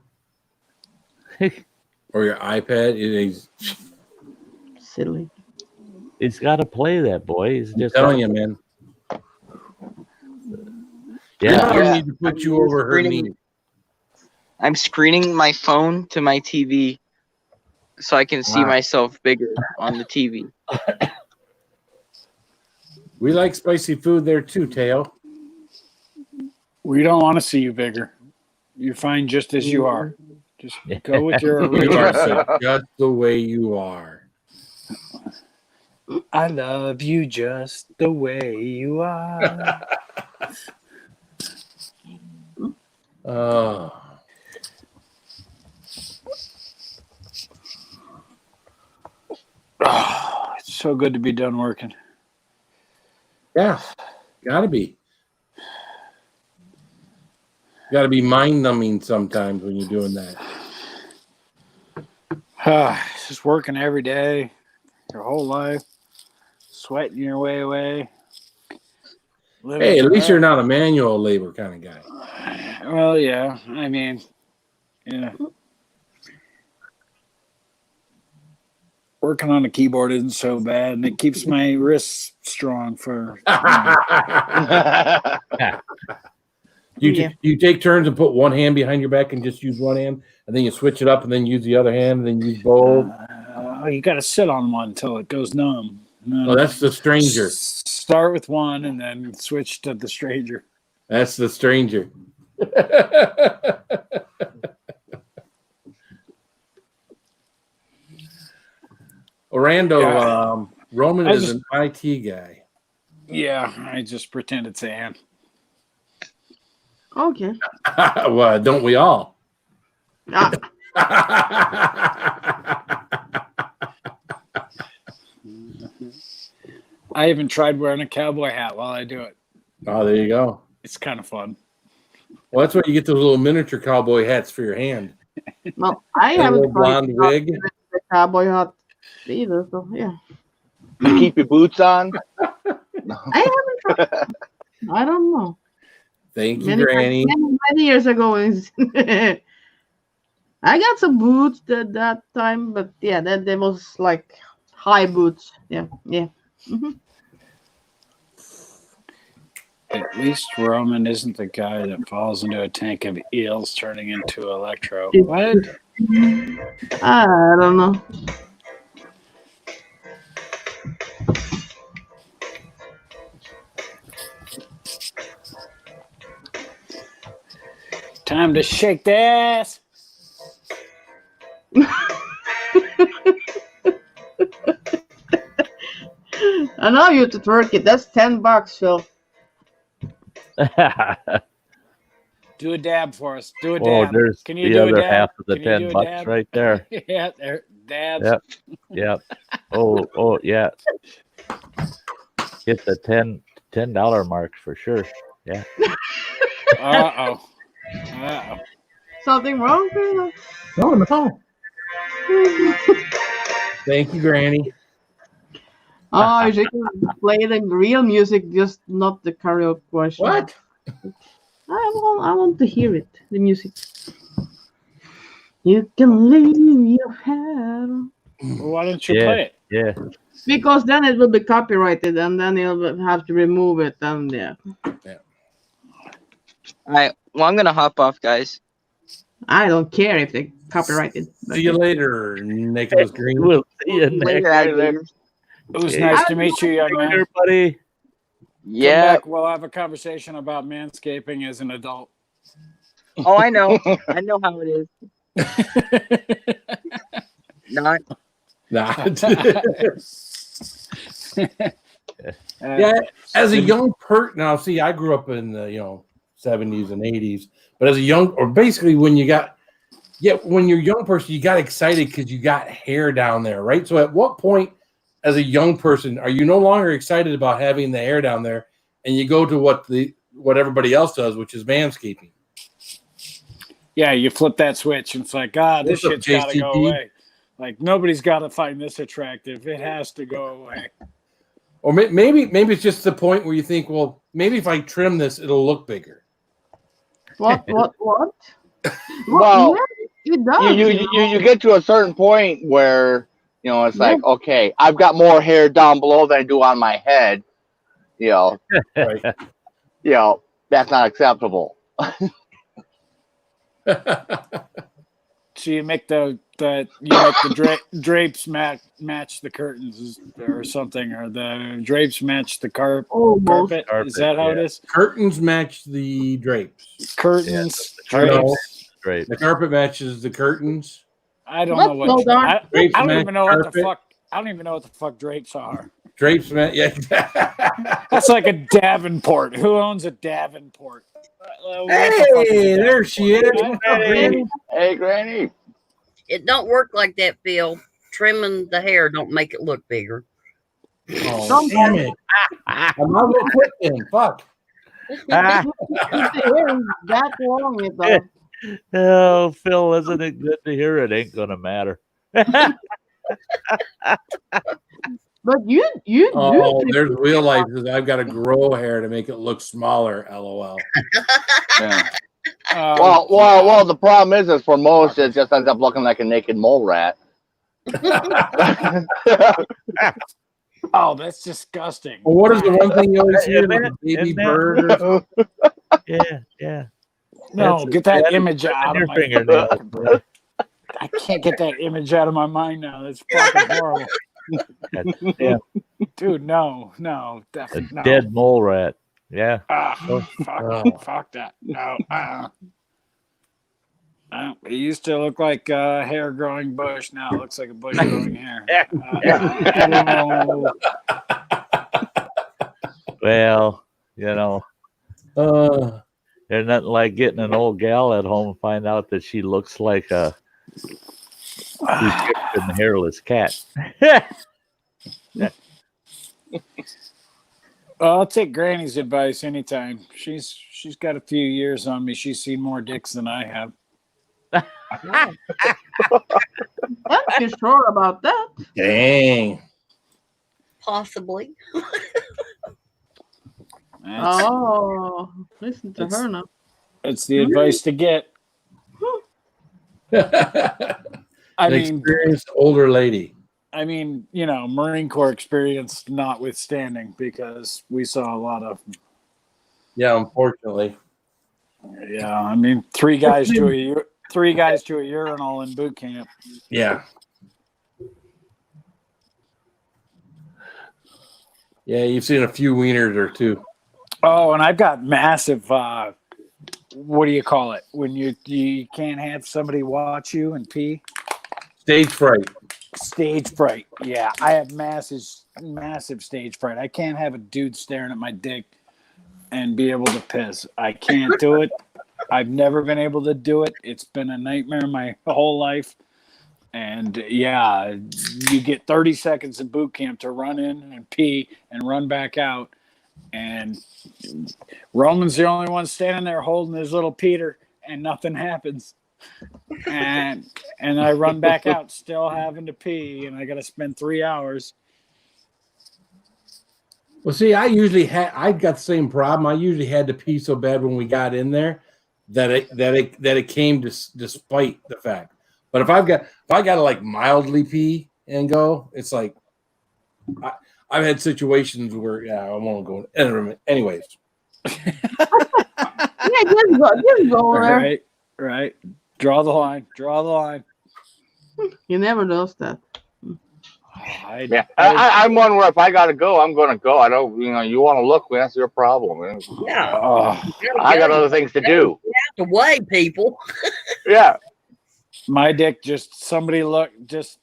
or your iPad? It is silly. He's got to play that, boy. He's just telling you, man. Yeah, I need to put you over her knee. I'm screening my phone to my TV so I can see myself bigger on the TV. We like spicy food there too, Teo. We don't want to see you bigger. You're fine just as you are. Just go with your original. Just the way you are. I love you just the way you are. Oh, it's so good to be done working. Yeah, gotta be. Gotta be mind-numbing sometimes when you're doing that. Just working every day, your whole life, sweating your way away. Hey, at least you're not a manual labor kind of guy. Well, yeah. I mean, yeah. Working on a keyboard isn't so bad, and it keeps my wrists strong for. You take turns and put one hand behind your back and just use one hand, and then you switch it up and then use the other hand, and then use both. You got to sit on one until it goes numb. Oh, that's the stranger. Start with one and then switch to the stranger. That's the stranger. Orlando, Roman is an IT guy. Yeah, I just pretend it's Ann. Okay. Well, don't we all? Ah, I even tried wearing a cowboy hat while I do it. Oh, there you go. It's kind of fun. Well, that's why you get those little miniature cowboy hats for your hand. no, I And a haven't little tried blonde wig. the cowboy hat either. So yeah, You keep your boots on. I haven't tried. I don't know. Thank you, Granny. Many years ago, I got some boots that time, but yeah, that was like high boots. Yeah. Mm-hmm. At least Roman isn't the guy that falls into a tank of eels turning into Electro. Yeah. What? I don't know. Time to shake the ass. I know you to twerk it. That's $10, Phil. Do a dab for us. Do a Oh, dab. there's Can you the do a other dab? half of the Can you do a $10 dab? right there. Yeah, there. Dabs. Yep. Yep. Oh, yeah. Hit the $10 mark for sure. Yeah. Uh-oh. Something wrong, Phil? No. Thank you, Granny. Oh, you can play the real music, just not the karaoke version. What? I want to hear it, the music. You can leave your head. Well, why don't you play it? Yeah. Because then it will be copyrighted, and then you'll have to remove it. And yeah, All right. Well, I'm gonna hop off, guys. I don't care if they copyrighted. See you later, Nicholas Green. We'll see you next. Later, alligators. It was Yeah. nice to meet you, young man. Later, buddy. Come Yeah. back, we'll have a conversation about manscaping as an adult. Oh, I know. I know how it is. Not. Nah. Yeah, as a young person, now see, I grew up in the 70s and 80s, but as a young, or basically when you're a young person, you got excited because you got hair down there, right? So at what point, as a young person, are you no longer excited about having the hair down there, and you go to what everybody else does, which is manscaping? Yeah, you flip that switch, and it's like, God, this What's up, shit's got to go JCP? away. Like, nobody's got to find this attractive. It has to go away. Or maybe it's just the point where you think, well, maybe if I trim this, it'll look bigger. What? Well, yeah, it does. you get to a certain point where it's like, okay, I've got more hair down below than I do on my head. Right. That's not acceptable. So you make the drapes match the curtains or something, or the drapes match the carpet. Is that how it is? Curtains match the drapes. Curtains, drapes. Great. The carpet matches the curtains. I don't know what. Hold on. I Drapes don't match even know what the carpet. fuck. I don't even know what the fuck drapes are. Drapes match. Yeah. That's like a Davenport. Who owns a Davenport? What the fuck is Hey, a there she is. Davenport? What's up, Granny? Hey, Granny. It don't work like that, Phil. Trimming the hair don't make it look bigger. Oh, damn it. I'm not going to quit then. Fuck. That long ago. Oh, Phil, isn't it good to hear? It ain't gonna matter. But you Oh, do. there's real life. I've got to grow hair to make it look smaller. LOL. Yeah. Well. The problem is for most, it just ends up looking like a naked mole rat. Oh, that's disgusting. Well, what is the one thing you always hear about a baby Isn't it? bird? Or something? Yeah. No, That's- get that that is image out of your my fingernail. I can't get that image out of my mind now. That's fucking horrible. Yeah, Dude, no, a definitely no. dead mole rat. Yeah. Fuck that. No. It used to look like a hair growing bush. Now it looks like a bush growing hair. I don't know. Well, There's nothing like getting an old gal at home and find out that she looks like a Egyptian hairless cat. I'll take Granny's advice anytime. She's got a few years on me. She's seen more dicks than I have. Aren't you sure about that? Dang. Possibly. Oh, listen to her now. That's the advice to get. I mean, experienced older lady. I mean, Marine Corps experience notwithstanding, because we saw a lot of. Yeah, unfortunately. Yeah, I mean, three guys to a urinal in boot camp. Yeah. Yeah, you've seen a few wieners or two. Oh, and I've got massive. What do you call it when you can't have somebody watch you and pee? Stage fright. Stage fright. Yeah, I have massive stage fright. I can't have a dude staring at my dick and be able to piss. I can't do it. I've never been able to do it. It's been a nightmare my whole life. And yeah, you get 30 seconds in boot camp to run in and pee and run back out. And Roman's the only one standing there holding his little Peter, and nothing happens. And I run back out still having to pee, and I got to spend 3 hours. Well, see, I got the same problem. I usually had to pee so bad when we got in there that it came despite the fact. But if I got to like mildly pee and go, it's like I've had situations where I won't go. Anyways, Yeah, just go there. Right. Draw the line. You never does that. I'm one where if I gotta go, I'm gonna go. I don't, you want to look, that's your problem. Yeah. I got other things to do. You have to weigh people. Yeah. My dick just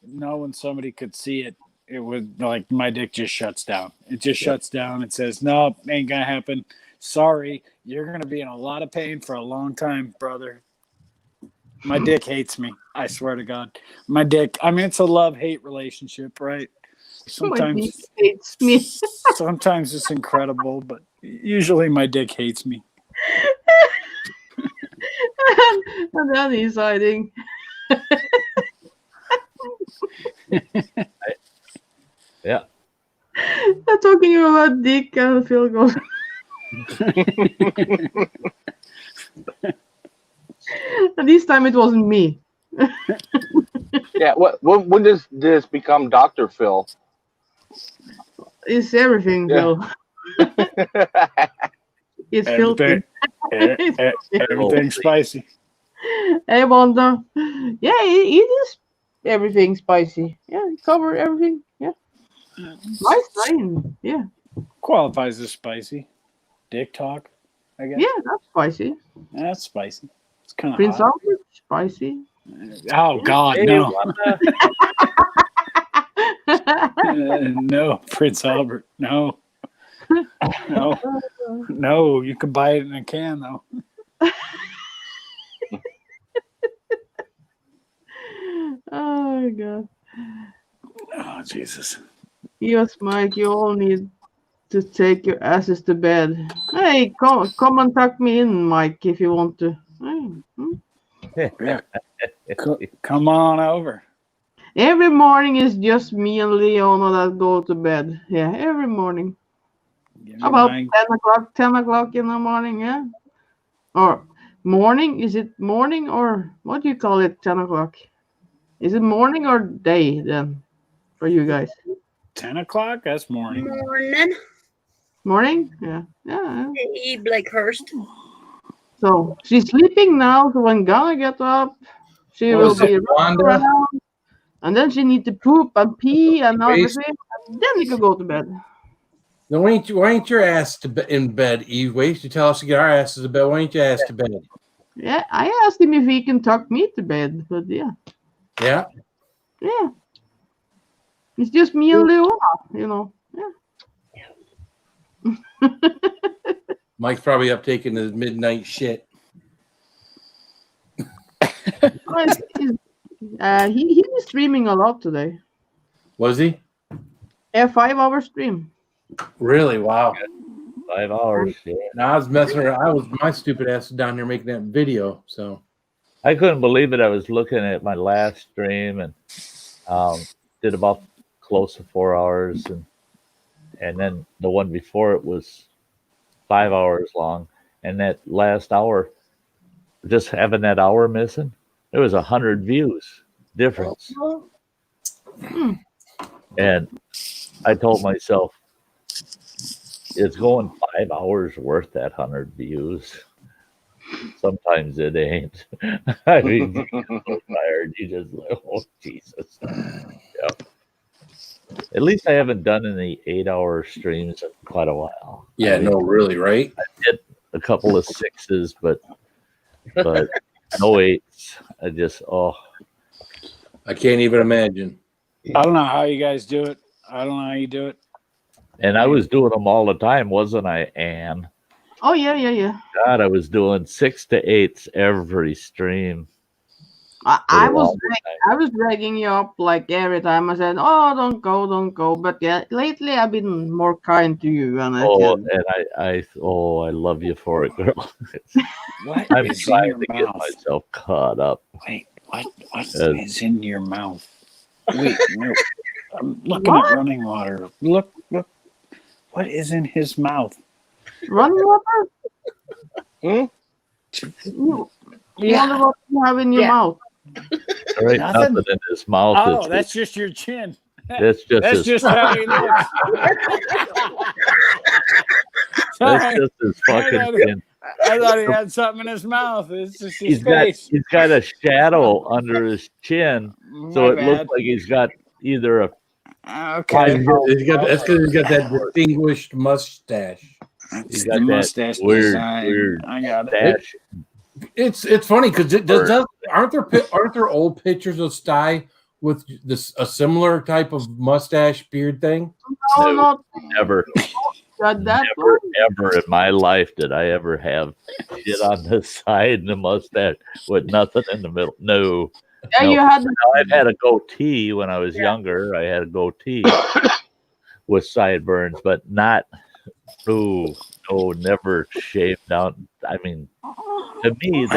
knowing somebody could see it. It would like my dick just shuts down. It just shuts down. It says, "No, ain't gonna happen. Sorry, you're gonna be in a lot of pain for a long time, brother." My dick hates me. I swear to God, my dick. I mean, it's a love-hate relationship, right? Sometimes My dick hates me. sometimes it's incredible, but usually my dick hates me. And then he's hiding. Yeah. I'm talking about dick and Phil goes. And this time it wasn't me. Yeah. When does this become Dr. Phil? It's everything, Yeah. Phil. It's filthy. Everything's spicy. Hey, Wanda. Yeah, it is everything spicy. Yeah, cover everything. Yeah. Nice line. Yeah. Qualifies as spicy. Dick talk, I guess. Yeah, that's spicy. That's spicy. It's kind of Prince hot. Albert, spicy. Oh God, Hey, no. Wanda. No, Prince Albert. No. No, you can buy it in a can though. Oh my God. Oh Jesus. Yes, Mike, you all need to take your asses to bed. Hey, come and tuck me in, Mike, if you want to. Yeah. Come on over. Every morning is just me and Leona that go to bed. Yeah, every morning. Give me About mine. 10 o'clock in the morning, yeah? Or morning? Is it morning or what do you call it, 10 o'clock? Is it morning or day then for you guys? 10 o'clock? That's morning. Morning. Morning? Yeah. Yeah. Hey, Blakehurst. So she's sleeping now, so when Ghana gets up, she What will is it, be Wanda? around. And then she need to poop and pee and everything. And then you can go to bed. Then why ain't your ass in bed, Eve? Wait to tell us to get our asses to bed. Why ain't your ass to bed? Yeah, I asked him if he can tuck me to bed, but yeah. Yeah. Yeah. It's just me and Leona, Yeah. Mike's probably up taking his midnight shit. He was streaming a lot today. Was he? A 5-hour stream. Really? Wow. 5 hours. Yeah. Now I was messing around. I was my stupid ass down there making that video. So I couldn't believe it. I was looking at my last stream and did about close to 4 hours, and then the one before it was 5 hours long, and that last hour, just having that hour missing, there was 100 views difference. And I told myself, it's going 5 hours worth that 100 views. Sometimes it ain't. I mean, you get so tired. You just like, oh Jesus. Yeah. At least I haven't done any 8-hour streams in quite a while. yeah, no, really, right? I did a couple of 6s, but no 8s. I just I can't even imagine. I don't know how you guys do it. I don't know how you do it. and I was doing them all the time, wasn't I, Ann? Oh yeah. God, I was doing 6 to 8s every stream. I was dragging you up like every time. I said, "Oh, don't go." But yeah, lately I've been more kind to you, and I love you for it, girl. What I'm is in trying your to get mouth? myself caught up. Wait, what is in your mouth? Wait, no. I'm looking at running water. Look. What is in his mouth? running water. You wonder what you have in your mouth. There ain't nothing in his mouth. Oh, that's just your chin. That's just how he looks. That's just his fucking chin. I thought he had something in his mouth. It's just his face. He's got a shadow under his chin, so it looks like he's got either a okay. He's got that's because he's got that distinguished mustache. He's got the that mustache weird I got it. stash. It's funny because aren't there old pictures of Sty with a similar type of mustache beard thing? No, Never. Never ever in my life did I ever have shit on the side and a mustache with nothing in the middle. No. Yeah, you had. I've had a goatee when I was younger. I had a goatee with sideburns, but not. No, never shaved down. I mean, to me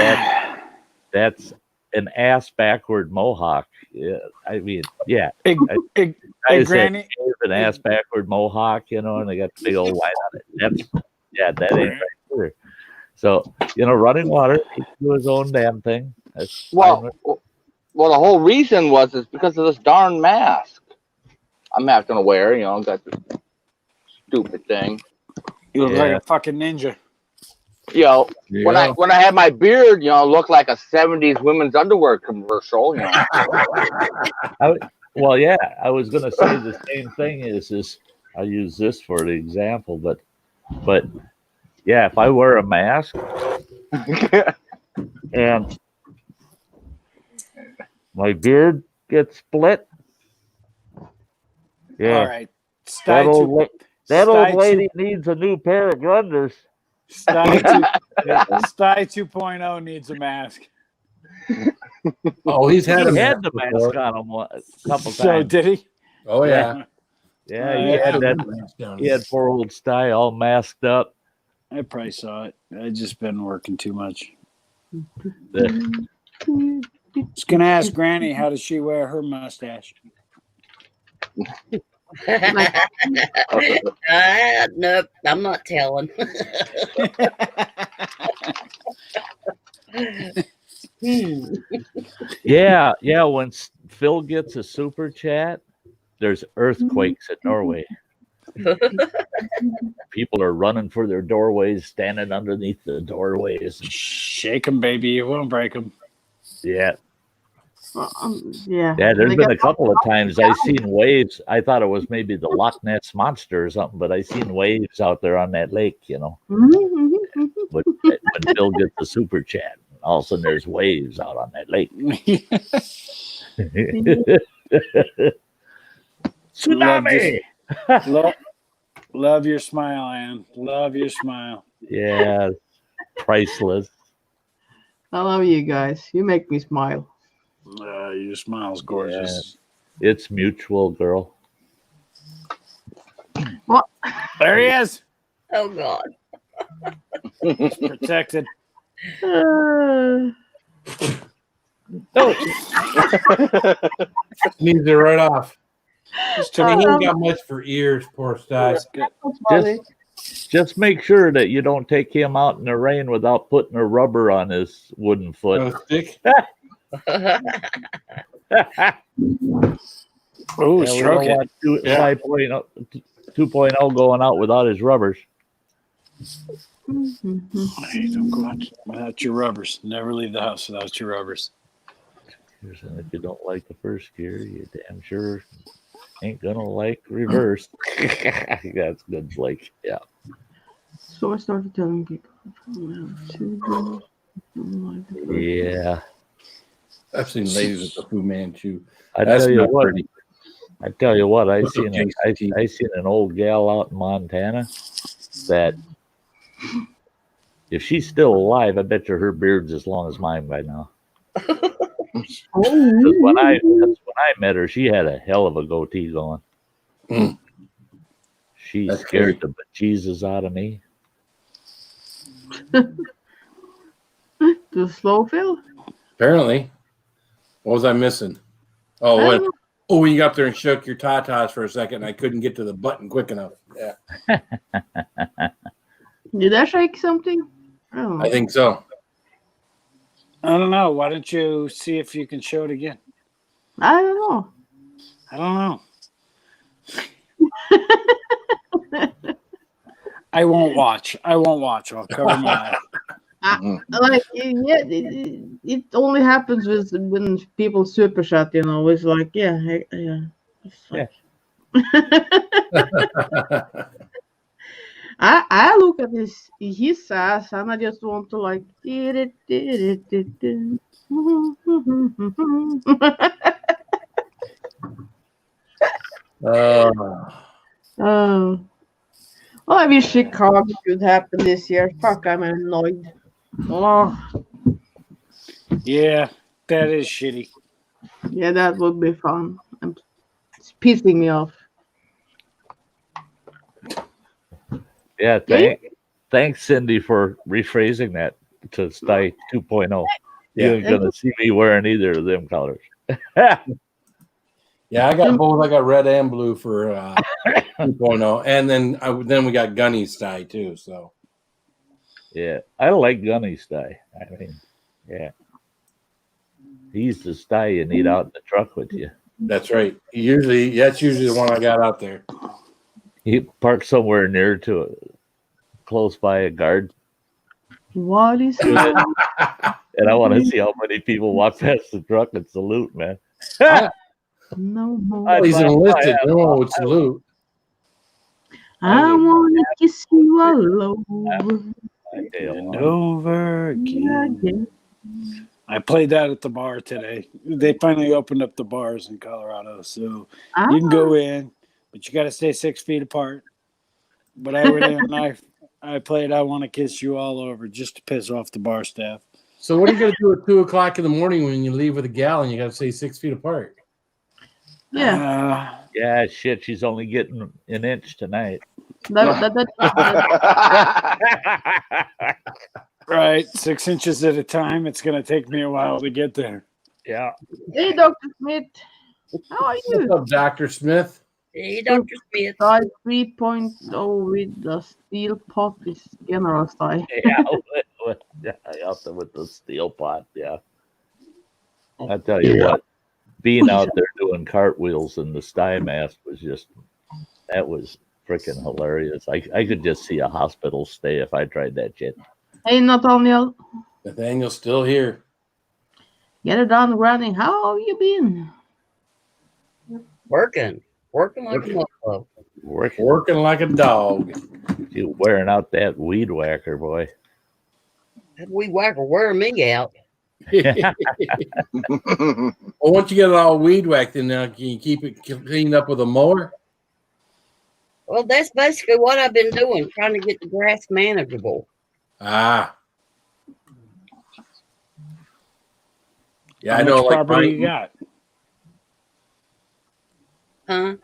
that's an ass backward mohawk. Yeah, I mean, yeah. Hey, Granny, an ass backward mohawk, and they got the big old white on it. That ain't right there. So, running water, he can do his own damn thing. That's well, the whole reason is because of this darn mask I'm having to wear. Got this stupid thing. You look like a fucking ninja. When I had my beard, looked like a 70s women's underwear commercial. Well, yeah, I was going to say the same thing. Is I use this for the example, but yeah, if I wear a mask and my beard gets split, yeah, All right. That old lady needs a new pair of blunders. Sty 2.0 needs a mask. Oh, he's had the mask on him a couple times. So did he? Oh yeah. Yeah, he had that. He had poor old Sty all masked up. I probably saw it. I just been working too much. Just gonna ask Granny, how does she wear her mustache? Nope, I'm not telling. Yeah. When Phil gets a super chat, there's earthquakes in Norway. People are running for their doorways, standing underneath the doorways. Shake them, baby. You won't break them. Yeah. Yeah. There's been a couple of times I've seen waves. I thought it was maybe the Loch Ness monster or something, but I seen waves out there on that lake, But when Phil gets the super chat, all of a sudden there's waves out on that lake. Tsunami! Love your smile, Ann. Love your smile. Yeah, priceless. I love you guys. You make me smile. Your smile's gorgeous. Yeah, it's mutual, girl. What? There he is. Oh God. He's protected. Needs it right off. Just He took ain't got much for ears, poor Sty. Just make sure that you don't take him out in the rain without putting a rubber on his wooden foot. No stick. Oh, We stroke don't it. want 2.0 going out without his rubbers. Hey, don't go out without your rubbers. Never leave the house without your rubbers. And if you don't like the first gear, you damn sure ain't gonna like reverse. That's good, Blake. Yeah. So I started telling people. Yeah. I've seen ladies with the Fu Manchu. I That's tell you not what. pretty. I tell you what. I Look seen at I seen an old gal out in Montana that if she's still alive, I bet you her beard's as long as mine by now. When I met her, she had a hell of a goatee going. Mm. She That's scared the bejesus out of me. The slow fill? Apparently. What was I missing? Oh, what? Oh, when you got up there and shook your tatas for a second, and I couldn't get to the button quick enough. Yeah, Did I shake something? Oh. I think so. I don't know. Why don't you see if you can show it again? I don't know. I don't know. I won't watch. I'll cover my eye. Like, yeah, it only happens with when people super chat, you know. It's like, yeah. It's like, I look at his ass and I just want to like well, I wish Chicago could happen this year. Fuck, I'm annoyed. Oh, Yeah, that is shitty. yeah, that would be fun. It's pissing me off. Yeah, thanks, Cindy, for rephrasing that to Sty 2.0. You ain't gonna see me wearing either of them colors. Yeah, I got both. I got red and blue for 2.0, and then we got Gunny Sty too. So Yeah, I like Gunny Sty. I mean, yeah, he's the Sty you need out in the truck with you. that's right. That's usually the one I got out there. He parks somewhere near to close by a guard, What is it? and I want to see how many people walk past the truck and salute, man. No more. I- He's enlisted. No one would salute. I want to kiss you all over. And over again. I played that at the bar today. They finally opened up the bars in Colorado, so you can go in, but you got to stay 6 feet apart. But I went in and I played I Want to Kiss You All Over just to piss off the bar staff. So what are you going to do at 2:00 in the morning when you leave with a gal and you got to stay 6 feet apart? Yeah. Yeah, shit, she's only getting an inch tonight. Right, 6 inches at a time. It's going to take me a while to get there. Yeah. Hey, Dr. Smith. How are you? What's up, Dr. Smith? Hey, Dr. Smith. Style 3.0 with the steel pot is general style. With the steel pot, yeah. I tell you what, being out there doing cartwheels in the Sty mask was freaking hilarious. I could just see a hospital stay if I tried that shit. Hey, Nathaniel. Nathaniel's still here. Get it done running. How have you been? Working like a motherfucker. Working like a dog. You wearing out that weed whacker, boy. That weed whacker wearing me out. Well, once you get it all weed whacked in there, can you keep it cleaned up with a mower? Well, that's basically what I've been doing, trying to get the grass manageable. Ah. Yeah, How I know. much Like property you got? Huh?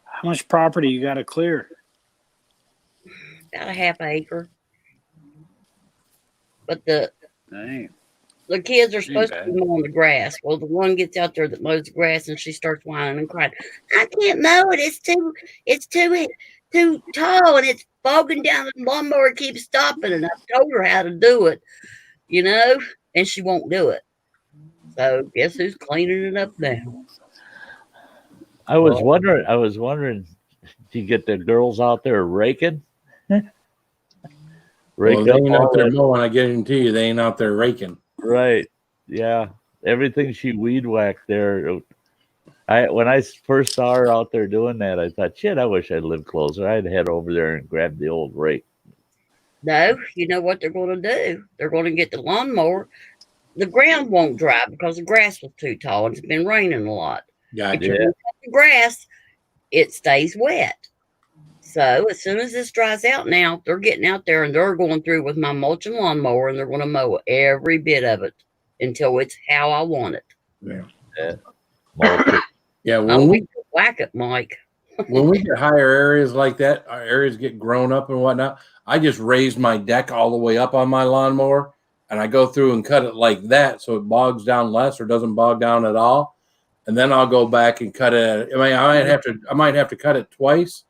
How much property you got to clear? About a half acre. But the Dang. kids are supposed to bad. be mowing the grass. Well, the one gets out there that mows the grass, and she starts whining and crying. I can't mow it. It's too tall, and it's bogging down. The lawnmower keeps stopping, and I've told her how to do it, and she won't do it. So guess who's cleaning it up now? I was wondering, do you get the girls out there raking? Well, they up ain't all out there that- mowing. I guarantee you, they ain't out there raking. Right. Yeah. Everything she weed whacked there. When I first saw her out there doing that, I thought, shit, I wish I'd lived closer. I'd head over there and grab the old rake. No, you know what they're going to do? They're going to get the lawnmower. The ground won't dry because the grass was too tall and it's been raining a lot. Gotcha. If you cut the grass, it stays wet. So as soon as this dries out now, they're getting out there and they're going through with my mulching lawnmower and they're going to mow every bit of it until it's how I want it. Yeah. Mulch. Yeah. I When want to whack it, Mike. when we get higher areas like that, our areas get grown up and whatnot. I just raised my deck all the way up on my lawnmower, and I go through and cut it like that, so it bogs down less or doesn't bog down at all. And then I'll go back and cut it. I mean, I might have to cut it twice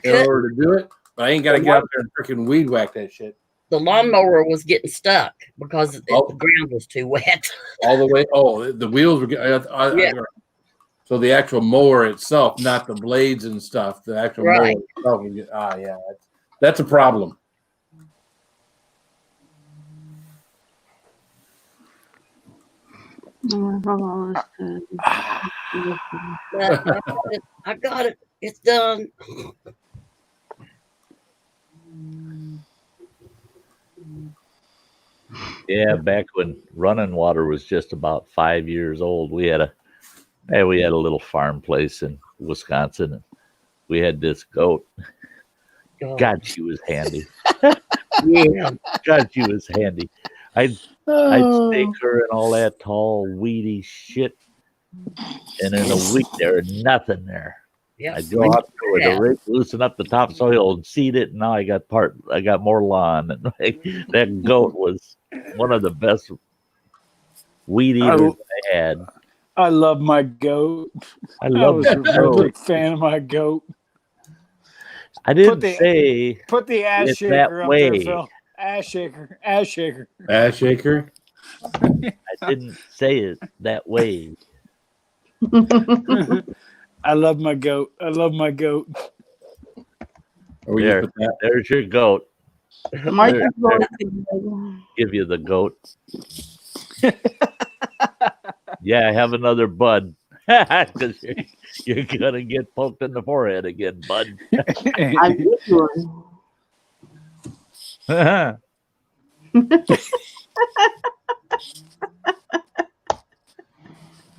in order to do it, but I ain't got to get out there and freaking weed whack that shit. The lawnmower was getting stuck because the ground was too wet. All the way. Oh, the wheels were getting. Yeah. So the actual mower itself, not the blades and stuff. The actual Right. mower itself. Yeah, that's a problem. I got it. It's done. Yeah, back when running water was just about 5 years old, we had a little farm place in Wisconsin, and we had this goat. God, she was handy. Yeah. God, she was handy. I'd stake her and all that tall, weedy shit, and in a week there was nothing there. Yeah. I'd go out there with a rake, loosen up the topsoil, and seed it, and now I got more lawn. And that goat was one of the best weed eaters I had. I love my goat. I was a real big fan of my goat. I didn't say put the ass it's shaker that up way. there, Phil. Ass shaker. Ass shaker. I didn't say it that way. I love my goat. I love my goat. There's your goat. Mike There- is going Give you the goat. Yeah, have another bud. Because you're gonna get poked in the forehead again, bud. I did one.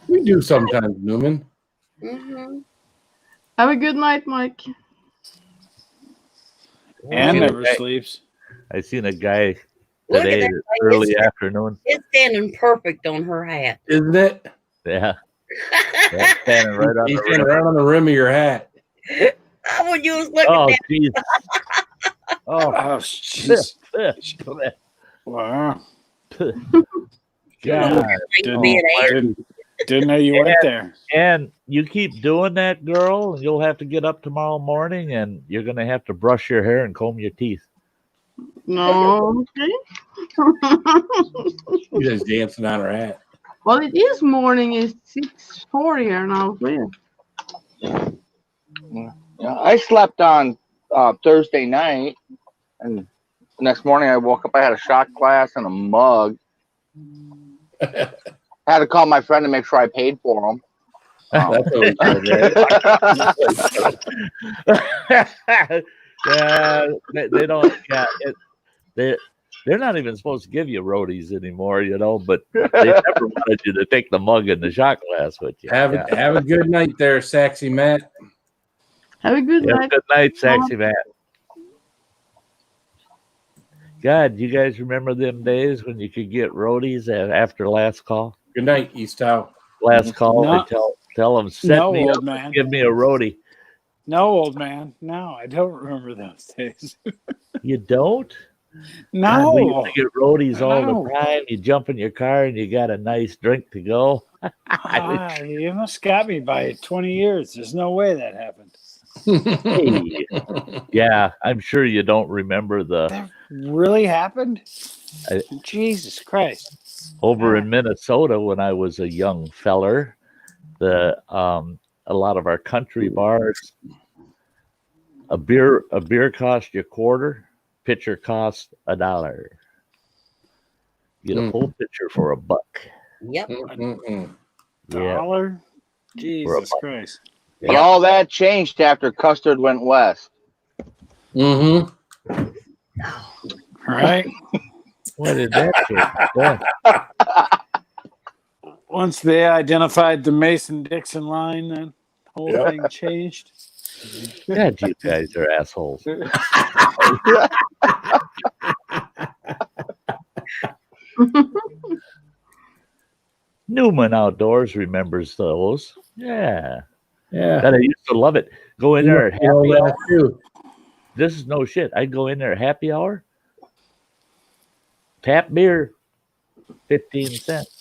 We do sometimes, Newman. Mm-hmm. Have a good night, Mike. And never sleeps. I seen a guy Look at today that. early afternoon. It's standing perfect on her hat. Isn't it? Yeah. Standing right on He's the standing rim. right on the rim of your hat. When you was looking Oh, at jeez. Oh, jeez. Wow. God. Didn't know you went there. And you keep doing that, girl, and you'll have to get up tomorrow morning and you're going to have to brush your hair and comb your teeth. No, okay. He's just dancing on her hat. Well, it is morning. It's 6:40 here now. Weird. Yeah, I slept on Thursday night, and the next morning I woke up. I had a shot glass and a mug. I had to call my friend to make sure I paid for them. That's always good, right? Yeah, they don't. Yeah, they're not even supposed to give you roadies anymore, but they never wanted you to take the mug and the shot glass with you. Have a good night there, Sexy Matt. Have a good night. Good night, Sexy Matt. God, you guys remember them days when you could get roadies after last call? Good night, East Howe. Last call, No. they tell them, set No, me old up man. and give me a roadie. No, old man. No, I don't remember those days. You don't? No. God, we used to get roadies all No. the time. You jump in your car and you got a nice drink to go. You must got me by 20 years. There's no way that happened. Hey. Yeah, I'm sure you don't remember That really happened? I- Jesus Christ. over in Minnesota when I was a young feller. A lot of our country bars, a beer cost you $0.25, pitcher cost $1. You get a full pitcher for $1. Yep. Mm-mm. Yeah, Dollar? Jesus Christ. But all that changed after Custard went west. Mm-hmm. Right? what did that do? Once they identified the Mason-Dixon line, then the whole thing changed. God, you guys are assholes. Newman Outdoors remembers those. Yeah. Yeah. God, I used to love it. Go in there at happy hour. Too. This is no shit. I'd go in there at happy hour. Tap beer, 15 cents.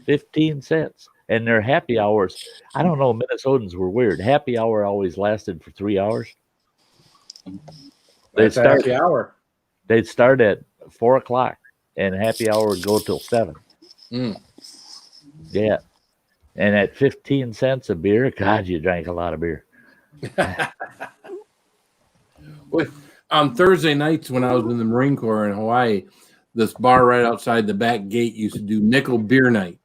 15 cents. And their happy hours, I don't know, Minnesotans were weird. Happy hour always lasted for 3 hours. That's a happy hour. They'd start at 4 o'clock and happy hour would go till 7. Mm. Yeah. And at 15 cents a beer, God, you drank a lot of beer. On Thursday nights when I was in the Marine Corps in Hawaii, this bar right outside the back gate used to do nickel beer night.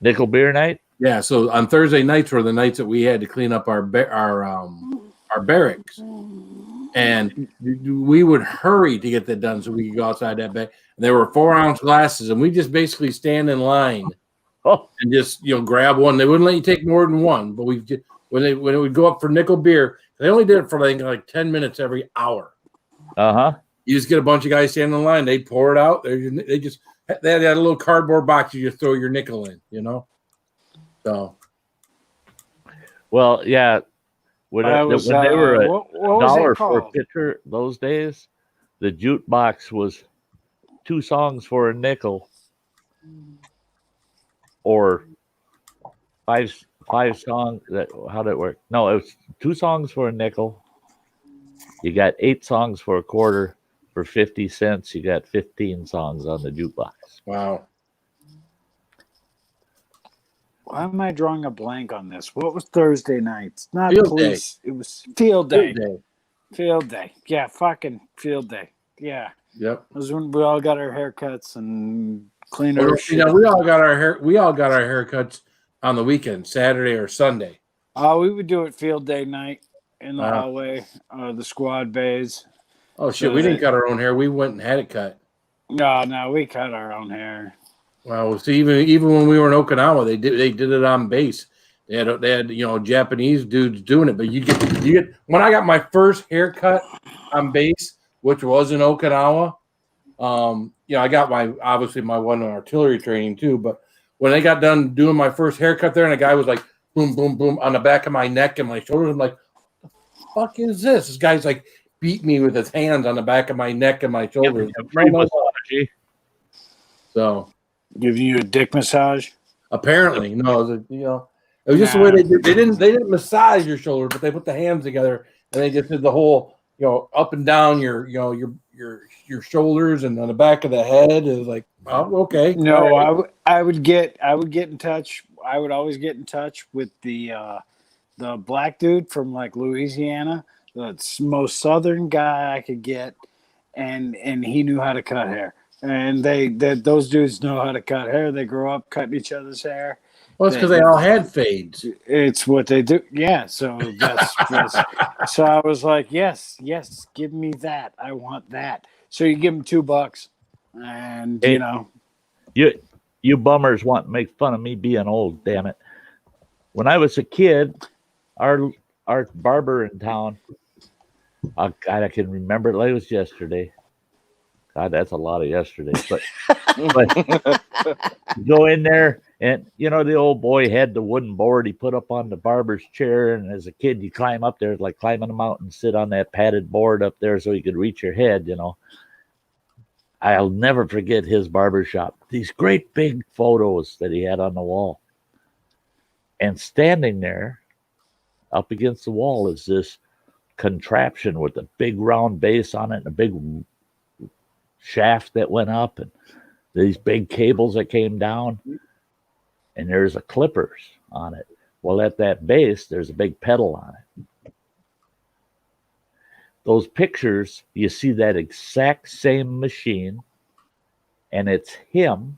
Nickel beer night? Yeah, so on Thursday nights were the nights that we had to clean up our barracks. And we would hurry to get that done so we could go outside that back. And there were 4-ounce glasses, and we just basically stand in line and just grab one. They wouldn't let you take more than one, but when it would go up for nickel beer, they only did it for like 10 minutes every hour. You just get a bunch of guys standing in line. They pour it out. They had a little cardboard box you just throw your nickel in. So. Well, yeah. When they were a $1 for a pitcher those days, the jukebox was 2 songs for a nickel, or five songs. How did it work? No, it was 2 songs for a nickel. You got 8 songs for a quarter. For 50 cents, you got 15 songs on the jukebox. Wow. Why am I drawing a blank on this? What was Thursday nights? Not Field police. day. It was field day. Field day. Field day. Yeah, fucking field day. Yeah. Yep. It was when we all got our haircuts and cleaned our shit. We all got our haircuts on the weekend, Saturday or Sunday. We would do it field day night in the hallway, the squad bays. Oh shit, we didn't cut our own hair. We went and had it cut. No, we cut our own hair. Well, see, even when we were in Okinawa, they did it on base. They had Japanese dudes doing it, but you get when I got my first haircut on base, which was in Okinawa. I got my one on artillery training too. But when I got done doing my first haircut there, and a guy was like boom, boom, boom on the back of my neck and my shoulders, I'm like, what the fuck is this? This guy's like beat me with his hands on the back of my neck and my shoulders. So giving you a dick massage? Apparently, no. It was just the way they did. They didn't massage your shoulder, but they put the hands together and they just did the whole up and down your shoulders and on the back of the head. It was like, oh, okay. No, right. I would get in touch. I would always get in touch with the black dude from like Louisiana, the most southern guy I could get, and he knew how to cut hair. And those dudes know how to cut hair. They grow up cutting each other's hair. Well, it's because they all had fades. It's what they do. Yeah. So so I was like, yes, give me that. I want that. So you give them $2, and you bummers want to make fun of me being old. Damn it! When I was a kid, our barber in town, oh God, I can remember it like it was yesterday. God, that's a lot of yesterdays. But go in there, and the old boy had the wooden board he put up on the barber's chair, and as a kid you climb up there like climbing a mountain, sit on that padded board up there so you could reach your head. I'll never forget his barber shop. These great big photos that he had on the wall, and standing there up against the wall is this contraption with a big round base on it and a big shaft that went up and these big cables that came down, and there's a clippers on it. Well, at that base there's a big pedal on it. Those pictures, you see that exact same machine, and it's him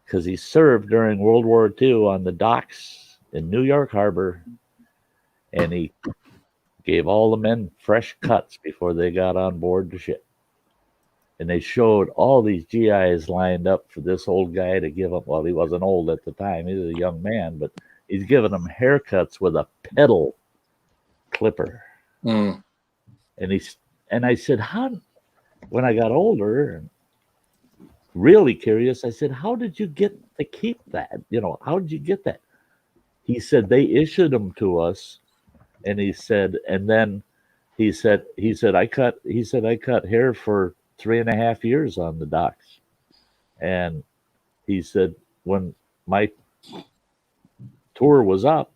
because he served during World War II on the docks in New York Harbor, and he gave all the men fresh cuts before they got on board the ship. And they showed all these GIs lined up for this old guy to give them. Well, he wasn't old at the time; he was a young man, but he's giving them haircuts with a pedal clipper. Mm. And I said, how? When I got older and really curious, I said, how did you get to keep that? How did you get that? He said they issued them to us, and he said I cut hair for 3.5 years on the docks, and he said when my tour was up,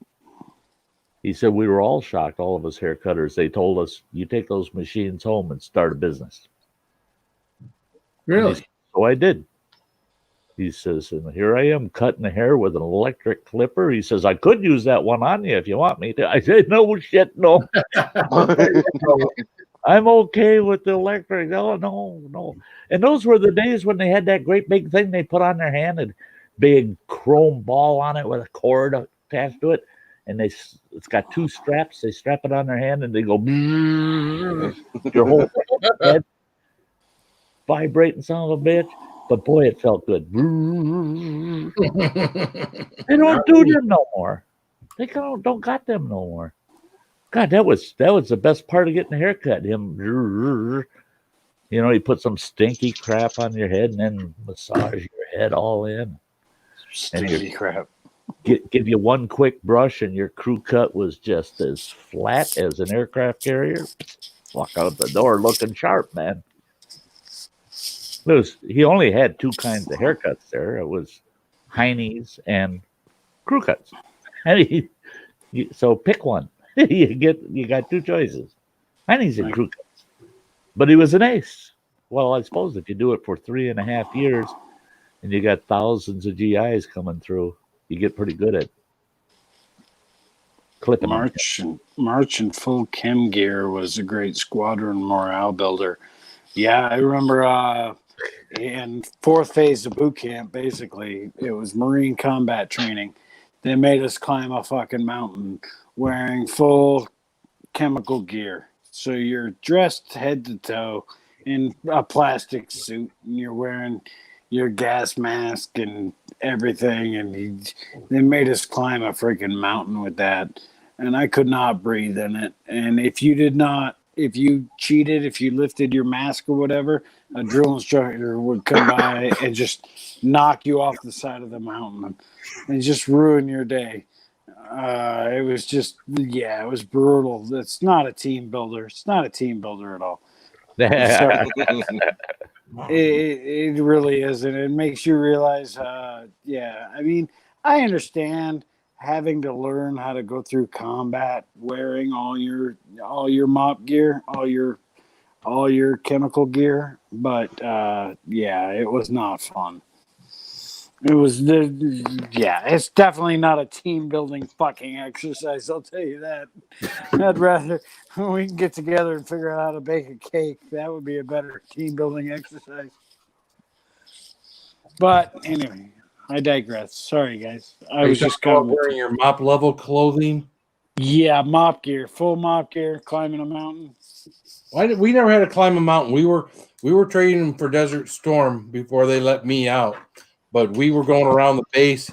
he said we were all shocked, all of us hair cutters. They told us, you take those machines home and start a business. Really? So I did. He says, and here I am cutting the hair with an electric clipper. He says, I could use that one on you if you want me to. I said, no shit, no. I'm okay with the electric. No. And those were the days when they had that great big thing they put on their hand, and big chrome ball on it with a cord attached to it. And it's got two straps. They strap it on their hand, and they go your whole head vibrating, son of a bitch. But boy, it felt good. They don't do them no more. They don't got them no more. God, that was the best part of getting a haircut. Him, he put some stinky crap on your head and then massage your head all in. Stinky crap. Give you one quick brush, and your crew cut was just as flat as an aircraft carrier. Walk out the door looking sharp, man. He only had two kinds of haircuts there. It was heinies and crew cuts. And so pick one. you got two choices. Heinies and crew cuts. But he was an ace. Well, I suppose if you do it for 3.5 years and you got thousands of GIs coming through, you get pretty good at clipping. March in full chem gear was a great squadron morale builder. Yeah, I remember in fourth phase of boot camp, basically, it was Marine combat training. They made us climb a fucking mountain wearing full chemical gear. So you're dressed head to toe in a plastic suit, and you're wearing your gas mask and everything. And they made us climb a freaking mountain with that. And I could not breathe in it. And if you cheated, if you lifted your mask or whatever, a drill instructor would come by and just knock you off the side of the mountain and just ruin your day. It was brutal. It's not a team builder. It's not a team builder at all. It really isn't. It makes you realize, I mean, I understand having to learn how to go through combat wearing all your mop gear, all your chemical gear, but it was not fun. It was it's definitely not a team building fucking exercise, I'll tell you that. I'd rather we can get together and figure out how to bake a cake. That would be a better team building exercise. But anyway, I digress. Sorry, guys. I was just kind of wearing your mop level clothing. Yeah, mop gear, full mop gear, climbing a mountain. We never had to climb a mountain. We were training for Desert Storm before they let me out, but we were going around the base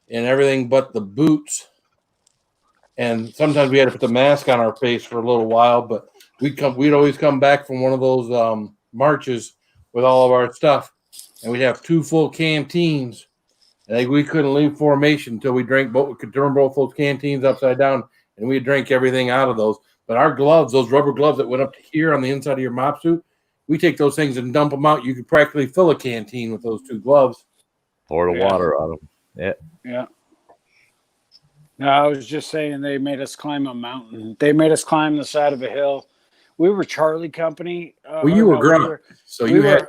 and everything but the boots. And sometimes we had to put the mask on our face for a little while, but we'd always come back from one of those marches with all of our stuff, and we'd have 2 full canteens. And we couldn't leave formation until we drank both. We could turn both those canteens upside down, and we'd drink everything out of those. But our gloves, those rubber gloves that went up to here on the inside of your mop suit, we take those things and dump them out. You could practically fill a canteen with those 2 gloves. Pour the water on them. Yeah. Yeah. No, I was just saying they made us climb a mountain. They made us climb the side of a hill. We were Charlie Company. Well, you were grunt, so you had.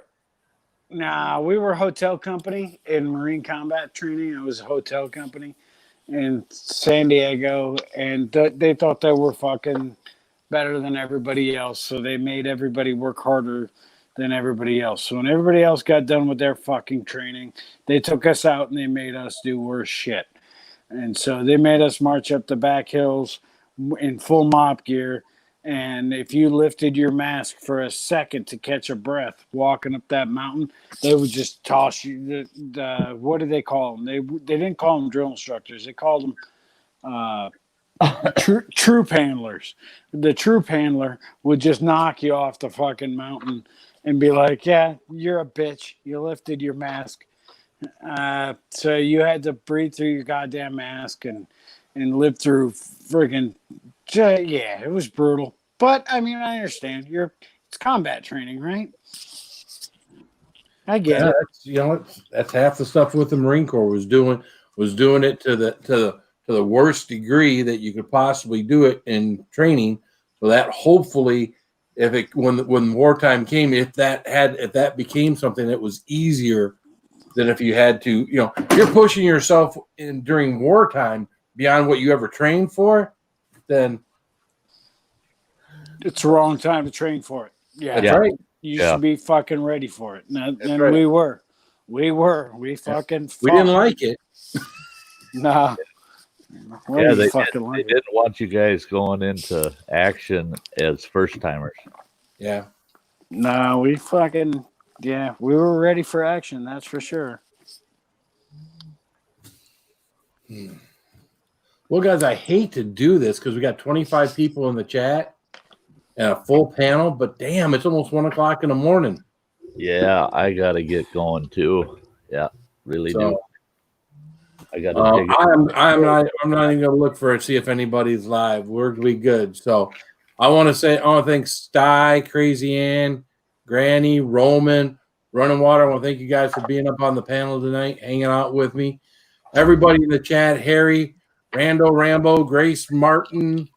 Nah, we were hotel company in Marine combat training. It was a hotel company in San Diego, and they thought they were fucking better than everybody else, so they made everybody work harder than everybody else. So when everybody else got done with their fucking training, they took us out and they made us do worse shit. And so they made us march up the back hills in full mop gear. And if you lifted your mask for a second to catch a breath walking up that mountain, they would just toss you. What do they call them? They didn't call them drill instructors. They called them troop handlers. The troop handler would just knock you off the fucking mountain and be like, yeah, you're a bitch. You lifted your mask. So you had to breathe through your goddamn mask and live through friggin' yeah, it was brutal. But I mean, I understand. It's combat training, right? I get it. That's half the stuff with the Marine Corps was doing it to the worst degree that you could possibly do it in training. So that hopefully, when wartime came, if that became something that was easier than if you had to, you're pushing yourself in during wartime beyond what you ever trained for, then it's the wrong time to train for it. Yeah, that's right. You should be fucking ready for it. And right. we were. We fucking fought. We didn't like it. Nah. Yeah, they didn't want you guys going into action as first timers. Yeah. No, we were ready for action, that's for sure. Well, guys, I hate to do this because we got 25 people in the chat and a full panel, but damn, it's almost 1 o'clock in the morning. Yeah, I gotta get going too. Yeah, really do. I got. I'm not even gonna look for it. See if anybody's live. We're gonna be good. So I want to thank Sty, Crazy Ann, Granny, Roman, Running Water. I want to thank you guys for being up on the panel tonight, hanging out with me. Everybody in the chat: Harry, Rando, Rambo, Grace, Martin.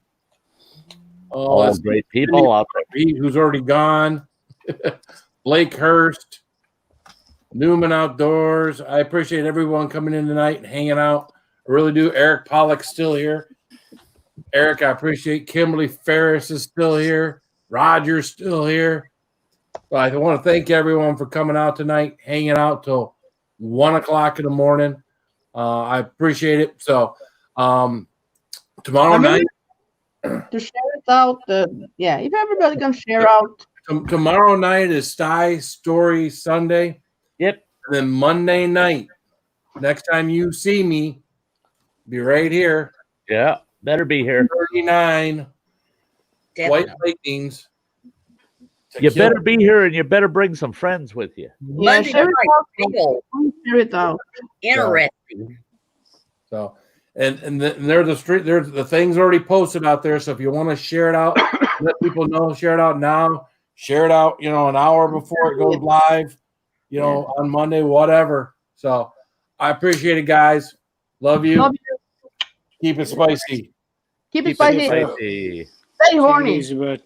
All great people out there. Who's already gone. Blake Hurst. Newman Outdoors. I appreciate everyone coming in tonight and hanging out. I really do. Eric Pollock's still here. Eric, I appreciate. Kimberly Ferris is still here. Roger's still here. So I want to thank everyone for coming out tonight, hanging out till 1 o'clock in the morning. I appreciate it. So tomorrow night. To share it out. If everybody can share out. Tomorrow night is Sty Story Sunday. Yep. And then Monday night, next time you see me, be right here. Yeah, better be here. 39 White Lightnings. You better be here, and you better bring some friends with you. Yeah, share it out. Interesting. So, and there's the things already posted out there. So if you want to share it out, let people know. Share it out now. Share it out. An hour before it goes live. On Monday, whatever. So I appreciate it, guys. Love you. Love you. Keep it spicy. Keep it spicy. Spicy. Stay horny. Easy, bud.